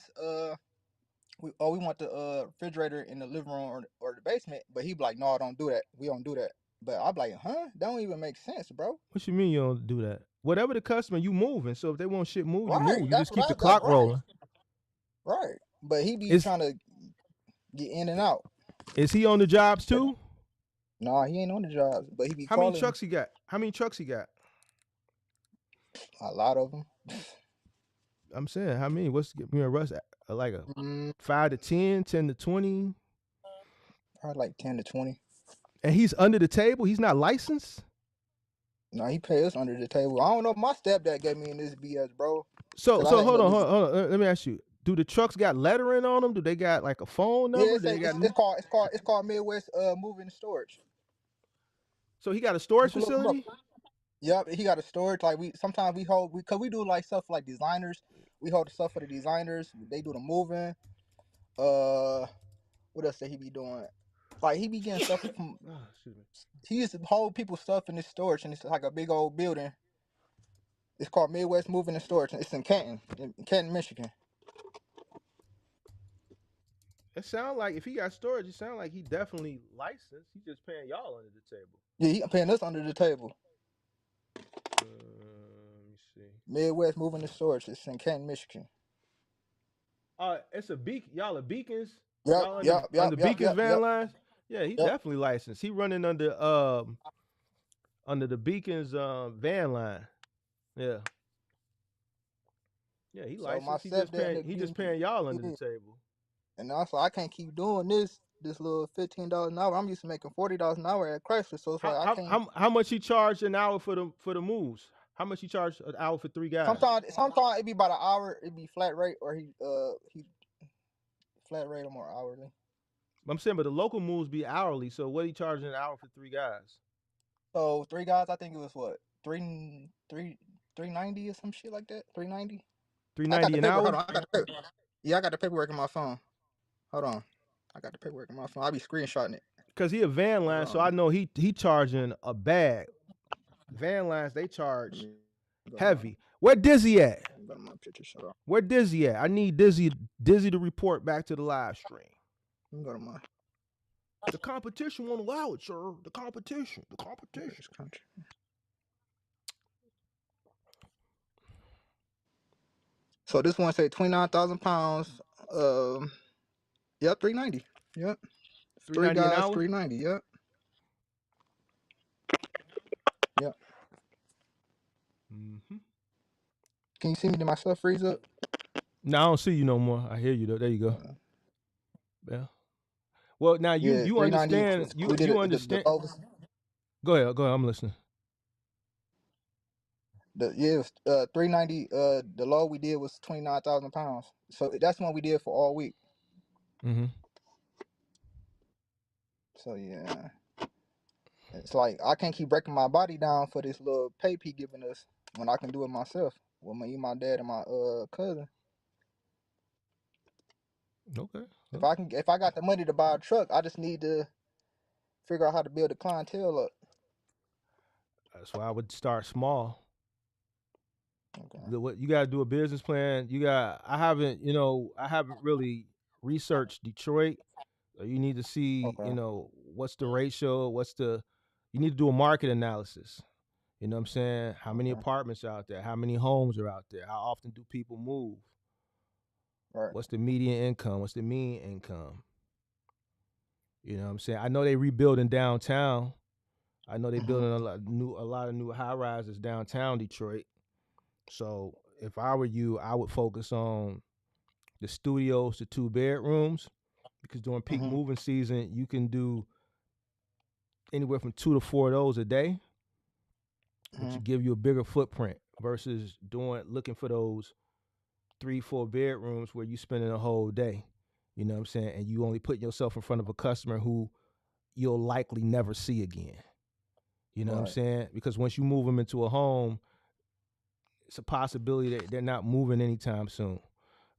Speaker 6: we want the refrigerator in the living room or the basement, but he be like, no, don't do that. We don't do that. But I'm like, huh? That don't even make sense, bro.
Speaker 3: What you mean you don't do that? Whatever the customer, you moving. So if they want shit moved, you
Speaker 6: Right,
Speaker 3: move. You just keep the clock rolling.
Speaker 6: Right. But he be trying to get in and out.
Speaker 3: Is he on the jobs too?
Speaker 6: Nah, he ain't on the jobs, but he be
Speaker 3: How
Speaker 6: calling.
Speaker 3: many trucks he got? How many trucks he got?
Speaker 6: A lot of them.
Speaker 3: I'm saying, how many? What's Russ like a 5 to 10, 10 to 20?
Speaker 6: Probably like 10 to 20.
Speaker 3: And he's under the table? He's not licensed?
Speaker 6: No, he pays us under the table. I don't know if my stepdad gave me in this BS, bro.
Speaker 3: So hold on. Let me ask you. Do the trucks got lettering on them? Do they got like a phone number?
Speaker 6: Yeah, it's called Midwest Moving and Storage.
Speaker 3: So he got a storage facility?
Speaker 6: Yep, he got a storage. Like sometimes we hold because we do like stuff like designers. We hold the stuff for the designers. They do the moving. What else that he be doing? Like he be getting stuff from. He used to hold people's stuff in this storage, and it's like a big old building. It's called Midwest Moving and Storage. It's in Canton, Michigan.
Speaker 3: It sounds like if he got storage, it sounds like he definitely licensed. He's just paying y'all under the table.
Speaker 6: Yeah, he paying us under the table.
Speaker 3: Let me see.
Speaker 6: Midwest Moving and Storage. It's in Canton, Michigan.
Speaker 3: It's a beacon. Y'all are Beacons.
Speaker 6: Yep.
Speaker 3: On the Beacons van lines. Yeah, he definitely licensed. He running under the Beacons van line. Yeah. Yeah, he licensed. He just paying y'all under the table.
Speaker 6: And also, I can't keep doing this little $15 an hour. I'm used to making $40 an hour at Chrysler, so it's like I can't.
Speaker 3: How much he charged an hour for the moves? How much he charged an hour for 3 guys?
Speaker 6: Sometimes it be about an hour. It be flat rate, or he flat rate or more hourly.
Speaker 3: I'm saying, but the local moves be hourly. So what he charging an hour for 3 guys?
Speaker 6: So 3 guys, I think it was what $390 or some shit like that. $390.
Speaker 3: $390 an hour.
Speaker 6: Hold on, I got the paperwork in my phone. Hold on, I got the paperwork in my phone. I be screenshotting it.
Speaker 3: Cause he a van line, so I know he charging a bag. Van lines, they charge heavy. Where Dizzy at? Where Dizzy at? I need Dizzy to report back to the live stream.
Speaker 6: Let me go to my.
Speaker 3: The competition won't allow it, sir. The competition.
Speaker 6: So this one say 29,000 pounds. Yep, 390. Yep, 3
Speaker 3: $3.90 an
Speaker 6: guys,
Speaker 3: hour.
Speaker 6: 390. Yep, yep.
Speaker 3: Mm-hmm.
Speaker 6: Can you see me? Did my stuff freeze up?
Speaker 3: No, I don't see you no more. I hear you though. There you go. Yeah. Well, now
Speaker 6: Yeah,
Speaker 3: you
Speaker 6: 390.
Speaker 3: understand.
Speaker 6: We did
Speaker 3: You
Speaker 6: it. The
Speaker 3: understand.
Speaker 6: lowest.
Speaker 3: Go ahead. Go ahead. I'm listening.
Speaker 6: It was 390. The low we did was 29,000 pounds. So that's one we did for all week.
Speaker 3: Mm-hmm.
Speaker 6: So yeah, it's like I can't keep breaking my body down for this little pay he giving us when I can do it myself with my dad and my cousin.
Speaker 3: Okay.
Speaker 6: If I got the money to buy a truck, I just need to figure out how to build a clientele up.
Speaker 3: That's why I would start small.
Speaker 6: Okay.
Speaker 3: What you got to do a business plan. I haven't really researched Detroit. You need to see,
Speaker 6: Okay.
Speaker 3: what's the ratio, you need to do a market analysis. You know what I'm saying? How many
Speaker 6: Okay.
Speaker 3: apartments are out there? How many homes are out there? How often do people move?
Speaker 6: Right.
Speaker 3: What's the median income? What's the mean income? You know what I'm saying? I know they rebuilding downtown. I know they building a lot of new high rises downtown Detroit. So if I were you, I would focus on the studios to 2 bedrooms, because during peak moving season, you can do anywhere from 2 to 4 of those a day, which will give you a bigger footprint versus looking for those 3-4 bedrooms where you spending a whole day. You know what I'm saying? And you only put yourself in front of a customer who you'll likely never see again. You know what I'm saying? Because once you move them into a home, it's a possibility that they're not moving anytime soon,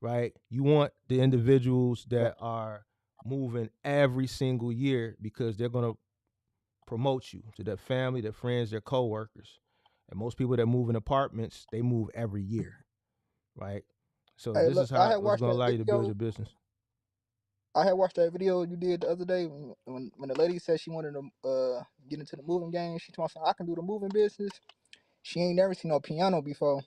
Speaker 3: right? You want the individuals that are moving every single year, because they're going to promote you to their family, their friends, their coworkers. And most people that move in apartments, they move every year, right? So
Speaker 6: Hey,
Speaker 3: this
Speaker 6: look,
Speaker 3: is
Speaker 6: I
Speaker 3: how
Speaker 6: had
Speaker 3: it's
Speaker 6: watched
Speaker 3: going to
Speaker 6: that
Speaker 3: allow you to build
Speaker 6: video.
Speaker 3: your business.
Speaker 6: I had watched that video you did the other day when the lady said she wanted to get into the moving game. She told me I can do the moving business. She ain't never seen no piano before.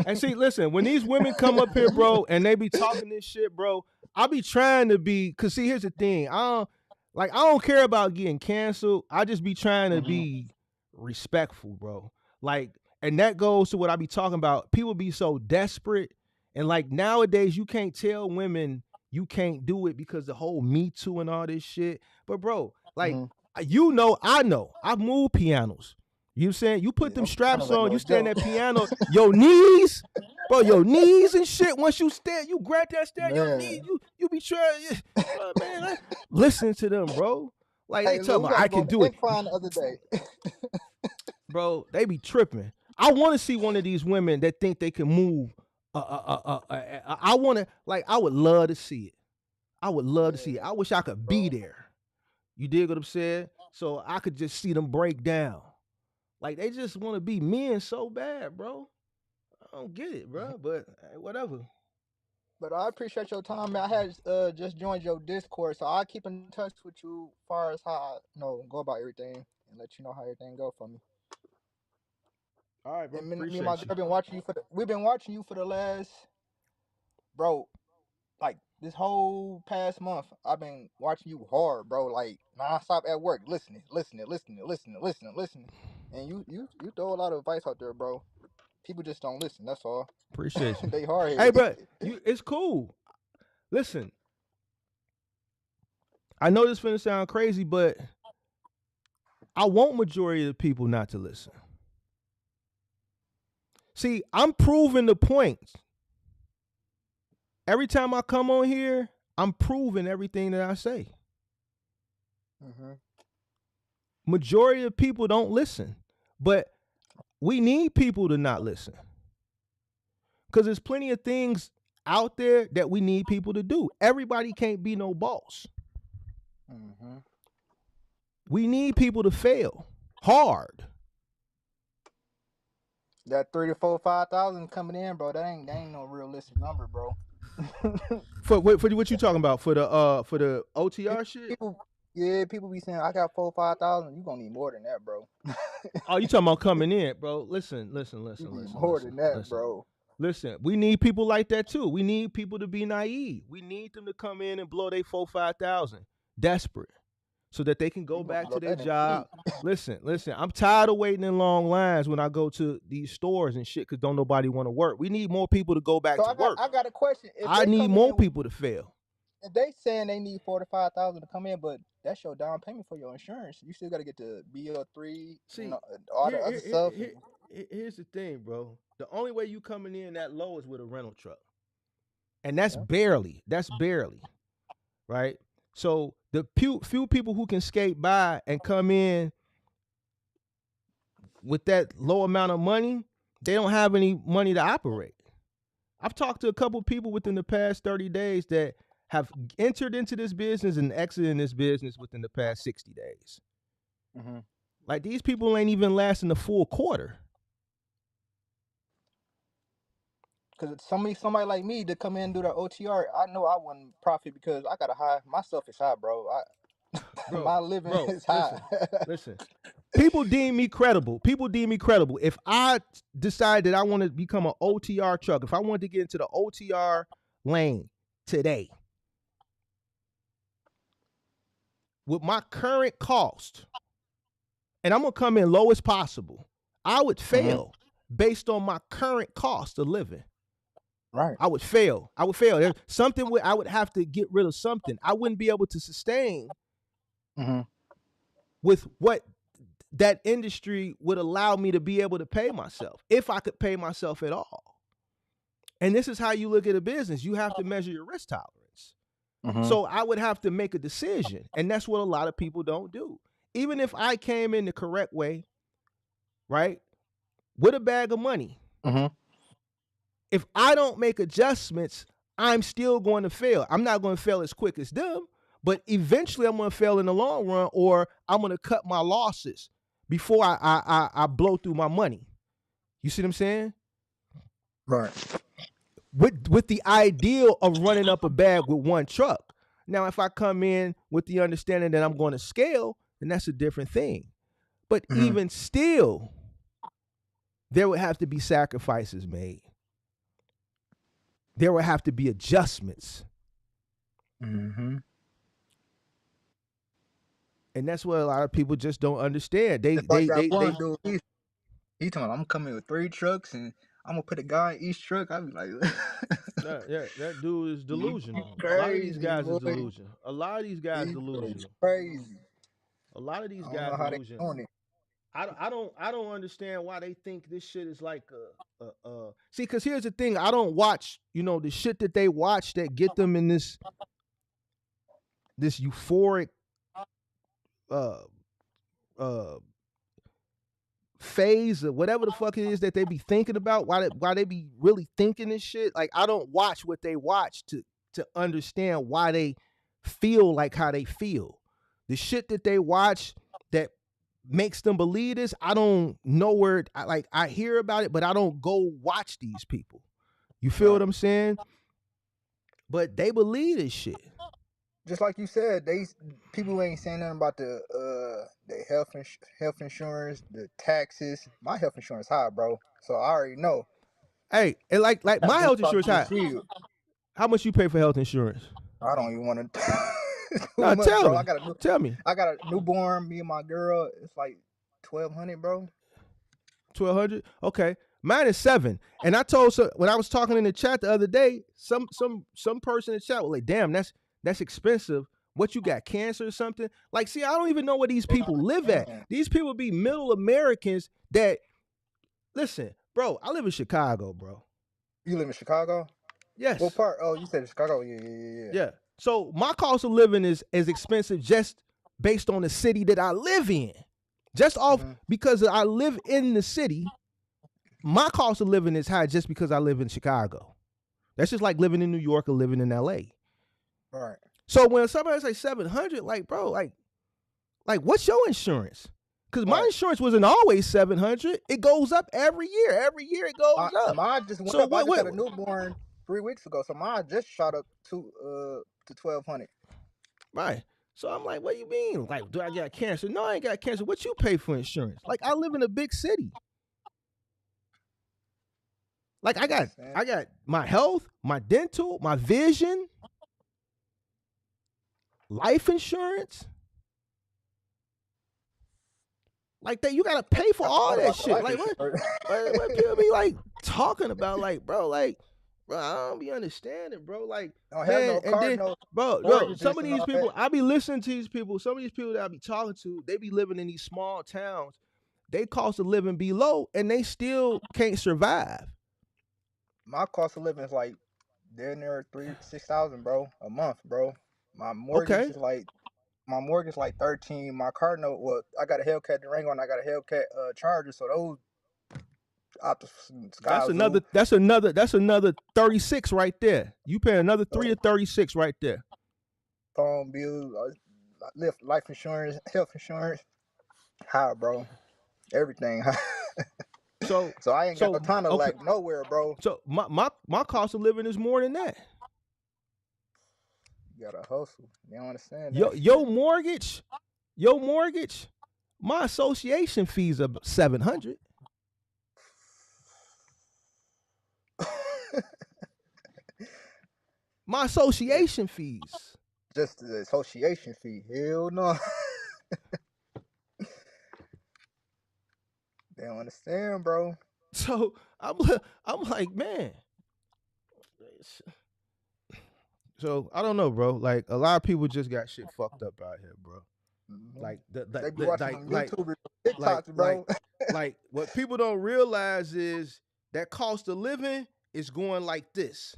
Speaker 3: And see, listen, when these women come up here, bro, and they be talking this shit, bro, I be trying to be, cause see, here's the thing. I don't care about getting canceled. I just be trying to be respectful, bro. Like, and that goes to what I be talking about. People be so desperate. And like nowadays, you can't tell women you can't do it because the whole Me Too and all this shit. But bro, like, I know. I've moved pianos. You know what I'm saying? You put them straps on, you stand at piano, your knees, bro, your knees and shit. Once you stand, you grab that stand, your knees, you be trying, man, listen to them, bro. Like they
Speaker 6: Hey,
Speaker 3: talk
Speaker 6: look, we
Speaker 3: about,
Speaker 6: got
Speaker 3: I
Speaker 6: to go
Speaker 3: can
Speaker 6: on
Speaker 3: do
Speaker 6: the
Speaker 3: it.
Speaker 6: incline the other day.
Speaker 3: Bro, they be tripping. I want to see one of these women that think they can move. I want to, like, I would love to see it. I would love to see it. I wish I could be there. You dig what I'm saying? So I could just see them break down. Like they just want to be men so bad, bro. I don't get it, bro. But whatever.
Speaker 6: But I appreciate your time, man. I had just joined your Discord, so I'll keep in touch with you as far as how I go about everything and let you know how everything go for me.
Speaker 3: All right, bro.
Speaker 6: And me and my
Speaker 3: Appreciate you.
Speaker 6: girl been watching you we've been watching you for the last, bro, like this whole past month. I've been watching you hard, bro, like nonstop at work, listening. And you throw a lot of advice out there, bro. People just don't listen. That's all.
Speaker 3: Appreciate you.
Speaker 6: They hard
Speaker 3: Hey,
Speaker 6: headed.
Speaker 3: bro, it's cool. Listen, I know this finna sound crazy, but I want majority of the people not to listen. See, I'm proving the points. Every time I come on here, I'm proving everything that I say. Majority of people don't listen, but we need people to not listen, because there's plenty of things out there that we need people to do. Everybody can't be no boss. We need people to fail hard.
Speaker 6: That 3 to 4, 5,000 coming in, bro. That ain't no realistic number, bro.
Speaker 3: For what you talking about? For the OTR shit?
Speaker 6: People be saying I got 4, 5,000. You gonna need more than that, bro.
Speaker 3: Oh, you talking about coming in, bro? Listen.
Speaker 6: You need more than that, bro.
Speaker 3: Listen, we need people like that too. We need people to be naive. We need them to come in and blow they 4,000-5,000, desperate, so that they can go
Speaker 6: You gonna
Speaker 3: back
Speaker 6: blow
Speaker 3: to their
Speaker 6: that in a
Speaker 3: job.
Speaker 6: week.
Speaker 3: Listen. I'm tired of waiting in long lines when I go to these stores and shit because don't nobody want to work. We need more people to go back
Speaker 6: So
Speaker 3: to work.
Speaker 6: I got a question. If
Speaker 3: I
Speaker 6: they
Speaker 3: need
Speaker 6: coming
Speaker 3: more
Speaker 6: in with,
Speaker 3: people to fail.
Speaker 6: if they saying they need 45,000 to come in, but that's your down payment for your insurance, you still got to get the BL3,
Speaker 3: See,
Speaker 6: all the other stuff.
Speaker 3: here's the thing, bro. The only way you coming in that low is with a rental truck. And that's
Speaker 6: Yeah.
Speaker 3: barely, right? So the few people who can skate by and come in with that low amount of money, they don't have any money to operate. I've talked to a couple people within the past 30 days that have entered into this business and exited in this business within the past 60 days.
Speaker 6: Mm-hmm.
Speaker 3: Like these people ain't even lasting the full quarter.
Speaker 6: Because somebody like me to come in and do the OTR, I know I wouldn't profit because I got to high. My stuff is high, bro. My living is high.
Speaker 3: Listen. People deem me credible. If I decide that I want to become an OTR truck, if I want to get into the OTR lane today, with my current cost, and I'm going to come in low as possible, I would fail based on my current cost of living.
Speaker 6: Right.
Speaker 3: I would fail. There's something I would have to get rid of something. I wouldn't be able to sustain with what that industry would allow me to be able to pay myself, if I could pay myself at all. And this is how you look at a business. You have to measure your risk tolerance. So I would have to make a decision. And that's what a lot of people don't do. Even if I came in the correct way, right, with a bag of money, if I don't make adjustments, I'm still going to fail. I'm not going to fail as quick as them, but eventually I'm going to fail in the long run, or I'm going to cut my losses before I blow through my money. You see what I'm saying?
Speaker 6: Right.
Speaker 3: With the ideal of running up a bag with one truck. Now, if I come in with the understanding that I'm going to scale, then that's a different thing. But even still, there would have to be sacrifices made. There would have to be adjustments. And that's what a lot of people just don't understand. He
Speaker 6: talking about, I'm coming with 3 trucks and I'm gonna put a guy in each truck. I'd be like,
Speaker 3: that dude is delusional.
Speaker 6: Crazy,
Speaker 3: a lot of these guys
Speaker 6: boy.
Speaker 3: is delusional. A lot of these guys delusional.
Speaker 6: Crazy.
Speaker 3: A lot of these
Speaker 6: I don't
Speaker 3: guys
Speaker 6: know how
Speaker 3: delusional.
Speaker 6: they doing it.
Speaker 3: I don't understand why they think this shit is like see, because here's the thing, I don't watch, the shit that they watch that get them in this euphoric phase of whatever the fuck it is that they be thinking about, why they be really thinking this shit. Like, I don't watch what they watch to understand why they feel like how they feel. The shit that they watch that makes them believe this, I don't know where, I hear about it, but I don't go watch these people. You feel what I'm saying? But they believe this shit.
Speaker 6: Just like you said, people ain't saying nothing about the health insurance, the taxes. My health insurance high, bro. So I already know.
Speaker 3: Hey, and like my health insurance high. How much you pay for health insurance?
Speaker 6: I don't even want to.
Speaker 3: No, tell me.
Speaker 6: Tell me. I got a newborn. Me and my girl. It's like $1,200, bro.
Speaker 3: $1,200. Okay, mine is $700. And I told when I was talking in the chat the other day, some person in the chat was like, "Damn, that's expensive. What, you got cancer or something?" Like, see, I don't even know where these people live at. These people be middle Americans that, listen, bro, I live in Chicago, bro.
Speaker 6: You live in Chicago?
Speaker 3: Yes.
Speaker 6: What part? Oh, you said Chicago. Yeah.
Speaker 3: Yeah. So my cost of living is expensive just based on the city that I live in. Just off because I live in the city, my cost of living is high just because I live in Chicago. That's just like living in New York or living in LA.
Speaker 6: All right.
Speaker 3: So when somebody say $700, like, bro, like what's your insurance? Because my insurance wasn't always $700. It goes up every year. Every year it goes up.
Speaker 6: Mine just went up. I just had a newborn 3 weeks ago, so mine just shot up to $1,200.
Speaker 3: Right. So I'm like, what do you mean? Like, do I got cancer? No, I ain't got cancer. What you pay for insurance? Like, I live in a big city. Like I got my health, my dental, my vision, life insurance. Like that, you gotta pay for all that shit. Like what people be like talking about? Like, bro, I don't be understanding, bro. Like, man, and then, bro, some of these people, I be listening to these people. Some of these people that I be talking to, they be living in these small towns. They cost of living be low, and they still can't survive.
Speaker 6: My cost of living is like near $6,000, bro, a month, bro. My mortgage is like. My mortgage like 13. My car note, well, I got a Hellcat Durango and I got a Hellcat Charger. So those out the sky.
Speaker 3: That's another 36 right there. You pay another 3 to 36 right there.
Speaker 6: Phone bills, life insurance, health insurance, high, bro. Everything high. So I ain't got no time to like nowhere, bro.
Speaker 3: So my cost of living is more than that.
Speaker 6: You gotta hustle. You don't understand
Speaker 3: that. Your mortgage, my association fees are $700. My association fees.
Speaker 6: Just the association fee. Hell no. They don't understand, bro.
Speaker 3: So I'm like, man. So I don't know, bro. Like a lot of people just got shit fucked up out here, bro. Mm-hmm. Like
Speaker 6: they be watching YouTube, TikToks, bro.
Speaker 3: Like what people don't realize is that cost of living is going like this.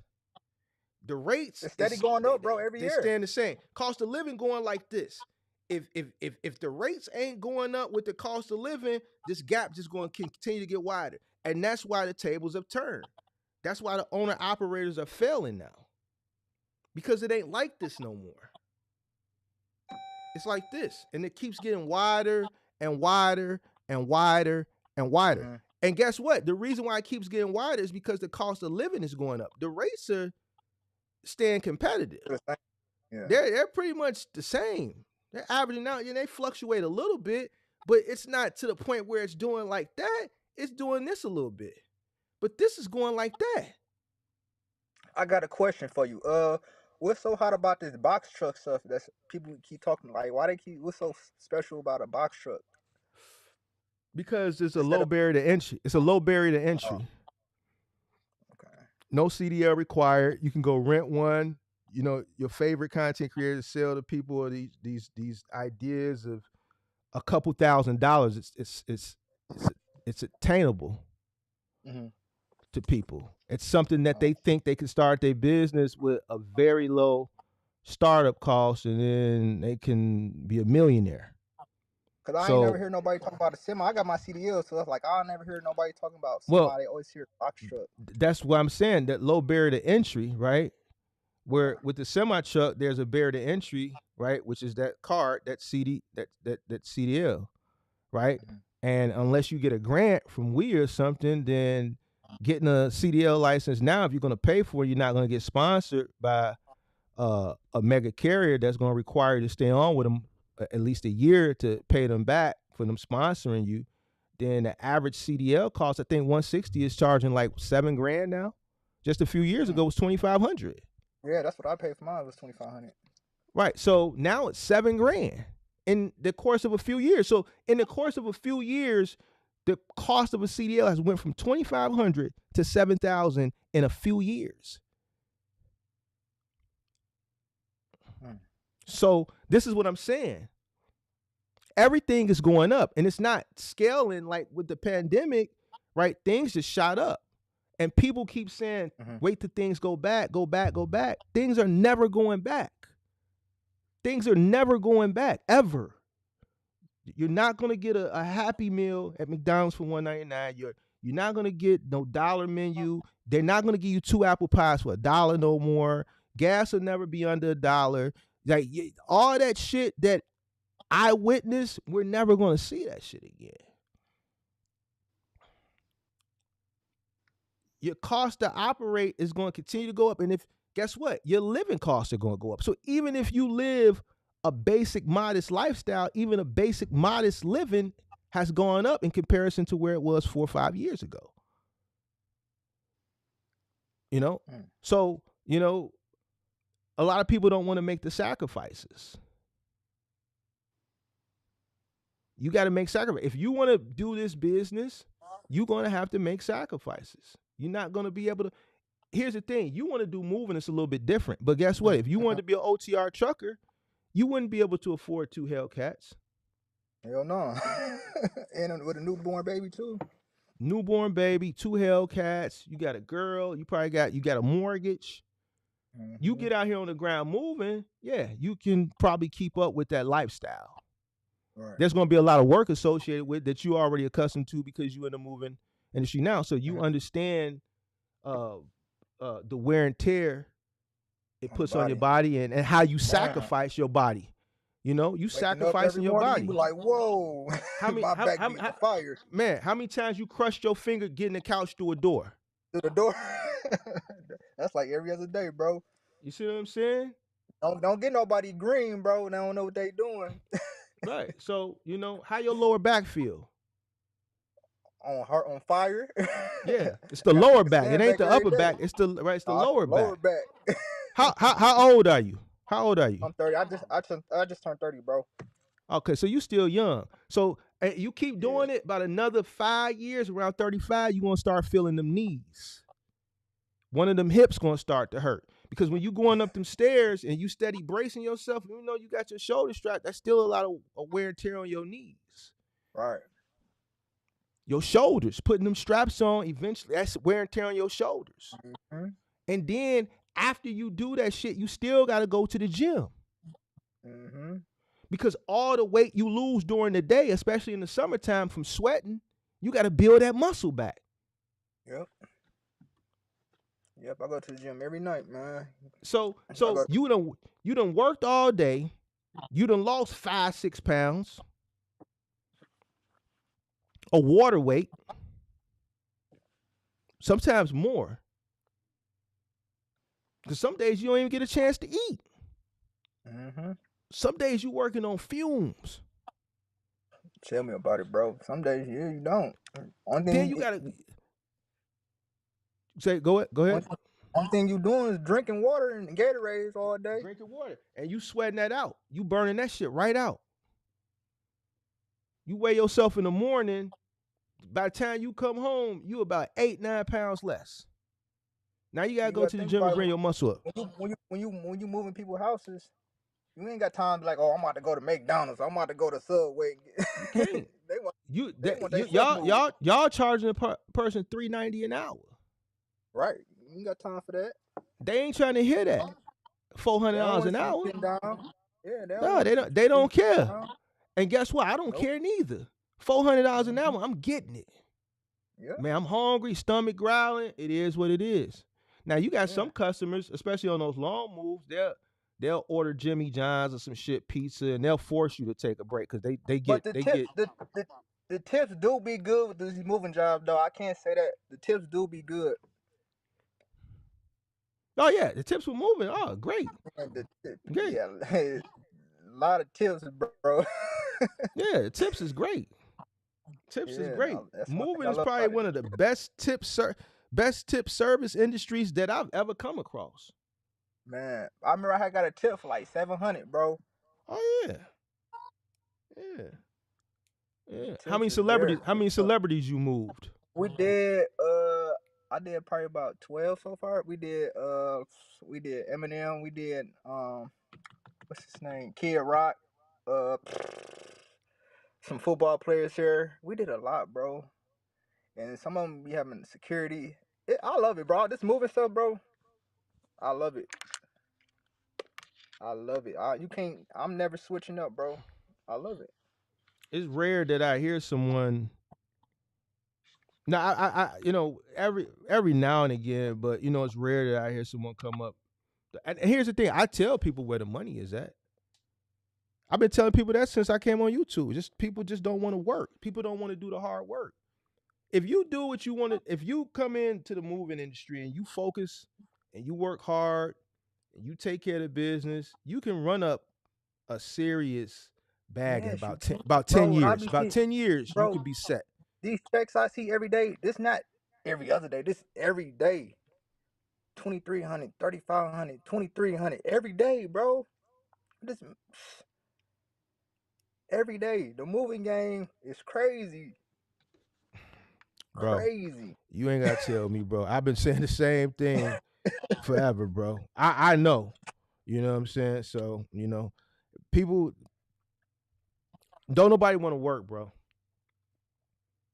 Speaker 3: The rates
Speaker 6: it's steady going up, bro, every year.
Speaker 3: They staying the same. Cost of living going like this. If the rates ain't going up with the cost of living, this gap just going to continue to get wider, and that's why the tables have turned. That's why the owner operators are failing now. Because it ain't like this no more. It's like this. And it keeps getting wider and wider and wider and wider. Mm-hmm. And guess what? The reason why it keeps getting wider is because the cost of living is going up. The rates are staying competitive. Yeah. They're pretty much the same. They're averaging out. They fluctuate a little bit, but it's not to the point where it's doing like that. It's doing this a little bit. But this is going like that.
Speaker 6: I got a question for you. What's so hot about this box truck stuff? That's people keep talking like, what's so special about a box truck?
Speaker 3: Because it's a low barrier to entry. It's a low barrier to entry.
Speaker 6: Okay.
Speaker 3: No CDL required. You can go rent one. Your favorite content creators sell to people these ideas of a couple $1,000s. It's attainable to people. It's something that they think they can start their business with a very low startup cost, and then they can be a millionaire.
Speaker 6: Cause I ain't never hear nobody talking about a semi. I got my CDL, so it's like I never hear nobody talking about semi. They always hear box truck.
Speaker 3: That's what I'm saying. That low barrier to entry, right? Where with the semi truck, there's a barrier to entry, right? Which is that card, that CDL, right? Mm-hmm. And unless you get a grant from WE or something, then getting a CDL license now, if you're going to pay for it, you're not going to get sponsored by a mega carrier that's going to require you to stay on with them at least a year to pay them back for them sponsoring you. Then the average CDL cost, I think 160 is charging like $7,000 now. Just a few years ago, it was $2,500.
Speaker 6: Yeah, that's what I paid for mine. It was $2,500.
Speaker 3: Right. So now it's $7,000 in the course of a few years. So in the course of a few years, the cost of a CDL has went from $2,500 to $7,000 in a few years. So this is what I'm saying. Everything is going up, and it's not scaling like with the pandemic, right? Things just shot up. And people keep saying, wait till things go back, go back, go back. Things are never going back. Things are never going back, ever. You're not going to get a Happy Meal at McDonald's for $1.99. You're not going to get no dollar menu. They're not going to give you 2 apple pies for $1 no more. Gas will never be under $1. Like all that shit that I witnessed, we're never going to see that shit again. Your cost to operate is going to continue to go up. And guess what? Your living costs are going to go up. So even if you live a basic, modest lifestyle, even a basic, modest living has gone up in comparison to where it was 4 or 5 years ago. You know, so a lot of people don't want to make the sacrifices. You got to make sacrifices. If you want to do this business, you're going to have to make sacrifices. You're not going to be able to. Here's the thing. You want to do moving, it's a little bit different. But guess what? If you wanted to be an OTR trucker, you wouldn't be able to afford 2 Hellcats.
Speaker 6: Hell no. And with a newborn baby too.
Speaker 3: Newborn baby, 2 Hellcats. You got a girl. You got a mortgage. You get out here on the ground moving, yeah, you can probably keep up with that lifestyle. Right. There's going to be a lot of work associated with that you're already accustomed to because you're in the moving industry now. So you understand the wear and tear it puts on your body and how you sacrifice your body. You know, you sacrificing your body.
Speaker 6: You be like, whoa, my back being fire.
Speaker 3: Man, how many times you crushed your finger getting the couch through a door?
Speaker 6: Through the door? That's like every other day, bro.
Speaker 3: You see what I'm saying?
Speaker 6: Don't get nobody green, bro. They don't know what they doing.
Speaker 3: Right. So, how your lower back feel?
Speaker 6: On fire?
Speaker 3: Yeah. It's the lower back. It ain't the upper back. It's the lower back. How old are you? How old are you?
Speaker 6: I'm 30. I just turned 30, bro.
Speaker 3: Okay, so you still young. So you keep doing it, about another 5 years, around 35, you're going to start feeling them knees. One of them hips going to start to hurt. Because when you going up them stairs and you steady bracing yourself, you got your shoulder strapped, that's still a lot of wear and tear on your knees.
Speaker 6: Right.
Speaker 3: Your shoulders, putting them straps on, eventually, that's wear and tear on your shoulders. Mm-hmm. And then after you do that shit, you still got to go to the gym. Mm-hmm. Because all the weight you lose during the day, especially in the summertime from sweating, you got to build that muscle back.
Speaker 6: Yep, I go to the gym every night, man.
Speaker 3: So you done worked all day. You done lost 5-6 pounds of water weight. Sometimes more. Because some days you don't even get a chance to eat. Mm-hmm. Some days you working on fumes.
Speaker 6: Tell me about it, bro. Some days you don't.
Speaker 3: Then you gotta say, go ahead.
Speaker 6: One thing you doing is drinking water and Gatorades all day.
Speaker 3: Drinking water. And you sweating that out. You burning that shit right out. You weigh yourself in the morning, by the time you come home, you about 8-9 pounds less. Now you gotta go to the gym and bring your muscle up.
Speaker 6: When you moving people's houses, you ain't got time to like, oh, I'm about to go to McDonald's. I'm about to go to Subway.
Speaker 3: You can't. Y'all charging a person $3.90 an hour.
Speaker 6: Right. You ain't got time for that.
Speaker 3: They ain't trying to hear that. $400 an hour.
Speaker 6: Yeah,
Speaker 3: they don't care. And guess what? I don't care neither. $400 an hour, I'm getting it. Yeah. Man, I'm hungry, stomach growling. It is what it is. Now you got some customers, especially on those long moves, they'll order Jimmy John's or some shit pizza, and they'll force you to take a break because
Speaker 6: the tips do be good with these moving jobs, though. I can't say that. The tips do be good.
Speaker 3: Oh yeah, the tips were moving. Oh, great. Great.
Speaker 6: Yeah, a lot of tips, bro.
Speaker 3: Yeah, the tips is great. Tips is great. Moving is probably one of the best tip service industries that I've ever come across.
Speaker 6: Man, I remember I got a tip for like $700, bro.
Speaker 3: Oh yeah. How many celebrities you moved?
Speaker 6: We did I did probably about 12 so far. We did Eminem, we did what's his name? Kid Rock, some football players here. We did a lot, bro. And some of them be having security. I love it, bro. This moving stuff, bro. I love it. I'm never switching up, bro. I love it.
Speaker 3: It's rare that I hear someone. Now, I every now and again, but it's rare that I hear someone come up. And here's the thing: I tell people where the money is at. I've been telling people that since I came on YouTube. People just don't want to work. People don't want to do the hard work. If you do what you want to, if you come into the moving industry and you focus and you work hard and you take care of the business, you can run up a serious bag in about 10 years. About 10 years, bro, you can be set.
Speaker 6: These checks I see every day, this not every other day. This every day. $2,300, $3,500, $2,300 every day, bro. This every day. The moving game is crazy.
Speaker 3: Bro,
Speaker 6: Crazy.
Speaker 3: you ain't gotta tell me, bro. I've been saying the same thing forever, bro. I know. You know what I'm saying? So, people don't nobody want to work, bro.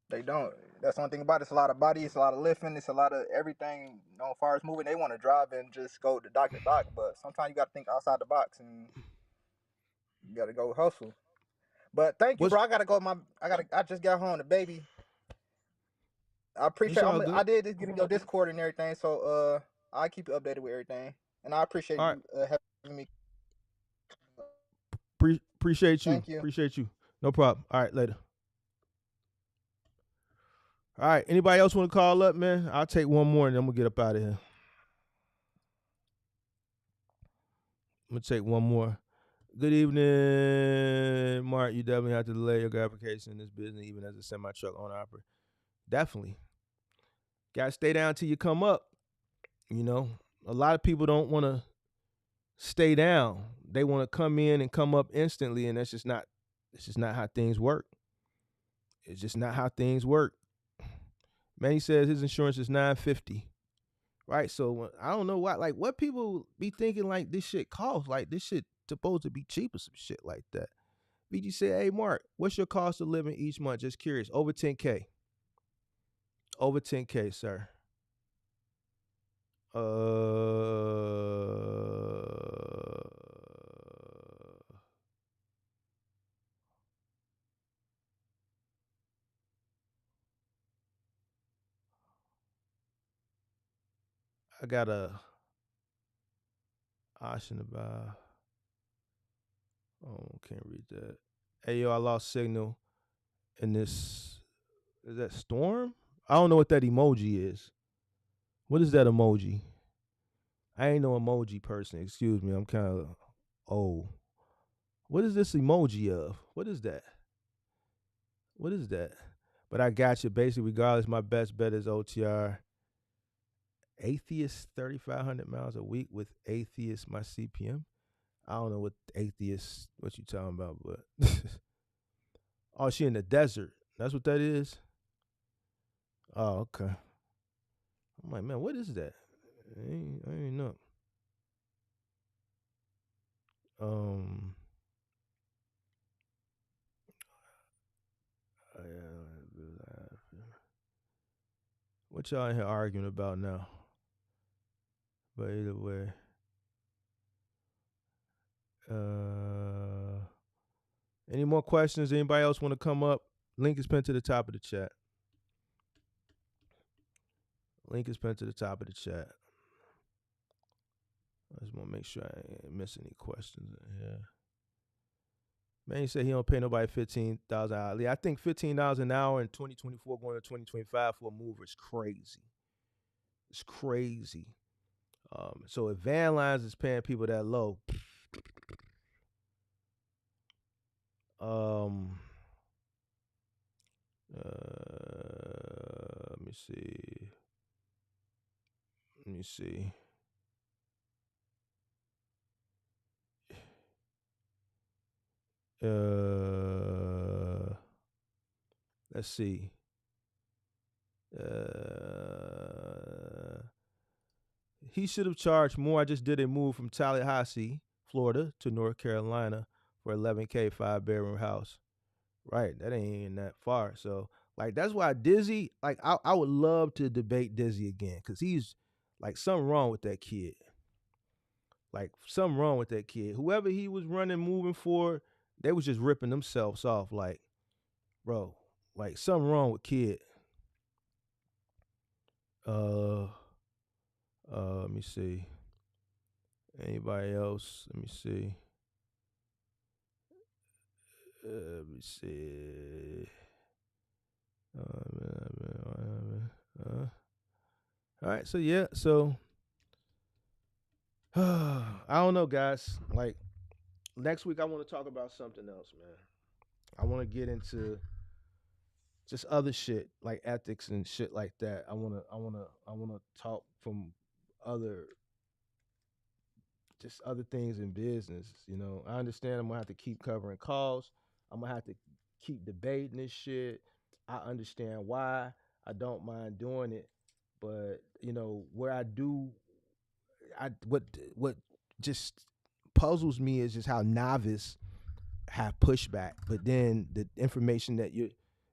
Speaker 6: They don't. That's one thing about it. It's a lot of body. It's a lot of lifting. It's a lot of everything. As far as moving, they want to drive and just go to dock to dock. But sometimes you got to think outside the box and you got to go hustle. But thank you,
Speaker 3: What's
Speaker 6: bro. I just got home. The baby. I
Speaker 3: It's
Speaker 6: appreciate.
Speaker 3: all good.
Speaker 6: I did just get in your Discord and everything. So I'll keep you updated with everything. And I appreciate
Speaker 3: All right.
Speaker 6: you having me.
Speaker 3: Appreciate you.
Speaker 6: Thank you.
Speaker 3: Appreciate you. No problem. All right, later. All right. Anybody else want to call up, man? I'll take one more and then we'll get up out of here. I'm gonna take one more. Good evening, Mark. You definitely have to delay your gratification in this business, even as a semi-truck owner operator. Definitely. Gotta stay down till you come up. A lot of people don't want to stay down. They want to come in and come up instantly, and that's just not how things work. It's just not how things work. Manny says his insurance is $950. Right? So I don't know why, like, what people be thinking like this shit costs. Like, this shit supposed to be cheap or some shit like that. BG said, hey, Mark, what's your cost of living each month? Just curious. Over 10K. Over 10K, sir. I got a option about. Oh, can't read that. Hey, yo, I lost signal in this. Is that storm? I don't know what that emoji is. What is that emoji? I ain't no emoji person. Excuse me. I'm kind of old. What is this emoji of? What is that? What is that? But I got you. Basically, regardless, my best bet is OTR. Atheist 3,500 miles a week with atheist my CPM. I don't know what atheist, what you talking about, but oh, she in the desert. That's what that is? Oh, okay. I'm like, man, what is that? I ain't know. What y'all in here arguing about now? But either way, any more questions? Anybody else want to come up? Link is pinned to the top of the chat. Link is pinned to the top of the chat. I just want to make sure I ain't miss any questions in here. Man, he said he don't pay nobody $15,000 hourly. I think $15 an hour in 2024 going to 2025 for a mover is crazy. It's crazy. So if Van Lines is paying people that low, let me see. Let's see. He should have charged more. I just did a move from Tallahassee, Florida to North Carolina for $11K 5-bedroom house. Right, that ain't that far. So, like, that's why Dizzy, like, I would love to debate Dizzy again, because he's, like, something wrong with that kid. Like, something wrong with that kid. Whoever he was running, moving for, they was just ripping themselves off. Like, bro, like, something wrong with kid. Let me see. Anybody else? Let me see. All right, so yeah, so I don't know, guys. Like, next week I want to talk about something else, man. I want to get into just other shit like ethics and shit like that. I want to talk from other things in business. I understand I'm gonna have to keep covering calls. I'm gonna have to keep debating this shit. I understand why. I don't mind doing it, but where I do, what just puzzles me is just how novice have pushback, but then the information that you're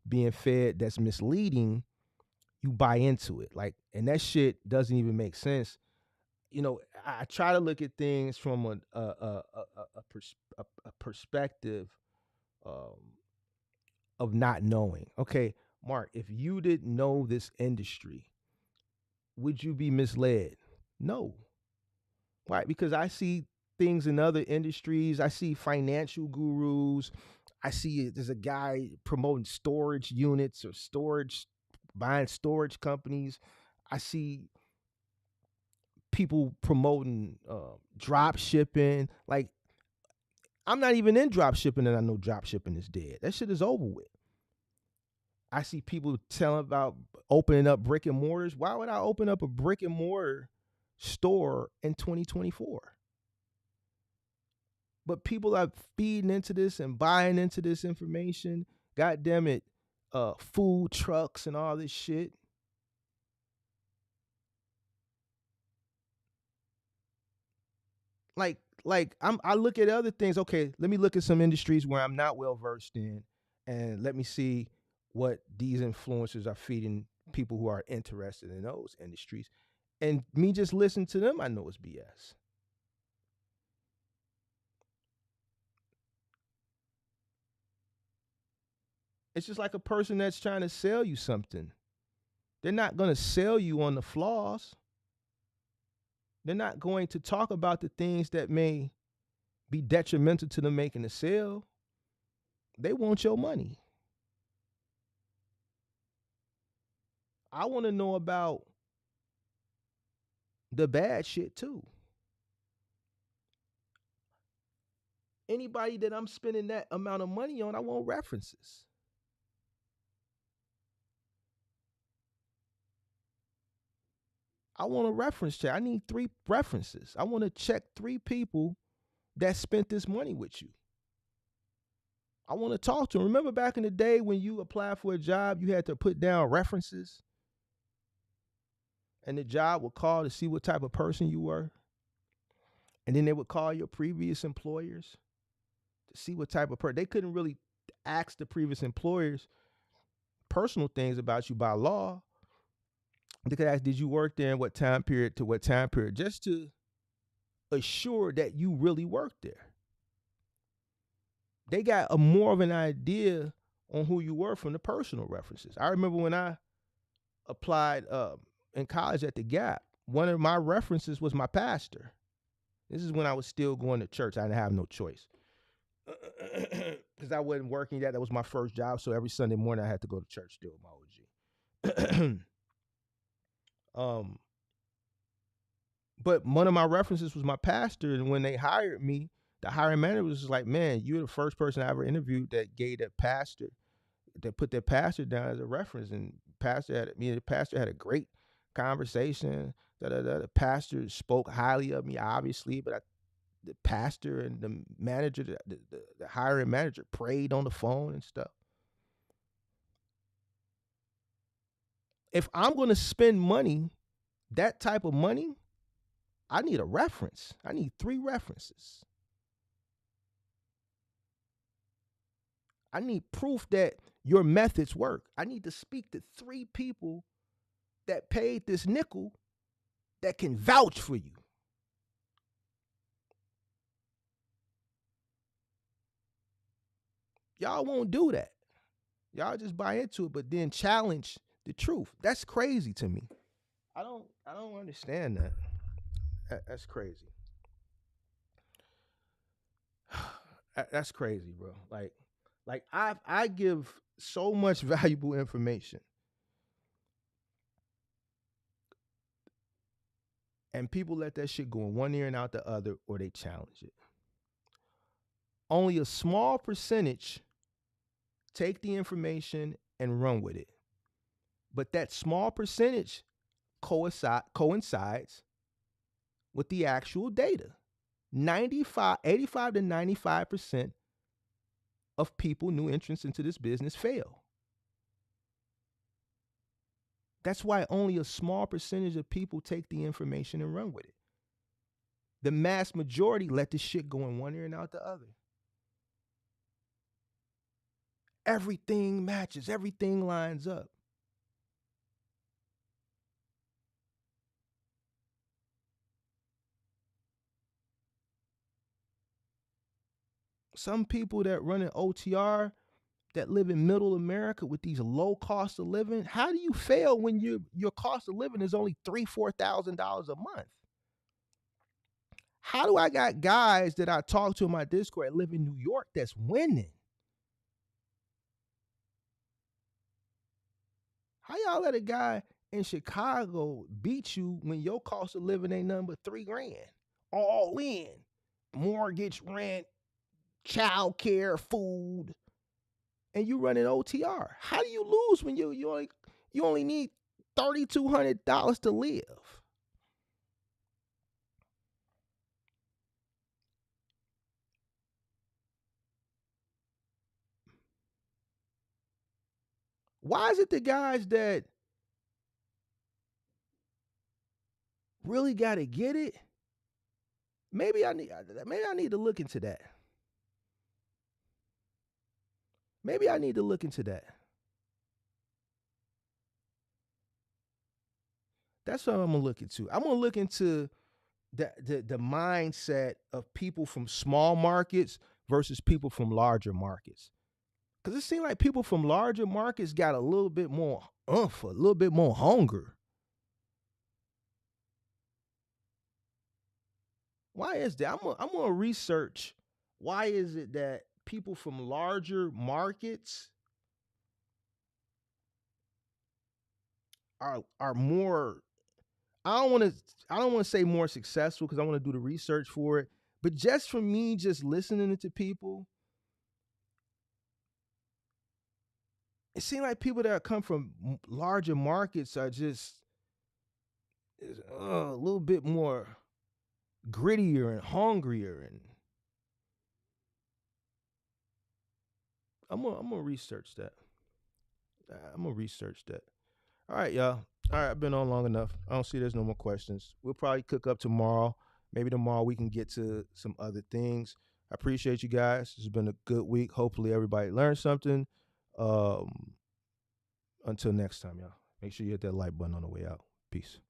Speaker 3: being fed that's misleading, you buy into it. Like, and that shit doesn't even make sense. I try to look at things from a perspective um, of not knowing. Okay, Mark, if you didn't know this industry, would you be misled? No. Why? Because I see things in other industries. I see financial gurus. I see there's a guy promoting storage units or buying storage companies. I see people promoting drop shipping. Like, I'm not even in drop shipping, and I know drop shipping is dead. That shit is over with. I see people telling about opening up brick and mortars. Why would I open up a brick and mortar store in 2024? But people are feeding into this and buying into this information. God damn it, food trucks and all this shit. Like I look at other things. Okay, let me look at some industries where I'm not well versed in, and let me see what these influencers are feeding people who are interested in those industries. And me just listening to them, I know it's BS. It's just like a person that's trying to sell you something. They're not going to sell you on the flaws. They're not going to talk about the things that may be detrimental to them making a sale. They want your money. I want to know about the bad shit too. Anybody that I'm spending that amount of money on, I want references. I want a reference check. I need 3 references. I want to check 3 people that spent this money with you. I want to talk to them. Remember back in the day when you applied for a job, you had to put down references? And the job would call to see what type of person you were. And then they would call your previous employers to see what type of person. They couldn't really ask the previous employers personal things about you by law. They could ask, did you work there in what time period to what time period, just to assure that you really worked there. They got a more of an idea on who you were from the personal references. I remember when I applied in college at the Gap, one of my references was my pastor. This is when I was still going to church. I didn't have no choice because I wasn't working yet. That was my first job. So every Sunday morning I had to go to church still with my OG. But one of my references was my pastor. And when they hired me, the hiring manager was just like, man, you're the first person I ever interviewed that gave that pastor, that put their pastor down as a reference. And the pastor had a great conversation. The pastor spoke highly of me, obviously, but the pastor and the manager, the hiring manager, prayed on the phone and stuff. If I'm going to spend money, that type of money, I need a reference. I need 3 references. I need proof that your methods work. I need to speak to 3 people that paid this nickel that can vouch for you. Y'all won't do that. Y'all just buy into it, but then challenge the truth. That's crazy to me. I don't understand that. That's crazy. That's crazy, bro. Like I give so much valuable information, and people let that shit go in one ear and out the other, or they challenge it. Only a small percentage take the information and run with it. But that small percentage coincides with the actual data. 85 to 95% of people, new entrants into this business, fail. That's why only a small percentage of people take the information and run with it. The mass majority let the shit go in one ear and out the other. Everything matches, everything lines up. Some people that run an OTR that live in middle America with these low cost of living, how do you fail when your cost of living is only $3,000-$4,000 a month? How do I got guys that I talk to in my Discord that live in New York that's winning? How y'all let a guy in Chicago beat you when your cost of living ain't nothing but $3,000? All in. Mortgage, rent, child care, food, and you run an OTR. How do you lose when you only need $3,200 to live? Why is it the guys that really got to get it? Maybe I need to look into that. Maybe I need to look into that. That's what I'm gonna look into. I'm gonna look into the mindset of people from small markets versus people from larger markets. Because it seems like people from larger markets got a little bit more a little bit more hunger. Why is that? I'm gonna research why is it that people from larger markets are more, I don't want to say more successful because I want to do the research for it, but just for me just listening to people, it seems like people that come from larger markets are just a little bit more grittier and hungrier, and I'm gonna research that. I'm gonna research that. All right, y'all. All right, I've been on long enough. I don't see there's no more questions. We'll probably cook up tomorrow. Maybe tomorrow we can get to some other things. I appreciate you guys. It's been a good week. Hopefully everybody learned something. Until next time, y'all. Make sure you hit that like button on the way out. Peace.